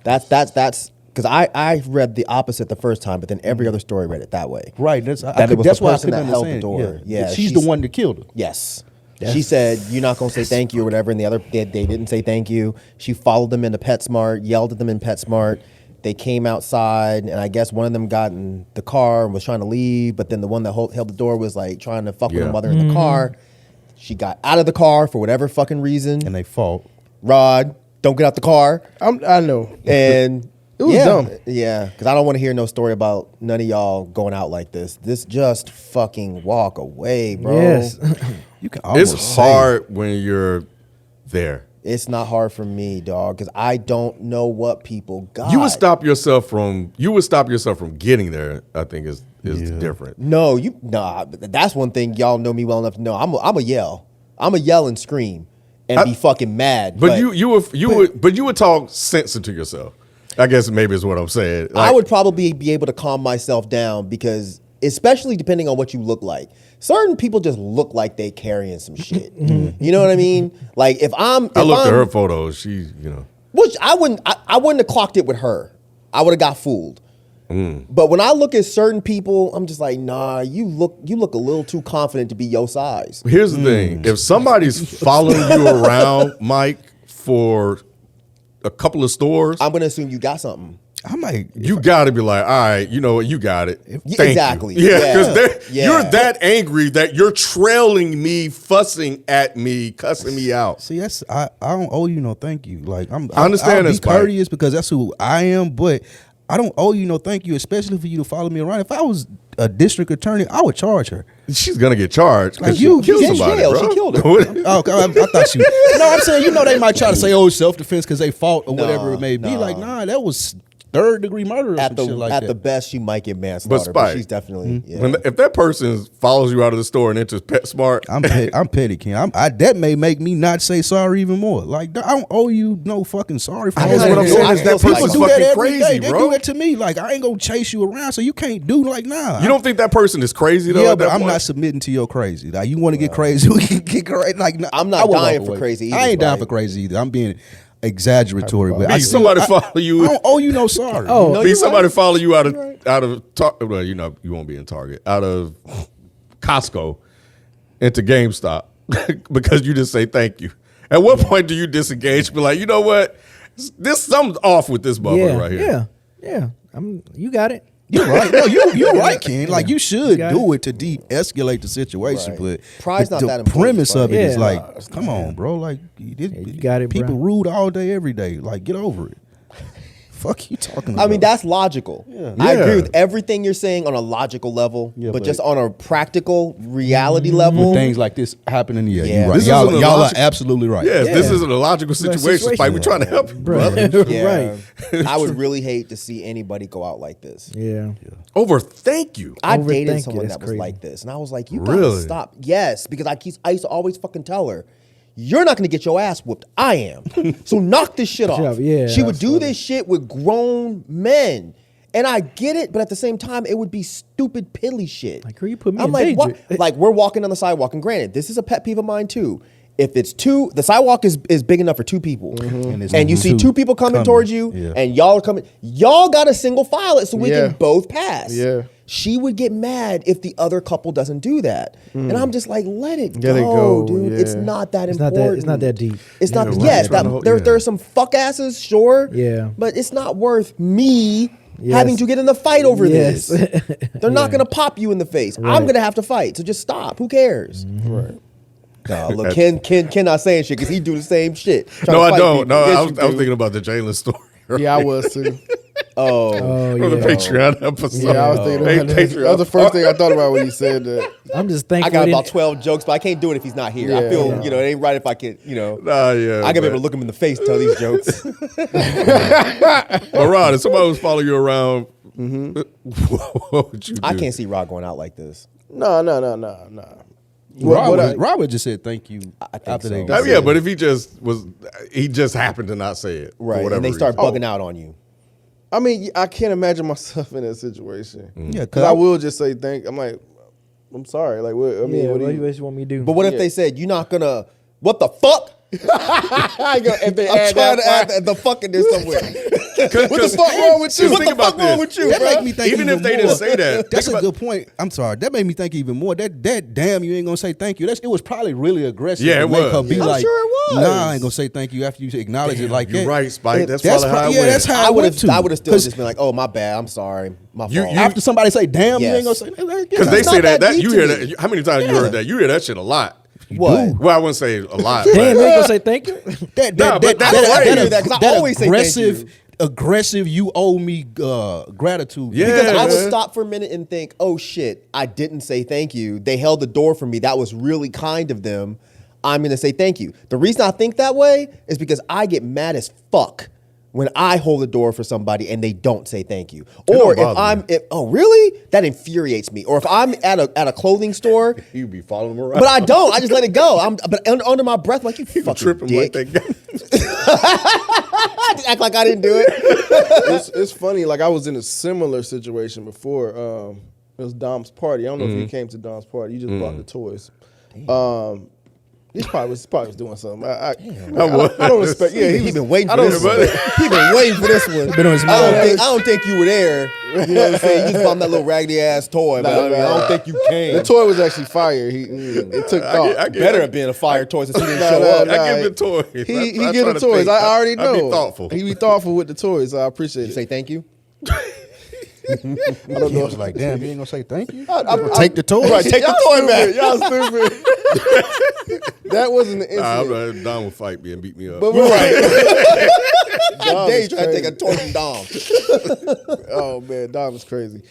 That's because I read the opposite the first time, but then every other story read it that way. Right. That's why I person couldn't that held the understand. door. Yeah, she's the one that killed her. Yes. She said, "You're not going to say thank you," or whatever, and the other, they didn't say thank you. She followed them into PetSmart, yelled at them in PetSmart. They came outside, and I guess one of them got in the car and was trying to leave, but then the one that held the door was like trying to fuck with her mother in the car. She got out of the car for whatever fucking reason. And they fought. Rod, don't get out the car. I know. And it was dumb. Yeah, because I don't want to hear no story about none of y'all going out like this. This just fucking walk away, bro. Yes. You can almost It's hard when you're there. It's not hard for me, dog, because I don't know what people got. You would stop yourself from getting there. I think is different. No, that's one thing y'all know me well enough to know. I'm a yell. I'm a yell and scream and be fucking mad. But you would talk sense into yourself. I guess maybe is what I'm saying. I would probably be able to calm myself down because especially depending on what you look like. Certain people just look like they carrying some shit. You know what I mean? Like if I looked at her photos. She, which I wouldn't have clocked it with her. I would have got fooled. But when I look at certain people, I'm just like, nah, you look a little too confident to be your size. Here's the thing: if somebody's following you around, Mike, for a couple of stores, I'm gonna assume you got something. I might. You got to be like, all right, you know what, you got it. Thank Exactly. you. Yeah, because Yeah. you're that angry that you're trailing me, fussing at me, cussing me out. See, I don't owe you no thank you. Like I understand I'll be this, Mike. courteous because that's who I am, but I don't owe you no thank you, especially for you to follow me around. If I was a district attorney, I would charge her. She's gonna get charged because Like you you killed in somebody, jail. bro. She killed her. Oh, I thought you. No, I'm saying they might try to say, "Oh, self defense" because they fought or whatever it may be. nah. Like, nah, that was third-degree murder or At some shit like at that. the best, she might get manslaughter, But but Spike, she's definitely if that person follows you out of the store and enters PetSmart, I'm petty, Ken. That may make me not say sorry even more. Like, I don't owe you no fucking sorry for I guess all what I'm that. saying is that People person's do that fucking every crazy, day. They bro. do that to me. Like, I ain't gonna chase you around, so you can't do like nah. you don't think that person is crazy though? Yeah, at but that I'm point? not submitting to your crazy. Like, you want to get crazy, we can get crazy. Like, nah, I'm not I will dying walk for away. crazy either, I ain't down Spike. for crazy either. I'm being exaggeratory, but Be somebody follow you. I don't owe you no sorry. Oh, No, Be you're somebody right. follow you out of well, you won't be in Target, out of Costco into GameStop because you just say thank you. At what point do you disengage? Be like, you know what? Something's off with this motherfucker right here. Yeah. You got it. You're right. No, you're right, Ken. Like you should You got do it to de-escalate the situation, Right. but Pride's not the that important, premise of it is Yeah. like, come on, bro. Like, you got it, people bro. rude all day, every day. Like, get over it. Fuck you talking about? I mean, that's logical. I Yeah. agree with everything you're saying on a logical level, Yeah, but but- just on a practical reality level, things like this happening. Yeah, Yeah. you're right. This Y'all, isn't a y'all are logic- absolutely right. Yes, this Yeah. isn't a logical situation. Spike, we're trying to help you, Bro. brother. yeah, Right. I would really hate to see anybody go out like this. Yeah. Over thank you. I Overthink dated it, someone that's that was crazy. like this, and I was like, "You gotta Really? stop." Yes, because I used to always fucking tell her, "You're not gonna get your ass whooped. I am. So knock this shit off." Yeah, she would that's do this shit with grown men. And I get it, but at the same time, it would be stupid, piddly shit. Like, girl, you put me I'm in like, danger. what? Like, we're walking on the sidewalk, and granted, this is a pet peeve of mine too. If it's two, the sidewalk is big enough for two people, it's and you see two people coming towards you, Yeah. and y'all are coming, y'all got to single file it so we Yeah. can both pass. Yeah. She would get mad if the other couple doesn't do that, and I'm just like, let it Let it go, go, dude. yeah. It's not that It's not important. that. It's not that deep. It's not. right. Yes, Trying to hold- there yeah. are some fuck asses, sure. Yeah. But it's not worth me Yes. having to get in the fight over Yes. this. They're not gonna pop you in the face. I'm Right. gonna have to fight. So just stop. Who cares? Right. No, look, Ken not saying shit because he do the same shit. Trying No, to I fight don't. people. No, Yes, I you was do. thinking about the Jalen story. Yeah, I was too. Oh, Oh From the yeah. Patreon episode. Yeah, I was thinking about that. Patreon. That was the first thing I thought about when you said that. I'm just I thankful. got it about didn't- 12 jokes, but I can't do it if he's not here. I Yeah. feel, it ain't right if I can, Nah, yeah. I gotta be able but- to look him in the face and tell these jokes. But Rod, if somebody was following you around, what would you do? I can't see Rod going out like this. No. What I- Robert just said thank you I think after so. they. Yeah, but if he just happened to not say it, for Right. whatever And they start reason. bugging out on you. I mean, I can't imagine myself in that situation. Yeah, Because I will just say thank. I'm like, I'm sorry. Like, what? I mean, Yeah, what do what you? you want me to do? But what if they said, you're not gonna, what the fuck? If they I'm add trying to that add the fuck in there somewhere. What the fuck wrong with you? What Think the fuck about wrong this. with you, that bro? make me think Even if they more. didn't say that, That's think a about- good point. I'm sorry. That made me think even more. That damn you ain't gonna say thank you. It was probably really aggressive. Yeah, to it make was. her be I'm like, sure it was. Nah, I ain't gonna say thank you after you acknowledge it like You're that. right, Spike. That's That's probably how it yeah, went. that's how I I would went have. to. I would have still 'Cause just been like, "Oh, my bad. I'm sorry. My You- fault." you- after somebody say damn, you Yes. ain't gonna say Because they It's say not that, that deep you to hear me. that. How many times you heard that? You hear that shit a lot. What? Well, I wouldn't say a lot. Damn, you ain't but gonna say thank you. Nah, but that's right. I hear that 'cause I always say thank you. aggressive. You owe me gratitude. Yeah. Because I would man. stop for a minute and think, "Oh shit, I didn't say thank you. They held the door for me. That was really kind of them. I'm gonna say thank you." The reason I think that way is because I get mad as fuck when I hold the door for somebody and they don't say thank you. It Or don't if bother me. oh really? That infuriates me. Or if I'm at a clothing store, You be following them around. but I don't. I just let it go. But under my breath, like, you fucking tripping dick. like that guy. Just act like I didn't do it. It's funny. Like I was in a similar situation before. It was Dom's party. I don't know if he came to Dom's party. You just brought the toys. He probably was doing something. I don't respect. Yeah, he been waiting for this one. He been waiting for this one. I don't think you were there. You know what I'm saying? You just bought that little raggedy ass toy, but I don't think you came. The toy was actually fire. It took thought. Better have been a fire toy since he didn't show up. I give the toys. He give the toys. I already know. I be thoughtful. He be thoughtful with the toys. So I appreciate Did you it. say thank you? I don't know. I was like, damn, you ain't gonna say thank you? Take the toy. Right, take the toy back. Y'all stupid. That wasn't the incident. Dom will fight me and beat me up. But we're right. I dare you try to take a toy from Dom. Oh man, Dom is crazy.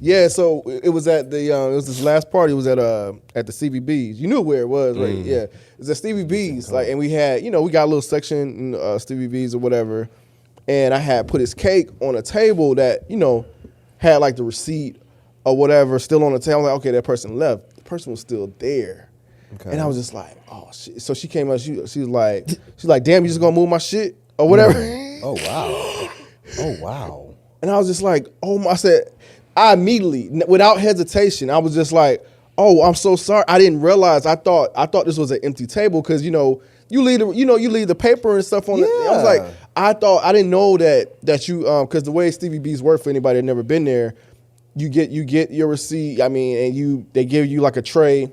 Yeah, so it was at the it was this last party. It was at the CVB's. You knew where it was, right? Yeah, it was at Stevie B's. Like, and we had, we got a little section in Stevie B's or whatever. And I had put his cake on a table that had like the receipt or whatever still on the table. I'm like, okay, that person left. The person was still there, and I was just like, oh shit. So she came up. She was like, damn, you just gonna move my shit or whatever. Oh wow. Oh wow. And I was just like, oh my. I immediately, without hesitation, I was just like, oh, I'm so sorry. I didn't realize. I thought this was an empty table because you leave the paper and stuff on it. I was like, I didn't know that you because the way Stevie B's work, for anybody that never been there, you get your receipt. I mean, and they give you like a tray,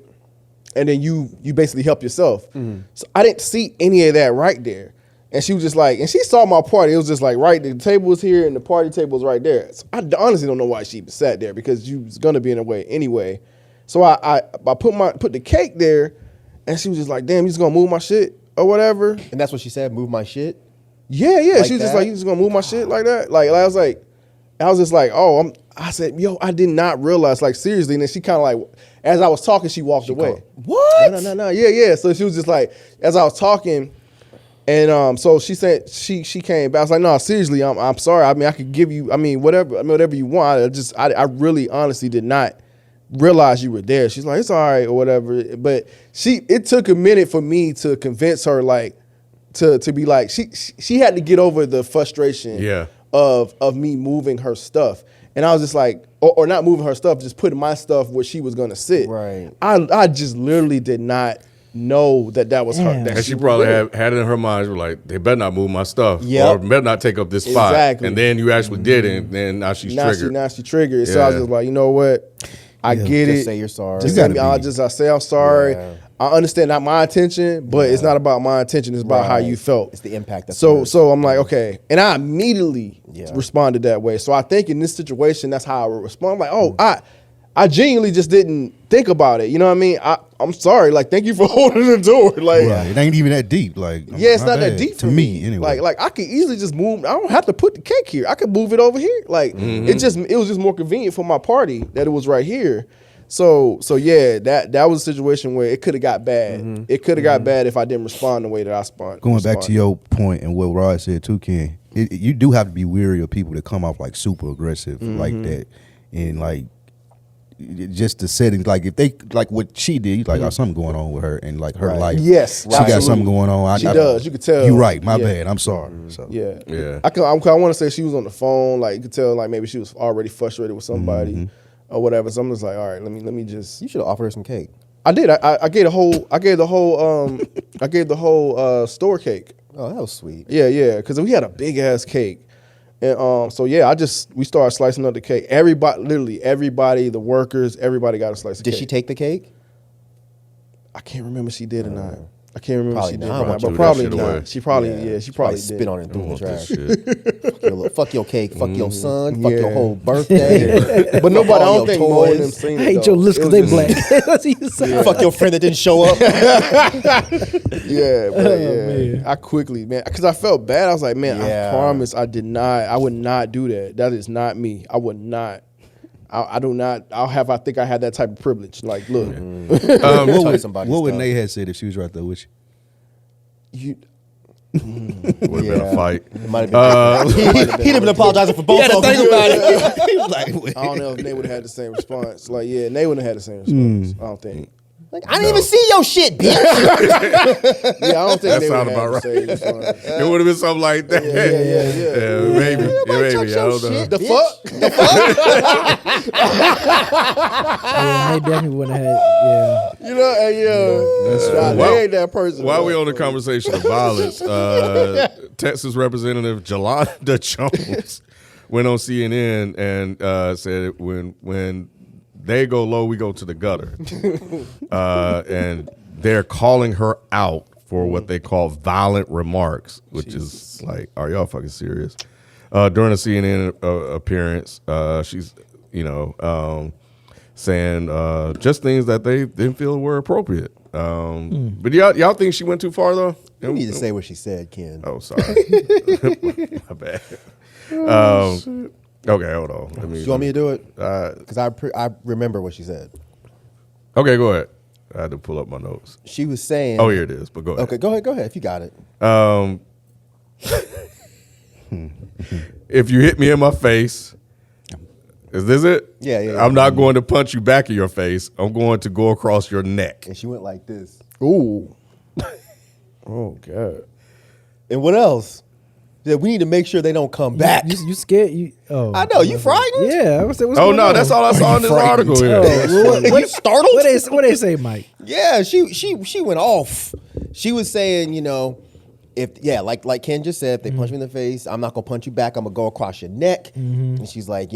and then you basically help yourself. Mm-hmm. So I didn't see any of that right there. And she was just like, and she saw my party. It was just like right there. The table was here and the party table was right there. So I honestly don't know why she even sat there because you was gonna be in the way anyway. So I put the cake there, and she was just like, damn, you just gonna move my shit or whatever. And that's what she said, move my shit? Yeah. Like she was just like, you just gonna move my shit like that? Like I was just like, oh, I said, yo, I did not realize, like seriously. And then she kind of like, as I was talking, she walked away. What? No. Yeah. So she was just like, as I was talking, and so she said she came back. I was like, no, seriously, I'm sorry. I mean, I could give you, whatever you want. I really honestly did not realize you were there. She's like, it's all right or whatever. But it took a minute for me to convince her, like, to be like, she had to get over the frustration of me moving her stuff. And I was just like, or not moving her stuff, just putting my stuff where she was gonna sit. Right. I just literally did not know that was her. And she probably had it in her mind, like, they better not move my stuff, or better not take up this spot. Exactly. And then you actually did it, and then now she's triggered. Now she triggered. So I was just like, you know what? I get it. Just say you're sorry. I say I'm sorry. Yeah. I understand not my intention, but it's not about my intention. It's about how you felt. It's the impact. So I'm like, okay. And I immediately responded that way. So I think in this situation, that's how I would respond. I'm like, I genuinely just didn't think about it. You know what I mean? I'm sorry. Like, thank you for holding the door. Like, it ain't even that deep. Like, it's not that deep to me anyway. Like I could easily just move. I don't have to put the cake here. I could move it over here. Like, it was just more convenient for my party that it was right here. So yeah, that was a situation where it could have got bad. It could have got bad if I didn't respond the way that I responded. Going back to your point and what Rod said too, Ken, you do have to be wary of people that come off like super aggressive like that, and like just the settings. Like if they like what she did, like something going on with her and like her life. Yes, she got something going on. She does. You could tell. You're right. My bad. I'm sorry. So yeah. I want to say she was on the phone. Like you could tell, like maybe she was already frustrated with somebody. Or whatever, so I'm just like, all right, let me just. You should have offered her some cake. I did. I gave the whole store cake. Oh, that was sweet. Yeah, because we had a big ass cake, and so yeah, we started slicing up the cake. Everybody, the workers, everybody got a slice of cake. Did she take the cake? I can't remember if she did or not. I can't remember if she did, not. But probably not. She probably did. Spit on it and threw it in the trash. Fuck your cake, fuck your son, fuck your whole birthday. But nobody, I don't think no one of them seen it. I hate your lips because they black. That's what you say. Fuck your friend that didn't show up. I quickly, man, because I felt bad. I was like, man, I promise I would not do that. That is not me. I would not. I do not. I think I had that type of privilege. Like, look. What would Nate have said if she was right there with you? Would have been a fight. He'd have been apologizing for both of them. Think about it. I don't know if Nate would have had the same response. Like, yeah, Nate wouldn't have had the same response. I don't think. Like, I didn't even see your shit, bitch. Yeah, I don't think That they would sounded have about to say this one. It would have been something like that. Yeah. Maybe. Nobody touch I your don't know. shit, The bitch. fuck? Yeah, they definitely wouldn't have had. Yeah. You know, they ain't that person. While we on the conversation of violence, Texas Representative Jolanda Jones went on CNN and said when they go low, we go to the gutter. And they're calling her out for what they call violent remarks, which is like, are y'all fucking serious? During a CNN appearance, she's, saying just things that they didn't feel were appropriate. But y'all think she went too far, though? You need to say what she said, Ken. Oh, sorry. My bad. Okay, hold on. You want me to do it? Because I remember what she said. Okay, go ahead. I had to pull up my notes. She was saying... Oh, here it is, but go ahead. Okay, go ahead if you got it. If you hit me in my face, is this it? Yeah. I'm not going to punch you back in your face. I'm going to go across your neck. And she went like this. Ooh. Oh, God. And what else? That we need to make sure they don't come back. You scared? I know, you frightened? Yeah. What's Oh, going no, on? that's all I saw in this frightened? article here. You startled? What they say, Mike? Yeah, she went off. She was saying, like Ken just said, if they punch me in the face, I'm not gonna punch you back. I'm gonna go across your neck. And she's like,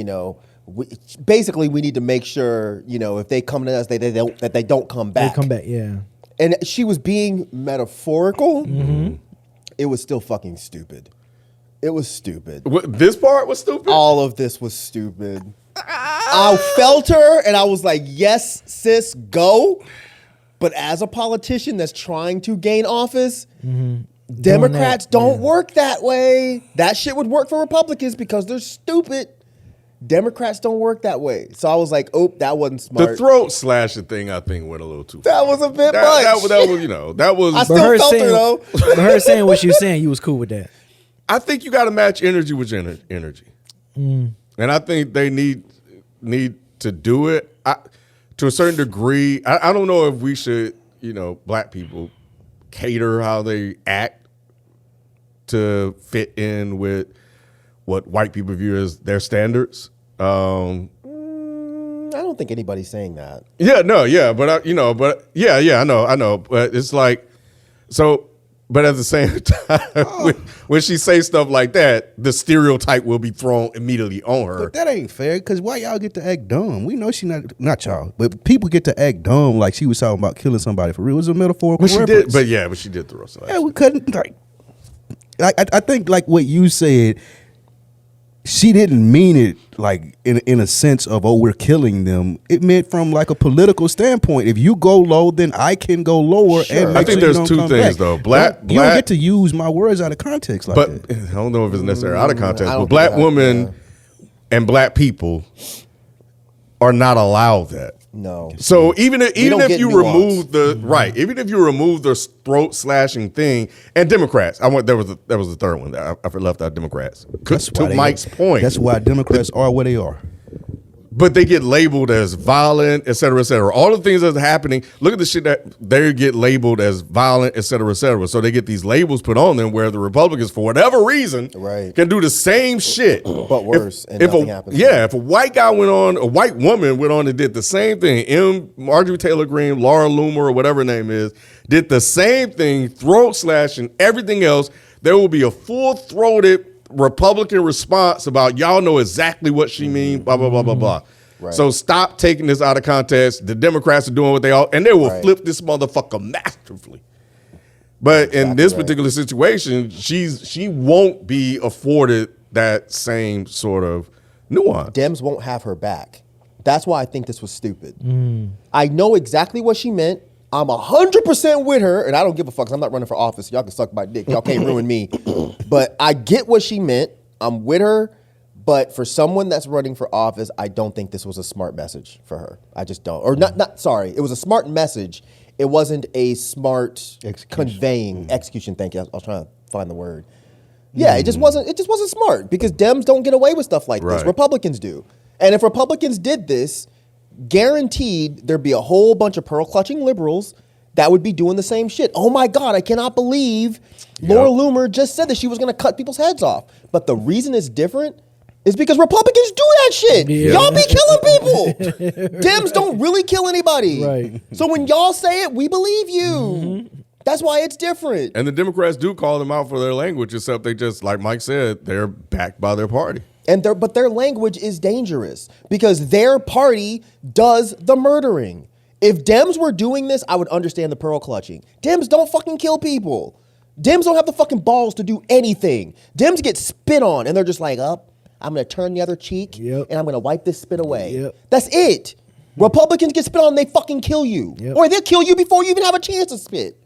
basically, we need to make sure, if they come to us, they don't come back. They come back, yeah. And she was being metaphorical. It was still fucking stupid. It was stupid. This part was stupid? All of this was stupid. I felt her and I was like, yes, sis, go. But as a politician that's trying to gain office, Democrats don't work that way. That shit would work for Republicans because they're stupid. Democrats don't work that way. So I was like, oh, that wasn't smart. The throat slashing thing, I think, went a little too far. That was a bit much. That was. I still felt her though. But her saying what she was saying, you was cool with that. I think you got to match energy with energy, and I think they need to do it to a certain degree. I don't know if we should, black people cater how they act to fit in with what white people view as their standards. I don't think anybody's saying that. Yeah, no, yeah, but I know, but it's like so. But at the same time, when she says stuff like that, the stereotype will be thrown immediately on her. But that ain't fair, because why y'all get to act dumb? We know she not y'all, but people get to act dumb like she was talking about killing somebody for real. It was a metaphorical reference. But she did throw something. Yeah, we couldn't, I think like what you said, she didn't mean it like in a sense of, oh, we're killing them. It meant from like a political standpoint. If you go low, then I can go lower. Sure. And I think there's two things back. though. You don't get to use my words out of context like But that. I don't know if it's necessarily out of context. I But don't black think that- women and black people are not allowed that. No. So even if get you nuance. remove even if you remove the throat slashing thing, and Democrats, there was the third one that I left out. Democrats. To Mike's point, That's why Democrats are where they are. but they get labeled as violent, et cetera, et cetera. All the things that's happening. Look at the shit that they get labeled as violent, et cetera, et cetera. So they get these labels put on them where the Republicans, for whatever reason, can do the same shit, But worse, and nothing happens. Yeah, if a white woman went on and did the same thing, Marjorie Taylor Greene, Laura Loomer, or whatever her name is, did the same thing, throat slashing, everything else, there will be a full-throated Republican response about y'all know exactly what she means, blah, blah, blah, blah, blah. Right. So stop taking this out of context. The Democrats are doing what they all, and they will flip this motherfucker masterfully. But in this particular situation, she won't be afforded that same sort of nuance. Dems won't have her back. That's why I think this was stupid. I know exactly what she meant. I'm 100% with her, and I don't give a fuck 'cause I'm not running for office. Y'all can suck my dick. Y'all can't ruin me. But I get what she meant. I'm with her. But for someone that's running for office, I don't think this was a smart message for her. I just don't. Or not sorry. It was a smart message. It wasn't a smart conveying execution. Thank you. I was trying to find the word. Yeah, it just wasn't smart because Dems don't get away with stuff like this. Right. Republicans do. And if Republicans did this, guaranteed there'd be a whole bunch of pearl-clutching liberals that would be doing the same shit. Oh my God, I cannot believe Laura Loomer just said that she was going to cut people's heads off. But the reason it's different is because Republicans do that shit. Yeah. Y'all be killing people. Dems don't really kill anybody. Right. So when y'all say it, we believe you. That's why it's different. And the Democrats do call them out for their language, except they just, like Mike said, they're backed by their party. But their language is dangerous because their party does the murdering. If Dems were doing this, I would understand the pearl clutching. Dems don't fucking kill people. Dems don't have the fucking balls to do anything. Dems get spit on and they're just like, I'm going to turn the other cheek and I'm going to wipe this spit away. That's it. Republicans get spit on and they fucking kill you. Or they'll kill you before you even have a chance to spit.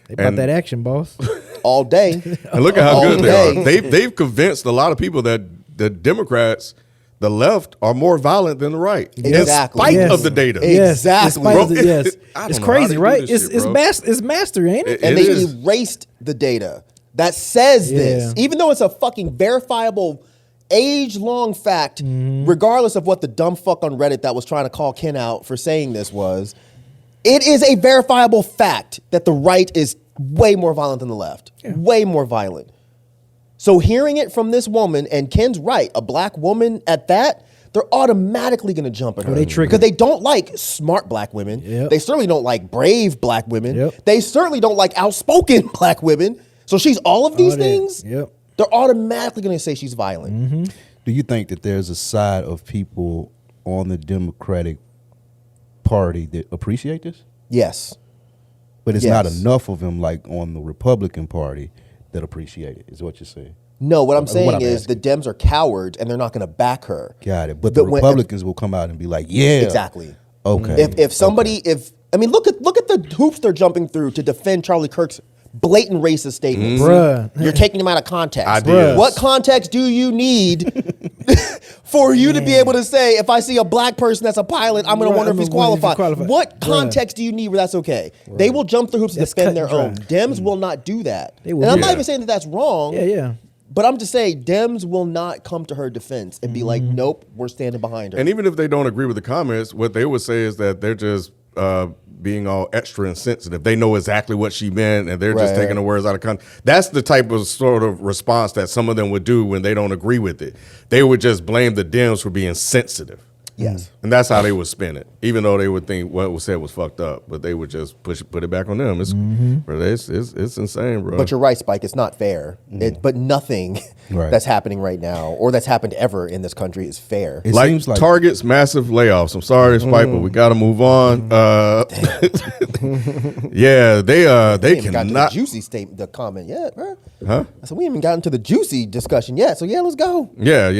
They bought that action, boss. All day. And look at how good day. they are. They've convinced a lot of people that the Democrats, the left, are more violent than the right. Exactly. In spite of the data. Exactly. Yes. It's crazy, right? It's It's master, ain't it? And they erased the data that says this. Yeah. Even though it's a fucking verifiable age-long fact, regardless of what the dumb fuck on Reddit that was trying to call Ken out for saying this was, it is a verifiable fact that the right is way more violent than the left. Way more violent. So hearing it from this woman, and Ken's right, a black woman at that, they're automatically going to jump at her. they trigger. Because they don't like smart black women. Yep. They certainly don't like brave black women. Yep. They certainly don't like outspoken black women. So she's all of these All that. things. Yep. They're automatically going to say she's violent. Do you think that there's a side of people on the Democratic Party that appreciate this? Yes. But it's not Yes. enough of them like on the Republican Party that appreciate it, is what you're saying. No, what I'm saying what I'm is the Dems are cowards and they're not going to back her. Got it. But the Republicans will come out and be like, yeah. Exactly. Okay. If somebody, look at the hoops they're jumping through to defend Charlie Kirk's blatant racist statements. Bruh. You're taking them out of context. Ideas. What context do you need for you to be able to say, if I see a black person that's a pilot, I'm going to wonder if he's qualified? What context do you need where that's okay? They will jump through hoops to That's defend cut their and own. dry. Dems will not do that. They will And I'm do not that. even saying that that's wrong. Yeah. But I'm just saying, Dems will not come to her defense and be like, nope, we're standing behind her. And even if they don't agree with the comments, what they would say is that they're just being all extra insensitive. They know exactly what she meant, and they're just Right. taking the words out of context. That's the type of sort of response that some of them would do when they don't agree with it. They would just blame the Dems for being sensitive. Yes. And that's how they would spin it, even though they would think what was said was fucked up, but they would just put it back on them. It's insane, bro. But you're right, Spike. It's not fair. But nothing Right. that's happening right now or that's happened ever in this country is fair. It like, seems like Target's massive layoffs. I'm sorry, Spike, but we got to move on. Yeah, they We haven't gotten to the cannot. juicy statement, the comment yet, bro. Huh? I said we haven't gotten to the juicy discussion yet. So yeah, let's go. Yeah.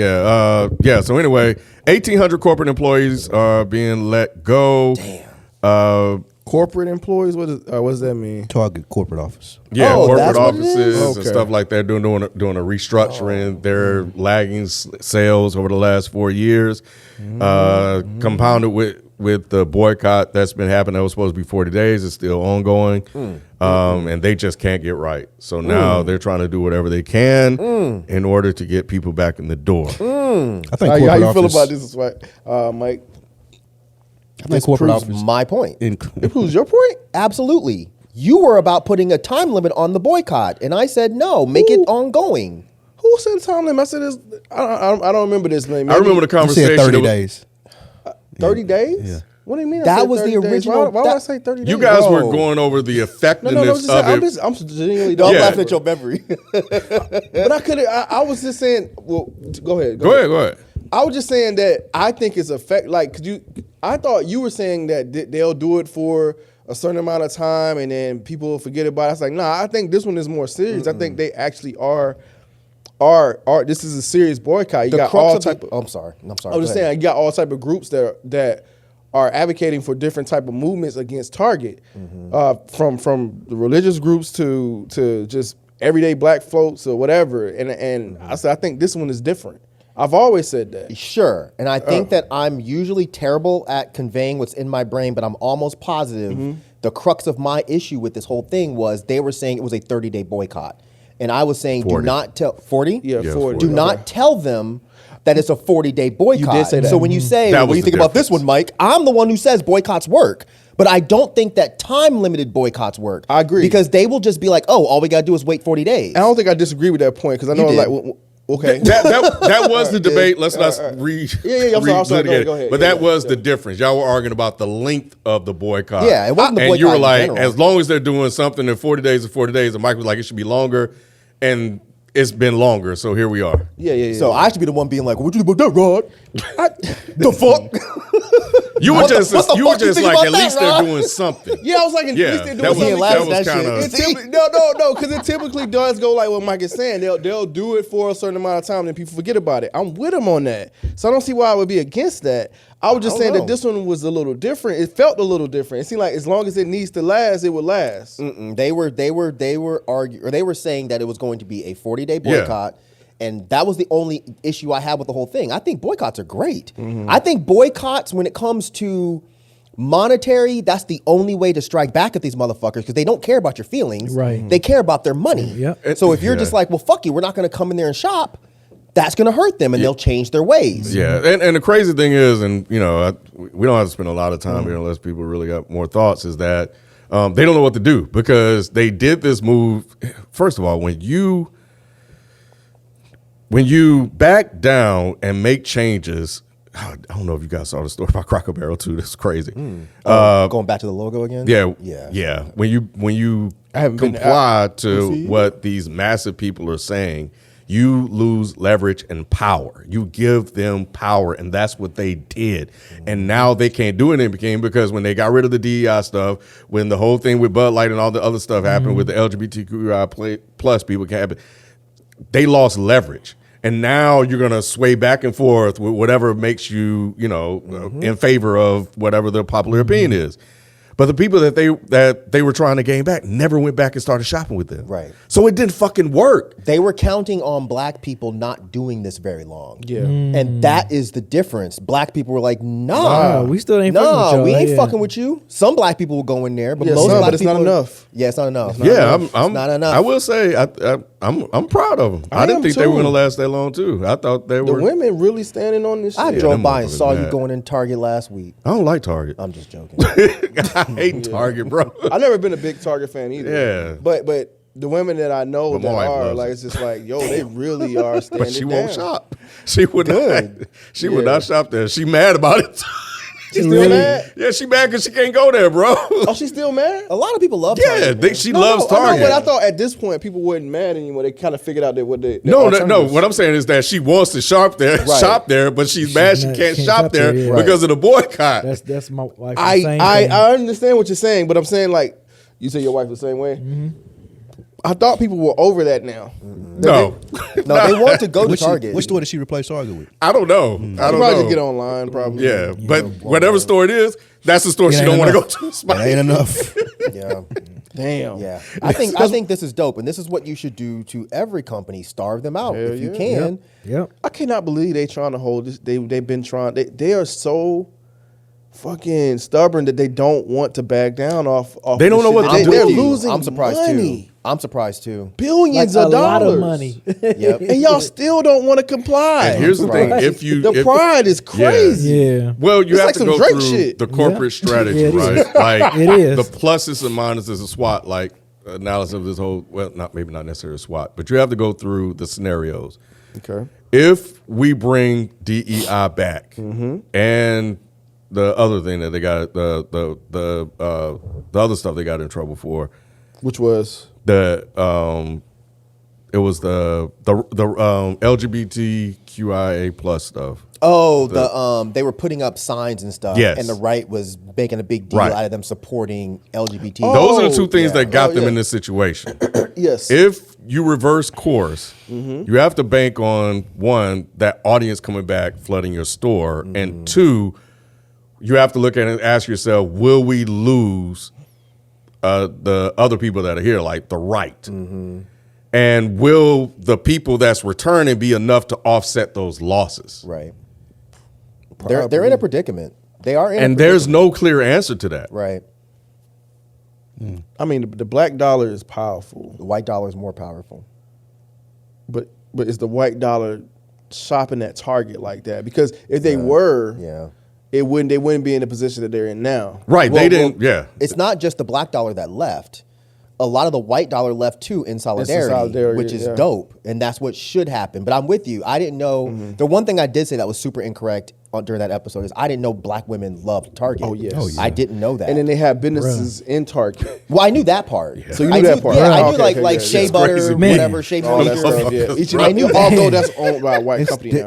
So anyway, 1,800 corporate employees are being let go. Damn. Corporate employees, what does that mean? Target corporate office. Yeah, Oh, corporate that's what it is? offices and Okay. stuff like that doing a restructuring. They're lagging sales over the last 4 years, compounded with the boycott that's been happening. That was supposed to be 40 days. It's still ongoing, and they just can't get right. So now they're trying to do whatever they can in order to get people back in the door. I think How corporate you office, feel about this, Mike? I think corporate Proves office. my point. It proves your point? Absolutely. You were about putting a time limit on the boycott, and I said no, make it ongoing. Who said time limit? I said this. I don't remember this name. I remember the You conversation. said 30 It was- days. 30 days? Yeah. What do you mean? I That said was the 30 days? original- Why would I say 30 days? You guys were Bro. going over the No, effectiveness of it. I'm genuinely Don't Yeah. laugh at your memory. But I could. I was just saying. Well, go ahead. Go ahead. I was just saying that I think it's I thought you were saying that they'll do it for a certain amount of time and then people will forget about it. I was like, nah, I think this one is more serious. I think they actually are. This is a serious boycott. You got all type of. I'm sorry. I was Go just ahead. saying, you got all type of groups that are advocating for different type of movements against Target, from the religious groups to just everyday black folks or whatever. And I said, I think this one is different. I've always said that. Sure. And I think that I'm usually terrible at conveying what's in my brain, but I'm almost positive the crux of my issue with this whole thing was they were saying it was a 30-day boycott. And I was saying 40. do not tell 40? Yeah, 40. Do not tell them that it's a 40-day boycott. You did say that. So when you say, That what was do you the think about this difference. one, Mike? I'm the one who says boycotts work. But I don't think that time-limited boycotts work. I agree. Because they will just be like, oh, all we got to do is wait 40 days. I don't think I disagree with that point because I know You like did. okay. That was the debate. Let's not All right. re. Yeah, I'm sorry, relitigate it. go ahead. But Yeah, that was yeah. the difference. Y'all were arguing about the length of the boycott. Yeah, it wasn't the And you boycott were in like, general. as long as they're doing something in 40 days or 40 days, and Mike was like, it should be longer, and it's been longer. So here we are. Yeah. So I should be the one being like, what you think about that, Rod? The fuck? You were What the- just what the you were fuck you just think like, about at that, least Rod? they're doing something. Yeah, I was like, at Yeah, least they're doing that was- something. that was that shit. kinda- It no, because it typically does go like what Mike is saying. They'll do it for a certain amount of time, and people forget about it. I'm with him on that, so I don't see why I would be against that. I was just I don't saying know. that this one was a little different. It felt a little different. It seemed like as long as it needs to last, it would last. They were arguing, or they were saying that it was going to be a 40-day Yeah. boycott. And that was the only issue I had with the whole thing. I think boycotts are great. Mm-hmm. I think boycotts, when it comes to monetary, that's the only way to strike back at these motherfuckers because they don't care about your feelings. Right. They care about their money. Yep. So if you're Yeah. just like, well, fuck you, we're not going to come in there and shop, that's going to hurt them and they'll change their ways. Yeah, and the crazy thing is, and you know, we don't have to spend a lot of time here unless people really got more thoughts. Is that they don't know what to do because they did this move. First of all, when you back down and make changes, I don't know if you guys saw the story about Cracker Barrel too. That's crazy. Going back to the logo again? Yeah. When you I haven't been comply to to see. what these massive people are saying, you lose leverage and power. You give them power, and that's what they did. And now they can't do anything because when they got rid of the DEI stuff, when the whole thing with Bud Light and all the other stuff happened with the LGBTQI plus people, they lost leverage. And now you're going to sway back and forth with whatever makes you, in favor of whatever the popular opinion is. But the people that they were trying to gain back never went back and started shopping with them. Right. So it didn't fucking work. They were counting on black people not doing this very long. Yeah. And that is the difference. Black people were like, Nah, we still ain't fucking with y'all. we ain't Yeah. fucking with you. Some black people will go in there, but Yeah, most some, black but it's not people enough. Yeah, it's not enough. I'm It's not enough. I will say I'm proud of them. I didn't am think they were too. going to last that long too. I thought they The were. women really standing on this shit. I Yeah, drove them by and motherfuckers saw you mad. going in Target last week. I don't like Target. I'm just joking. I hate Target, bro. I've never been a big Target fan either. Yeah. But the women that I know But my that wife are, loves like, it. it's just like, yo, they really are standing But she down. won't shop. She would Good. not. She would Yeah. not shop there. She mad about it. She still Really? mad? Yeah, she mad because she can't go there, bro. Oh, she's still mad? A lot of people love Yeah, Target. man. she loves I know, Target. but I thought at this point people weren't mad anymore. They kind of figured out that what they No. alternatives. What I'm saying is that she wants to shop there, but she's mad she can't shop there yeah. because of the boycott. That's my wife. I understand what you're saying, but I'm saying like you say your wife the same way. I thought people were over that now. No, No, they want to go to Which Target. store did she replace Target with? I don't know. I You don't probably know. just get online, probably. Yeah, but whatever store it is, that's the store she ain't don't want to go enough. to. That ain't enough. Yeah. Damn. Yeah, I think this is dope, and this is what you should do to every company: starve them out Hell if you yeah. can. Yep. I cannot believe they trying to hold this. They've been trying. They are so fucking stubborn that they don't want to back down off. They don't this know what shit. to do. They're with you. losing. I'm surprised money. too. I'm surprised too. Billions Like of a lot dollars. of money. Yep. And y'all still don't want to comply. And here's the thing: Right. if you the if- pride is crazy. Yeah. Well, you It's have like to some go Drake through shit. the corporate strategy, Yeah, it is. right? Like It is. the pluses and minuses of SWOT, like analysis of this whole. Well, not necessarily SWOT, but you have to go through the scenarios. Okay. If we bring DEI back and the other thing that they got the other stuff they got in trouble for, Which was it was the LGBTQIA plus stuff. Oh, they were putting up signs and stuff, Yes. and the right was making a big deal Right. out of them supporting LGBT. Those are the two things yeah. that got Oh, them yeah. in this situation. yes. If you reverse course, you have to bank on one, that audience coming back flooding your store, and two, you have to look at it and ask yourself, will we lose the other people that are here, like the right? And will the people that's returning be enough to offset those losses? Right. They're in a predicament. They are in. And there's no clear answer to that. right. I mean, the black dollar is powerful, The white dollar is more powerful. but is the white dollar shopping at Target like that, because if they were, they wouldn't be in the position that they're in now. Right. Well, They didn't. Yeah. It's not just the black dollar that left. A lot of the white dollar left too in solidarity, which is dope, and that's what should happen. But I'm with you. I didn't know the one thing I did say that was super incorrect during that episode is I didn't know black women loved Target. Oh yes, I didn't know that. And then they have businesses in Target. Well, I knew that part. So you knew that part. Yeah, I Okay, knew like okay, shea yeah. butter, Crazy. whatever, shea All that moisture. stuff, yeah. Each and I knew Although that's owned by a white company now.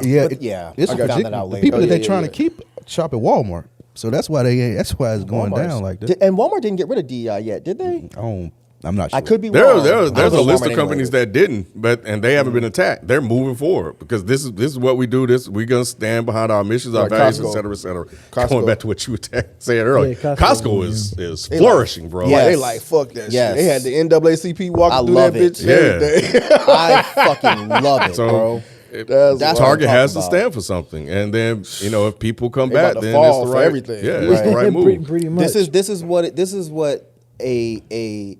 It's I found that out the later. people Oh, that yeah, they're trying to keep shop at Walmart. So that's why it's going down like that. And Walmart didn't get rid of DEI yet, did they? I'm not sure. I could be There's wrong. a list of Walmart companies anyway. that didn't, and they haven't been attacked. They're moving forward because this is what we do. We're gonna stand behind our missions, our Like values, Costco. et cetera, et cetera. Costco. Going back to what you were saying earlier, Yeah, Costco is flourishing, bro. Yes. They like, fuck that Yes. shit. They had the NAACP walking I through love that it. bitch. Yeah. Every day. I fucking love it, So bro. That's what I'm Target has to talking about. stand for something, and then if people come They back, about to then fall it's the for right everything. Yeah, it's the Right. right move. Pretty much. This is what a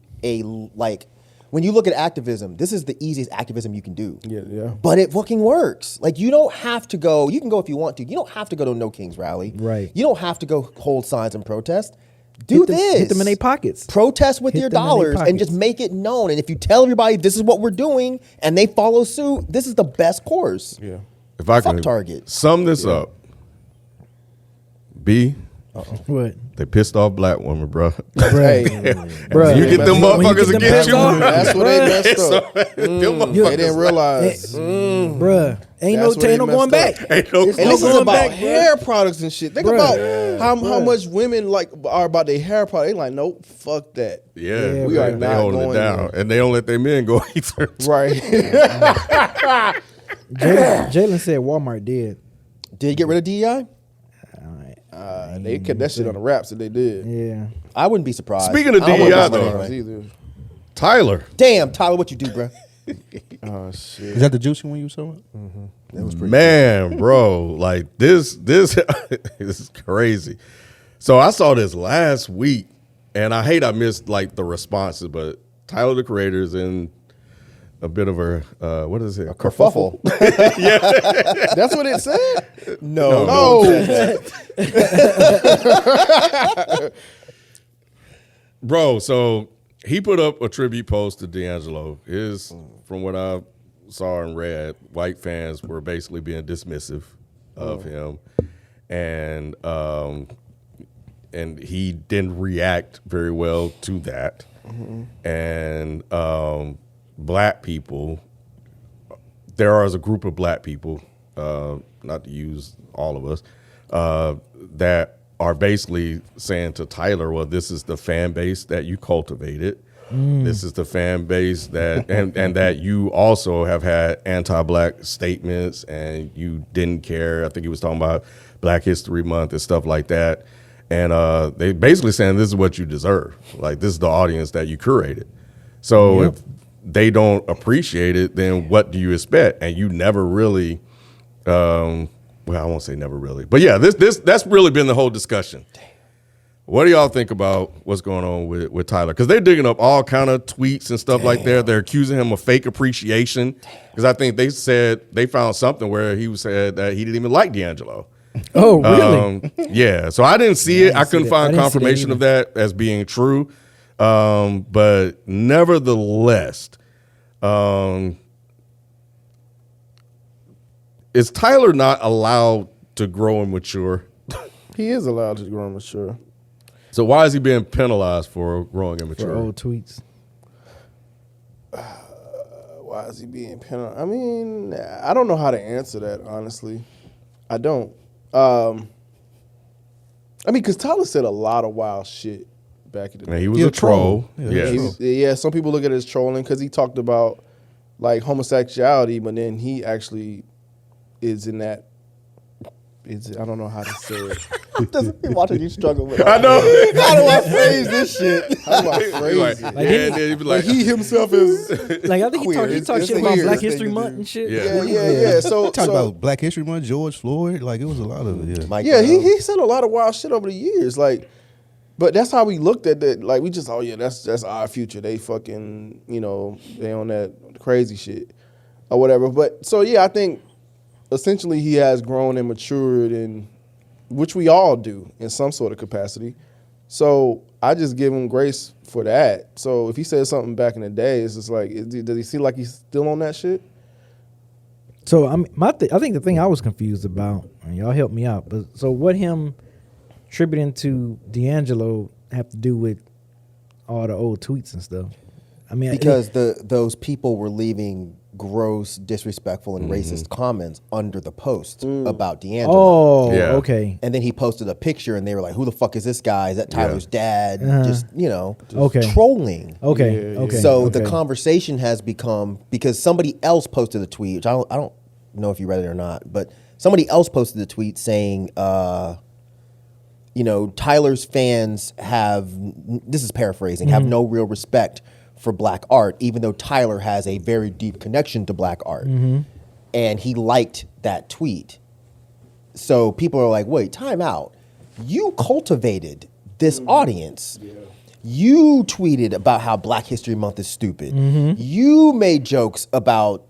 like when you look at activism, this is the easiest activism you can do. Yeah. But it fucking works. Like you don't have to go. You can go if you want to. You don't have to go to a No Kings rally. Right. You don't have to go hold signs and protest. Do this. Hit them in their pockets. Protest with Hit your them in their dollars and pockets. just make it known. And if you tell everybody this is what we're doing and they follow suit, this is the best course. Yeah. If I Fuck can Target. sum this up, B, What? they pissed off black women, bro. Hey, Bruh. You get them When you motherfuckers get them against you. pissed off, that's what they messed up. Them They motherfuckers didn't realize. Bruh. Ain't That's where no they going messed back. up. ain't no And this is going about back, bruh. hair products and shit. Think Bruh. about how much women are about their hair product. They like, nope, fuck that. Yeah, we are they not holding going it down, there. and they don't let their men go either. Right. Jalen said Walmart did. Did you get rid of DEI? They kept that shit on the wraps that they did. Yeah. I wouldn't be surprised. Speaking of I don't want DEI this money though, anyway. Either. Tyler, Damn, Tyler, what you do, bro? Oh shit. Is that the juicy one you saw? man, bro, like this this is crazy. So I saw this last week, and I hate I missed like the responses, but Tyler the Creator is in a bit of a what is it? A Kerfuffle. That's what it said? No. Bro, so he put up a tribute post to D'Angelo. From what I saw and read, white fans were basically being dismissive of him, and he didn't react very well to that. And black people, there is a group of black people, not to use all of us, that are basically saying to Tyler, well, this is the fan base that you cultivated. This is the fan base that, and that you also have had anti-black statements and you didn't care. I think he was talking about Black History Month and stuff like that. And they basically saying this is what you deserve. Like, this is the audience that you curated. So if they don't appreciate it, then what do you expect? And you never really, well, I won't say never really, but yeah, that's really been the whole discussion. What do y'all think about what's going on with Tyler? Because they're digging up all kind of tweets and stuff like that. They're accusing him of fake appreciation. Because I think they said they found something where he said that he didn't even like D'Angelo. Oh, really? Yeah. So I didn't see it. I couldn't that. I find didn't see that confirmation of that as being true. But nevertheless, is Tyler not allowed to grow and mature? He is allowed to grow and mature. So why is he being penalized for growing and For maturing? old tweets. Why is he being penalized? I mean, I don't know how to answer that, honestly. I don't. I mean, because Tyler said a lot of wild shit back in the And day. he was He a a troll. troll. Yeah, Yes. Yeah, some people look at it as trolling because he talked about like homosexuality, but then he actually is in that. I don't know how to say it. Watching you struggle with it. I know. How do I phrase this shit? How do I He's phrase like, it? yeah, and then he'd be like, He himself is. Like, I think Queer. he talked It's shit the about weirdest Black thing History to Month do. and shit. Yeah. So, Talk so about Black History Month, George Floyd. Like, it was a lot of it. Yeah. Mike yeah, Brown. he said a lot of wild shit over the years. Like, but that's how we looked at it. Like, we just, oh yeah, that's our future. They fucking, they on that crazy shit or whatever. But so yeah, I think essentially he has grown and matured, and which we all do in some sort of capacity. So I just give him grace for that. So if he said something back in the day, it's just like, does he seem like he's still on that shit? So I think the thing I was confused about, and y'all help me out, but so what him attributing to D'Angelo have to do with all the old tweets and stuff? I mean, because those people were leaving gross, disrespectful, and racist comments under the post about D'Angelo. Oh, Yeah. okay. And then he posted a picture, and they were like, "Who the fuck is this guy? Is that Tyler's dad?" Just trolling. Okay, okay. So okay. the conversation has become, because somebody else posted a tweet, which I don't know if you read it or not, but somebody else posted a tweet saying, Tyler's fans have, this is paraphrasing, have no real respect for black art, even though Tyler has a very deep connection to black art. And he liked that tweet. So people are like, wait, time out. You cultivated this audience. Yeah. You tweeted about how Black History Month is stupid. You made jokes about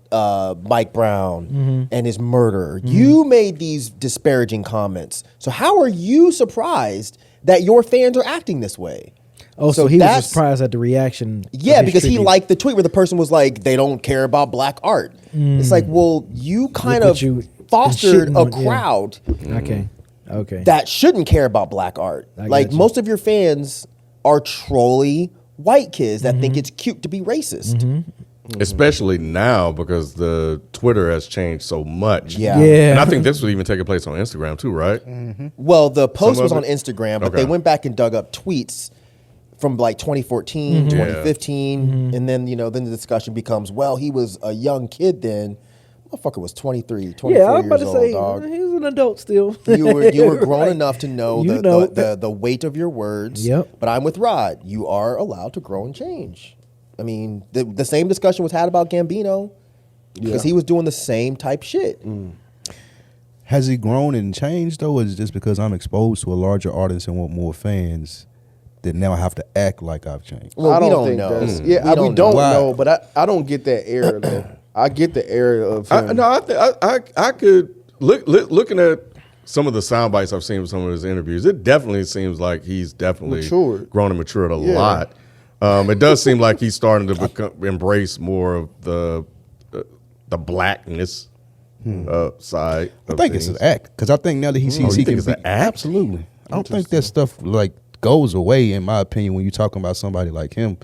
Mike Brown and his murder. You made these disparaging comments. So how are you surprised that your fans are acting this way? Oh, so he was surprised at the reaction. Yeah, because he liked the tweet where the person was like, they don't care about black art. It's like, well, you kind of fostered a crowd that shouldn't care about black art. Like, most of your fans are trolly white kids that think it's cute to be racist. Especially now, because the Twitter has changed so much. Yeah. And I think this was even taking place on Instagram too, right? Well, the post was on Instagram, but they went back and dug up tweets from like 2014, 2015, and then then the discussion becomes, well, he was a young kid then. Motherfucker was 23, 24 I was about years to say, old, dog. He was an adult still. You were grown enough to know the weight of your words. Yep. But I'm with Rod. You are allowed to grow and change. I mean, the same discussion was had about Gambino because he was doing the same type shit. Has he grown and changed though, or is it just because I'm exposed to a larger audience and want more fans that now I have to act like I've changed? Well, we don't think know. we don't know, but I don't get that era though. I get the era of him. I could looking at some of the sound bites I've seen with some of his interviews. It definitely seems like he's definitely grown and matured a lot. It does seem like he's starting to embrace more of the blackness side. I think it's an act, because I think now that he sees he can it's an act? Absolutely. I don't think that stuff like goes away, in my opinion, when you're talking about somebody like him.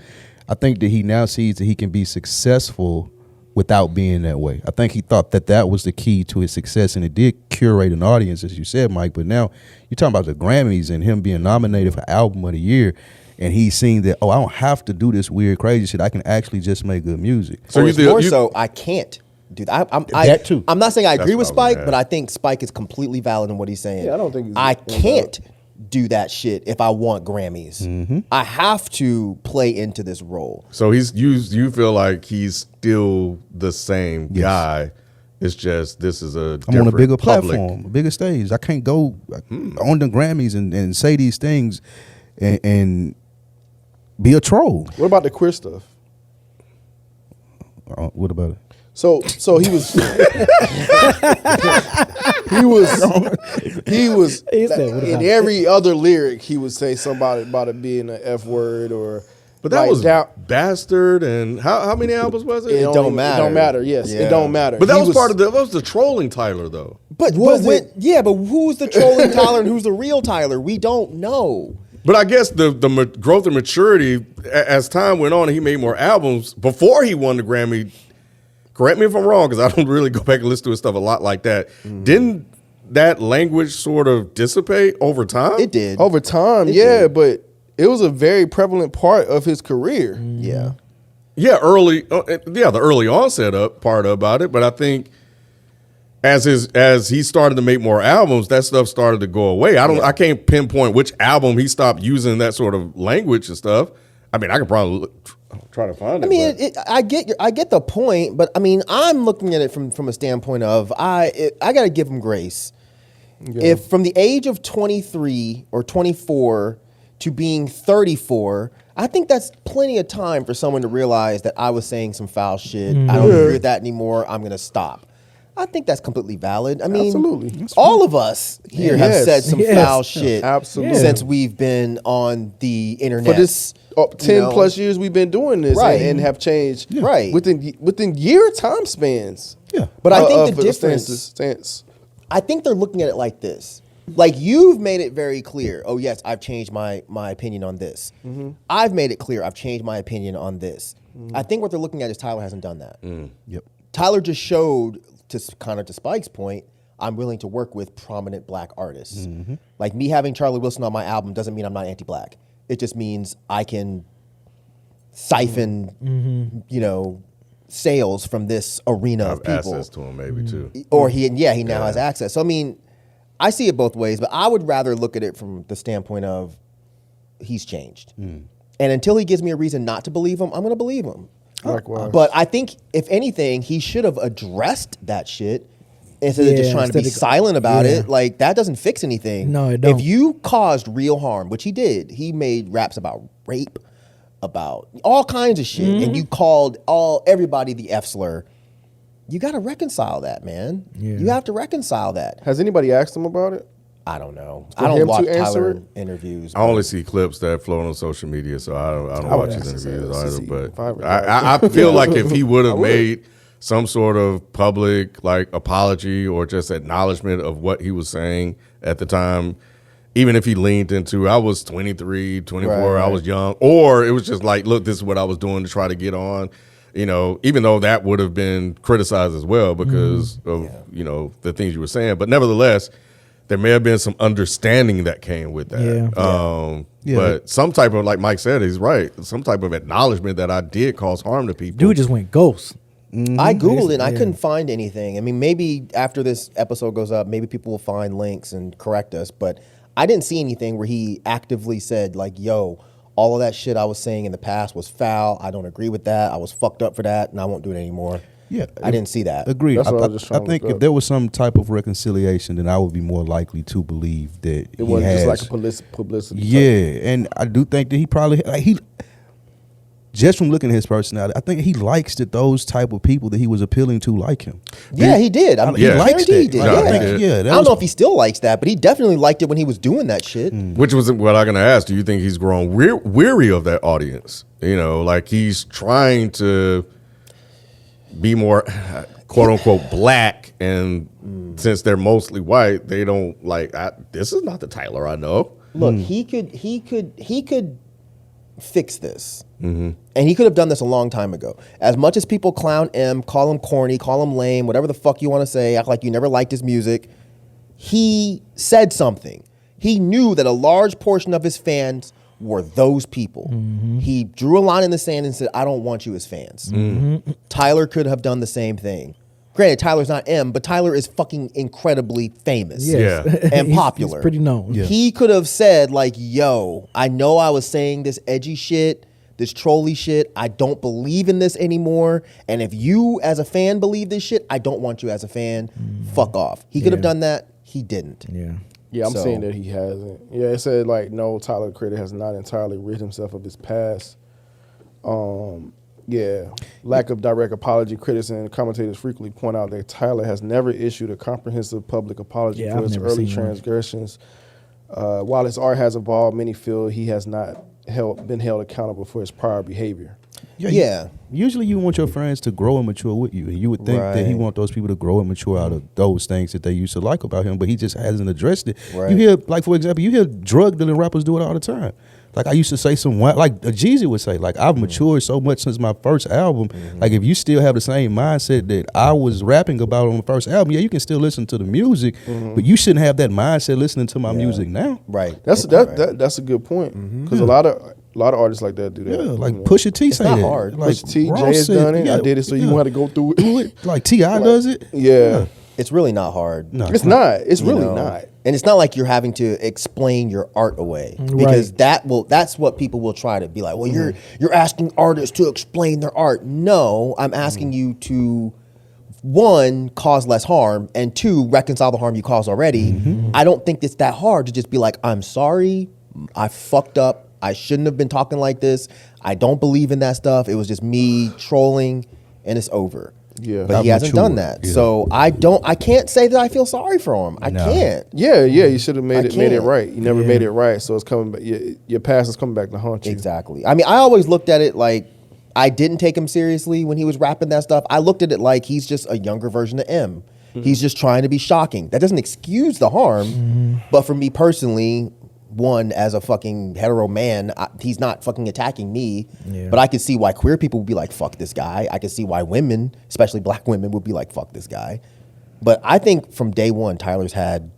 I think that he now sees that he can be successful without being that way. I think he thought that was the key to his success, and it did curate an audience, as you said, Mike. But now you're talking about the Grammys and him being nominated for Album of the Year, and he's seen that, I don't have to do this weird, crazy shit. I can actually just make good music. So I can't do that. That too. I'm not saying I agree with Spike, but I think Spike is completely valid in what he's saying. Yeah, I don't think I can't do that shit if I want Grammys. I have to play into this role. So you feel like he's still the same guy. It's just this is I'm on a bigger platform, a bigger stage. I can't go on the Grammys and say these things and be a troll. What about the queer stuff? What about it? So he was in every other lyric he would say something about it being an F word or. But that was Bastard, and how many albums was it? It don't matter. It don't matter. Yes, it don't matter. But that was part of that was the trolling Tyler though. But who's the trolling Tyler and who's the real Tyler? We don't know. But I guess the growth and maturity as time went on, and he made more albums before he won the Grammy. Correct me if I'm wrong, because I don't really go back and listen to his stuff a lot like that. Didn't that language sort of dissipate over time? It did. Over time, but it was a very prevalent part of his career. Yeah. Yeah, the early onset part about it, but I think as he started to make more albums, that stuff started to go away. I can't pinpoint which album he stopped using that sort of language and stuff. I mean, I could probably try to find it. I mean, I get the point, but I mean, I'm looking at it from a standpoint of I got to give him grace. Yeah. If from the age of 23 or 24 to being 34, I think that's plenty of time for someone to realize that I was saying some foul shit. I don't agree with that anymore. I'm going to stop. I think that's completely valid. I mean, Absolutely. all of us here have Yes. said some Yes. foul shit Absolutely. since we've been on the internet. For this 10 you know? plus years we've been doing this Right. and have changed Right. within year time spans. Yeah. But I think of the difference, stance. I think they're looking at it like this. Like, you've made it very clear. Oh, yes, I've changed my opinion on this. I've made it clear I've changed my opinion on this. I think what they're looking at is Tyler hasn't done that. Yep. Tyler just showed, to Spike's point, I'm willing to work with prominent black artists. Like, me having Charlie Wilson on my album doesn't mean I'm not anti-black. It just means I can siphon, sales from this arena of Have people. access to him, maybe too. Or he now has access. So I mean, I see it both ways, but I would rather look at it from the standpoint of he's changed. And until he gives me a reason not to believe him, I'm going to believe him. Likewise. But I think, if anything, he should have addressed that shit instead of just Yeah, trying to be instead of- silent about yeah. it. Like, that doesn't fix anything. No, it don't. If you caused real harm, which he did, he made raps about rape, about all kinds of shit, and you called everybody the F slur. You got to reconcile that, man. Yeah. You have to reconcile that. Has anybody asked him about it? I don't know. For I don't him watch to answer Tyler it? interviews. I only see clips that float on social media, so I don't watch his ask interviews to either. see But if I would I feel like if he would have would. made some sort of public apology or just acknowledgement of what he was saying at the time, even if he leaned into, I was 23, 24, Right. I was young, or it was just like, look, this is what I was doing to try to get on, even though that would have been criticized as well because of, the things you were saying. But nevertheless, there may have been some understanding that came with that. Yeah. But some type of, like Mike said, he's right, some type of acknowledgement that I did cause harm to people. Dude just went ghost. I Googled it and I Yeah. couldn't find anything. I mean, maybe after this episode goes up, maybe people will find links and correct us, but I didn't see anything where he actively said, like, yo, all of that shit I was saying in the past was foul. I don't agree with that. I was fucked up for that, and I won't do it anymore. Yeah. I didn't see that. Agreed. That's what I I was just trying to think look if up. there was some type of reconciliation, then I would be more likely to believe that It wasn't just like a publicity. Yeah, and I do think that he probably just from looking at his personality, I think he likes that those type of people that he was appealing to like him. Yeah, he did. He likes guarantee he that. did. No, Yeah. he did. Yeah, I don't know if he still likes that, but he definitely liked it when he was doing that shit. Which was what I'm going to ask. Do you think he's grown weary of that audience? Like he's trying to be more, quote unquote, black. And since they're mostly white, they don't this is not the Tyler I know. Look, he could fix this. And he could have done this a long time ago. As much as people clown M, call him corny, call him lame, whatever the fuck you want to say, act like you never liked his music, he said something. He knew that a large portion of his fans were those people. He drew a line in the sand and said, I don't want you as fans. Tyler could have done the same thing. Granted, Tyler's not M, but Tyler is fucking incredibly famous Yes. Yeah. and He's- popular. He's pretty known. Yeah. He could have said, like, yo, I know I was saying this edgy shit, this trolly shit. I don't believe in this anymore. And if you as a fan believe this shit, I don't want you as a fan. Fuck off. He could have Yeah. done that. He didn't. Yeah. Yeah, I'm So- saying that he hasn't. Yeah, it said no, Tyler Critter has not entirely rid himself of his past. Lack of direct apology. Critics and commentators frequently point out that Tyler has never issued a comprehensive public apology Yeah, for I've his never early seen one. transgressions. While his art has evolved, many feel he has not been held accountable for his prior behavior. Yeah. Usually you want your friends to grow and mature with you. And you would think that he Right. want those people to grow and mature out of those things that they used to like about him, but he just hasn't addressed it. Right. You hear, for example, you hear drug dealing rappers do it all the time. Like I used to say like Jeezy would say, I've matured so much since my first album. Like if you still have the same mindset that I was rapping about on the first album, yeah, you can still listen to the music, but you shouldn't have that mindset listening to my music now. Right. That's Right. that's a good point because a lot of artists like that do that. Yeah, like Pusha T say not that. hard. Like Pusha T, Ross Jay has said, done it. yeah, I did it, so you yeah. want to go through it. Like T.I. does it. Yeah, It's really not hard. No, it's not. It's You really know? not. And it's not like you're having to explain your art away because Right. that's what people will try to be like, well, you're asking artists to explain their art. No, I'm asking you to, one, cause less harm, and two, reconcile the harm you caused already. I don't think it's that hard to just be like, I'm sorry, I fucked up. I shouldn't have been talking like this. I don't believe in that stuff. It was just me trolling, and it's over. Yeah. But he hasn't matured. done that. Yeah. So I can't say that I feel sorry for him. I No. can't. Yeah, you should have made I it can't. right. You never made it right, so it's coming back. Your past is coming back to haunt you. Exactly. I mean, I always looked at it like I didn't take him seriously when he was rapping that stuff. I looked at it like he's just a younger version of M. He's just trying to be shocking. That doesn't excuse the harm, but for me personally, one, as a fucking hetero man, he's not fucking attacking me. Yeah. But I could see why queer people would be like, fuck this guy. I could see why women, especially black women, would be like, fuck this guy. But I think from day one, Tyler's had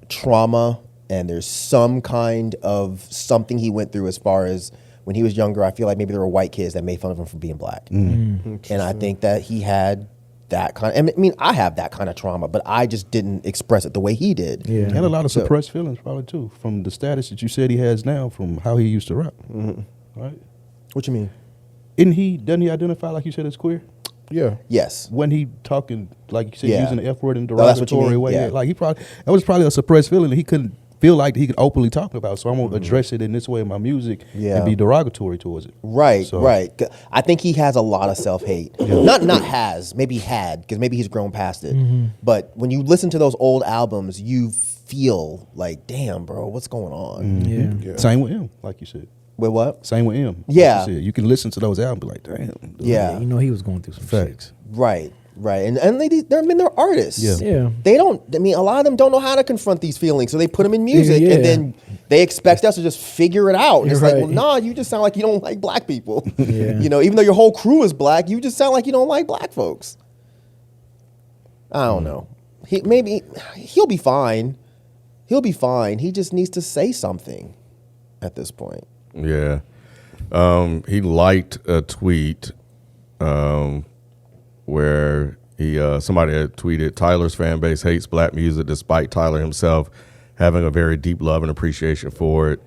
trauma, and there's some kind of something he went through as far as when he was younger. I feel like maybe there were white kids that made fun of him for being black. And I think that he had that kind of, I mean, I have that kind of trauma, but I just didn't express it the way he did. Yeah. And a lot of suppressed feelings probably too, from the status that you said he has now, from how he used to rap. Right? What you mean? Doesn't he identify, like you said, as queer? Yeah. Yes. When he talking, like you said, Yeah. using the F word in Oh, that's what you derogatory mean? way, Yeah. like that was probably a suppressed feeling that he couldn't feel like he could openly talk about. So I'm gonna address it in this way in my music Yeah. and be derogatory towards it. Right, So- right. I think he has a lot of self-hate. Not has, maybe had, because maybe he's grown past it. But when you listen to those old albums, you feel like, damn, bro, what's going on? Yeah. Same with him, like you said. With what? Same with him. Yeah. Like you said. You can listen to those albums, and be like, damn. dude. Yeah. You know he was going through some Facts. Right, right. And they're artists. Yeah. Yeah. They don't, I mean, a lot of them don't know how to confront these feelings, so they put them in music, Yeah. and then they expect us to just figure it out. And it's like, Right. well, nah, you just sound like you don't like black people. Yeah. You know, even though your whole crew is black, you just sound like you don't like black folks. I don't know. He'll be fine. He'll be fine. He just needs to say something at this point. Yeah. He liked a tweet where somebody had tweeted, Tyler's fan base hates black music despite Tyler himself having a very deep love and appreciation for it.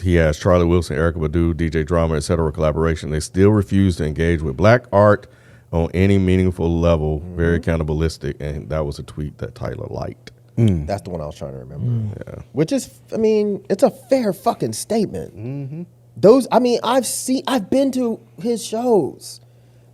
He has Charlie Wilson, Erykah Badu, DJ Drama, etc. collaboration. They still refuse to engage with black art on any meaningful level, very cannibalistic. And that was a tweet that Tyler liked. That's the one I was trying to remember. Yeah. Which is, I mean, it's a fair fucking statement. Those, I mean, I've been to his shows.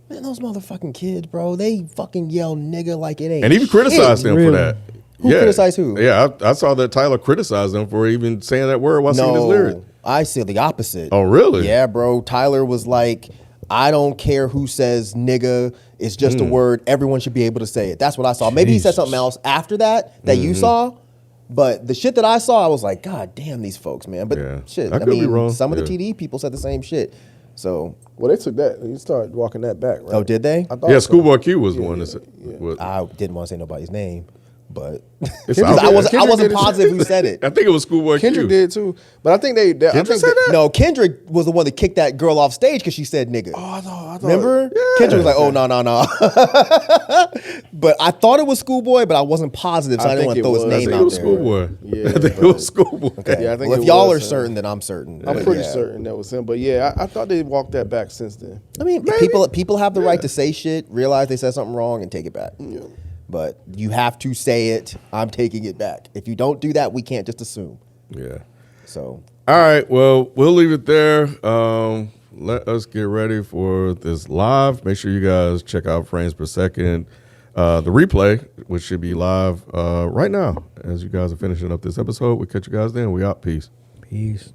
Man, those motherfucking kids, bro, they fucking yell nigga like it ain't. And even criticized him for that. Who criticized who? Yeah, I saw that Tyler criticized him for even saying that word while singing his lyric. I see the opposite. Oh, really? Yeah, bro. Tyler was like, I don't care who says nigga. It's just a word. Everyone should be able to say it. That's what I saw. Maybe he said something else after that you saw. But the shit that I saw, I was like, God damn these folks, man. But Yeah. shit, I I could be mean, wrong. some of Yeah. the TD people said the same shit. So, Well, they took that. You started walking that back, right? oh, did they? I thought Yeah, so. Schoolboy Q was the one that said. I didn't want to say nobody's name, but It's because out I there. wasn't Kendrick did it. positive who said it. I think it was Schoolboy Kendrick Q. did too, but I think I Kendrick think said that? No, Kendrick was the one that kicked that girl off stage because she said nigga. I thought. Remember? Yeah. Kendrick was like, oh, no. But I thought it was Schoolboy, but I wasn't positive, so I, didn't want to throw his was. I name think out it was there. Schoolboy. Yeah, I think it was Schoolboy. Yeah, I think Well, if it y'all was are him. certain, then I'm certain. I'm But pretty yeah. certain that was him. But yeah, I thought they walked that back since then. I mean, people have the right to say shit, realize they said something wrong, and take it back. But you have to say it. I'm taking it back. If you don't do that, we can't just assume. Yeah. So All right. Well, we'll leave it there. Let us get ready for this live. Make sure you guys check out Frames Per Second, the replay, which should be live right now. As you guys are finishing up this episode, we'll catch you guys then. We out. Peace. Peace.